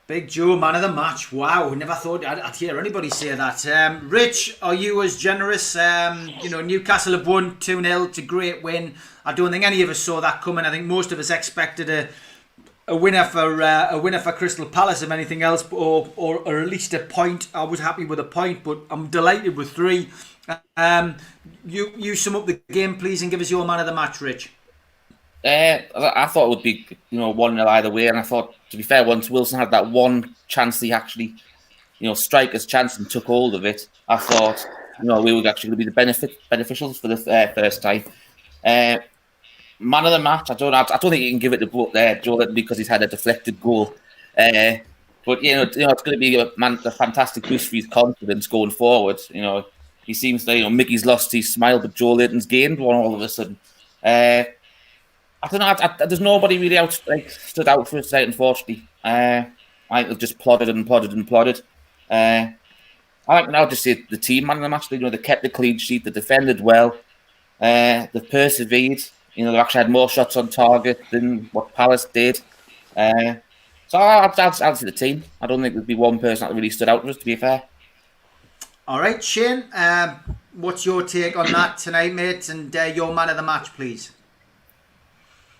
Big Joe, man of the match. Wow, never thought I'd hear anybody say that. Rich, are you as generous? Newcastle have won 2-0. It's a great win. I don't think any of us saw that coming. I think most of us expected a winner for Crystal Palace, if anything else, or at least a point. I was happy with a point, but I'm delighted with 3. You sum up the game, please, and give us your man of the match, Rich. I thought it would be 1-0 either way, and I thought, to be fair, once Wilson had that one chance, he actually striker's chance and took hold of it, I thought we would actually be the beneficials for the first time. Man of the match, I don't think you can give it to Joe Linton because he's had a deflected goal, but it's going to be a fantastic boost for his confidence going forward. He seems to Mickey's lost his smile, but Joe Linton's gained one all of a sudden. I don't know. There's nobody really stood out for us tonight, unfortunately. I think they've just plodded and plodded and plodded. I think now just say the team man of the match. They kept the clean sheet. They defended well. They've persevered. They've actually had more shots on target than what Palace did. So I'll say the team. I don't think there'd be one person that really stood out for us, to be fair. All right, Shane. What's your take on that tonight, mate? And your man of the match, please.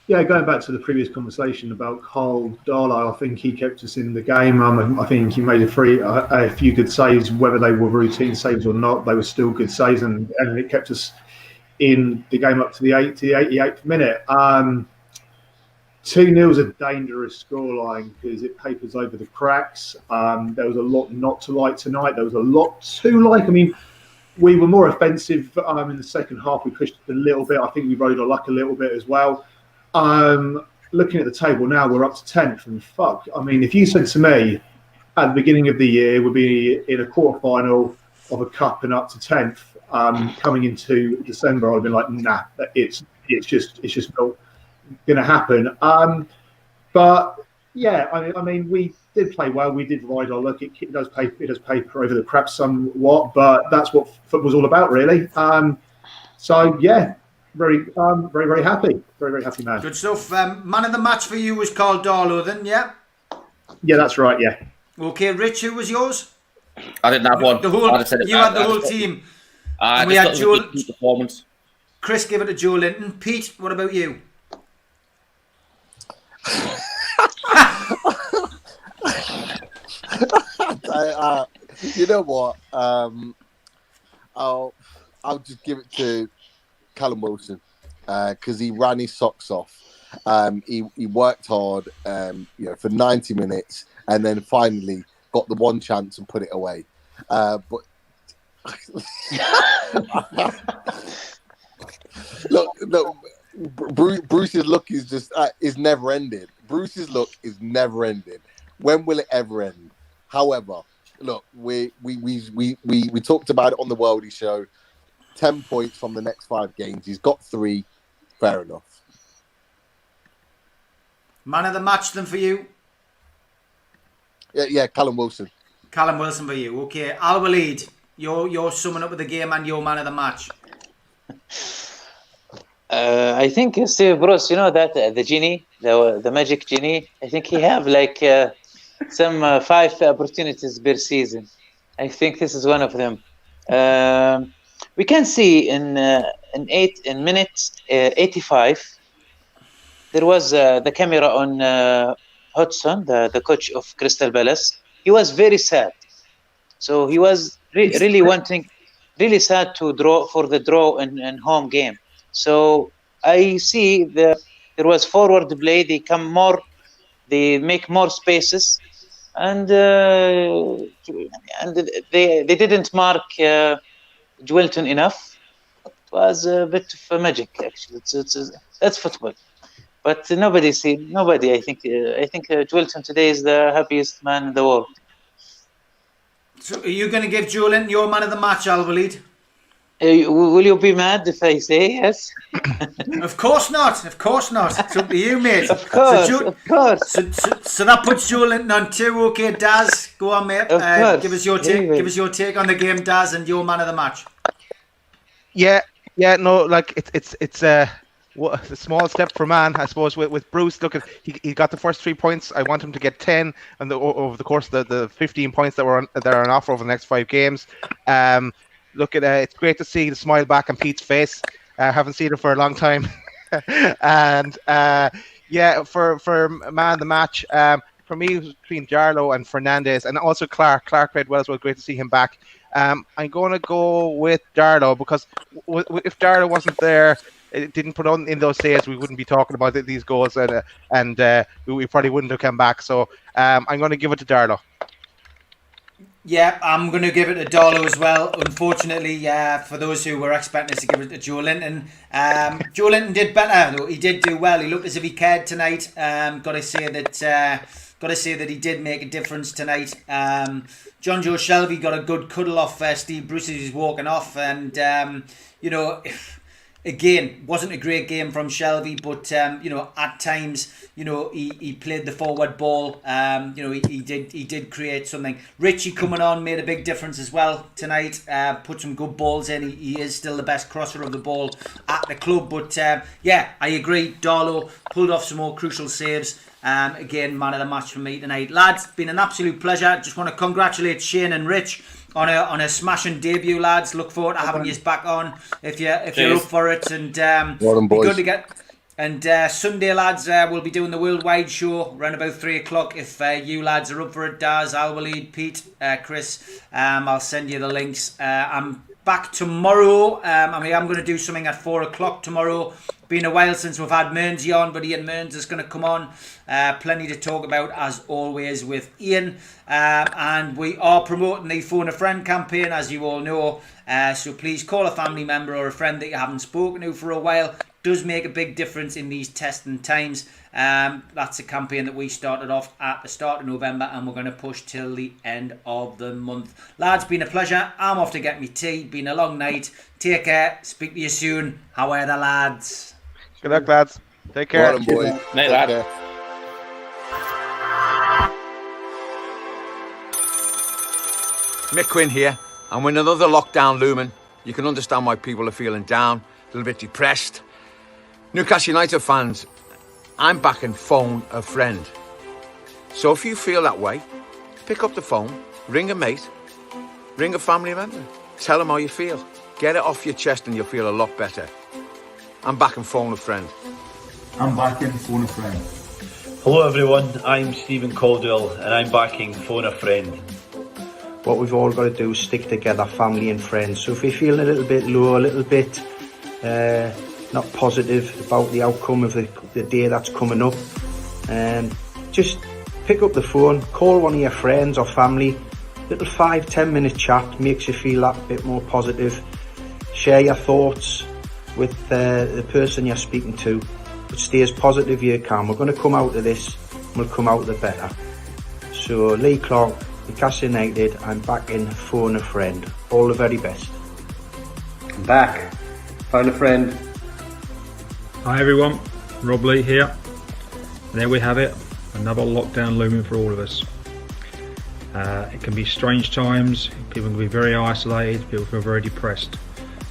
Yeah, going back to the previous conversation about Carl Darlow, I think he kept us in the game. I think he made a few good saves, whether they were routine saves or not. They were still good saves, and it kept us in the game up to the 88th minute. 2-0 is a dangerous scoreline because it papers over the cracks. There was a lot not to like tonight. There was a lot to like. I mean, we were more offensive in the second half. We pushed a little bit. I think we rode our luck a little bit as well. Looking at the table now, we're up to 10th, and fuck. I mean, if you said to me at the beginning of the year we'd be in a quarterfinal of a cup and up to 10th coming into December, I'd have been like, nah, it's just not going to happen. But yeah, I mean, we did play well. We did ride our luck. It does paper over the crap somewhat, but that's what football's all about, really. So yeah. Very happy. Very happy man. Good stuff. Man of the match for you was Carl Darlow then, yeah? Yeah, that's right, yeah. Okay, Rich, who was yours? I didn't have one. You had the whole team. And we had Joe. Performance. Chris gave it to Joe Linton. Pete, what about you? You know what? I'll just give it to Callum Wilson because he ran his socks off. He worked hard, for 90 minutes, and then finally got the one chance and put it away. But look, Bruce's look is just is never ending. Bruce's look is never ending. When will it ever end? However, look, we talked about it on the Worldie show. 10 points from the next 5 games. He's got 3. Fair enough. Man of the match then for you? Yeah, Callum Wilson. Callum Wilson for you. Okay, Al Walid, you're summing up with the game and your man of the match. I think Steve Bruce, you know that the genie, the magic genie. I think he have like some 5 opportunities per season. I think this is one of them. We can see in minute 85, there was the camera on Hudson, the coach of Crystal Palace. He was very sad. So he was really wanting, really sad to draw in home game. So I see there was forward play. They make more spaces, and they didn't mark Joelton enough. It was a bit of magic, actually. That's football. But nobody. I think Joelton today is the happiest man in the world. So are you going to give Joelton your man of the match, Al Walid? Will you be mad if I say yes? Of course not. Of course not. It's up to you, mate. Of course. So that puts Joelton on 2. Okay, Daz, go on, mate. Give us your take. Give us your take on the game, Daz, and your man of the match. Yeah. No, like it's a small step for man, I suppose. With Bruce, look, he got the first 3 points. I want him to get 10, and over the course of the 15 points that are on offer over the next 5 games. Look at it's great to see the smile back on Pete's face. Haven't seen it for a long time. And for man of the match, for me it was between Jarlo and Fernandez, and also Clark. Clark played well as well. Great to see him back. I'm going to go with Jarlo because if Jarlo wasn't there, it didn't put on in those saves, we wouldn't be talking about these goals, and we probably wouldn't have come back. So I'm going to give it to Jarlo. Yeah, I'm going to give it to Darlow as well. Unfortunately, for those who were expecting us to give it to Joelinton. Joelinton did better, though. He did do well. He looked as if he cared tonight. Got to say that he did make a difference tonight. John Joe Shelvey got a good cuddle off Steve Bruce as he was walking off, and again, wasn't a great game from Shelvey, but at times, he played the forward ball. He did create something. Richie coming on made a big difference as well tonight. Put some good balls in. He is still the best crosser of the ball at the club. But I agree. Darlow pulled off some more crucial saves. Again, man of the match for me tonight, lads. Been an absolute pleasure. Just want to congratulate Shane and Rich on a smashing debut, lads. Look forward to having you back on if you're up for it. And good to get. And Sunday, lads, we'll be doing the worldwide show around about 3:00. If you lads are up for it, Daz, Al Walid, Pete, Chris, I'll send you the links. I'm back tomorrow. I'm going to do something at 4:00 tomorrow. Been a while since we've had Mearnsy on, but Ian Mearns is going to come on. Plenty to talk about, as always, with Ian. And we are promoting the Phone a Friend campaign, as you all know. So please call a family member or a friend that you haven't spoken to for a while. Does make a big difference in these testing times. That's a campaign that we started off at the start of November, and we're going to push till the end of the month. Lads, been a pleasure. I'm off to get me tea. Been a long night. Take care. Speak to you soon. How are the lads? Good luck, lads. Take care. Well done, boys. Night, lad. Mick Quinn here, and with another lockdown looming, you can understand why people are feeling down, a little bit depressed. Newcastle United fans, I'm backing Phone a Friend. So if you feel that way, pick up the phone, ring a mate, ring a family member, tell them how you feel. Get it off your chest and you'll feel a lot better. I'm backing Phone a Friend. I'm backing Phone a Friend. Hello everyone, I'm Stephen Caldwell and I'm backing Phone a Friend. What we've all got to do is stick together, family and friends. So if you're feeling a little bit low, a little bit not positive about the outcome of the day that's coming up, just pick up the phone, call one of your friends or family little 5-10 minute chat makes you feel that bit more positive. Share your thoughts with the person you're speaking to, but stay as positive you can. We're going to come out of this, we'll come out of it better. So Lee Clark, Newcastle United, I'm back in Phone a Friend. All the very best. I'm back. Phone a Friend. Hi everyone, Rob Lee here. And there we have it, another lockdown looming for all of us. It can be strange times, people can be very isolated, people feel very depressed.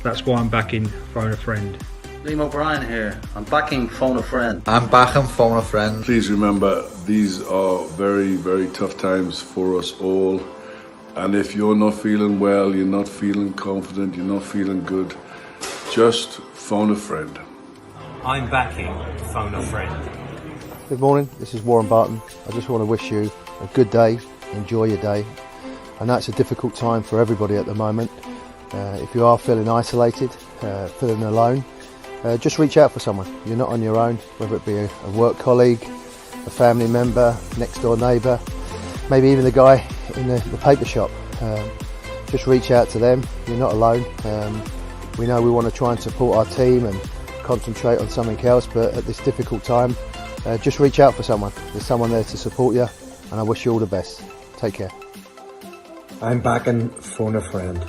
That's why I'm back in Phone a Friend. Liam O'Brien here. I'm backing Phone a Friend. I'm back on Phone a Friend. Please remember, these are very, very tough times for us all. And if you're not feeling well, you're not feeling confident, you're not feeling good, just phone a friend. I'm backing Phone a Friend. Good morning, this is Warren Barton. I just want to wish you a good day, enjoy your day. I know it's a difficult time for everybody at the moment. If you are feeling isolated, feeling alone, just reach out for someone. You're not on your own, whether it be a work colleague, a family member, next door neighbour, maybe even the guy in the paper shop. Just reach out to them, you're not alone. We know we want to try and support our team and concentrate on something else, but at this difficult time, just reach out for someone. There's someone there to support you, and I wish you all the best. Take care. I'm back in Phone a Friend.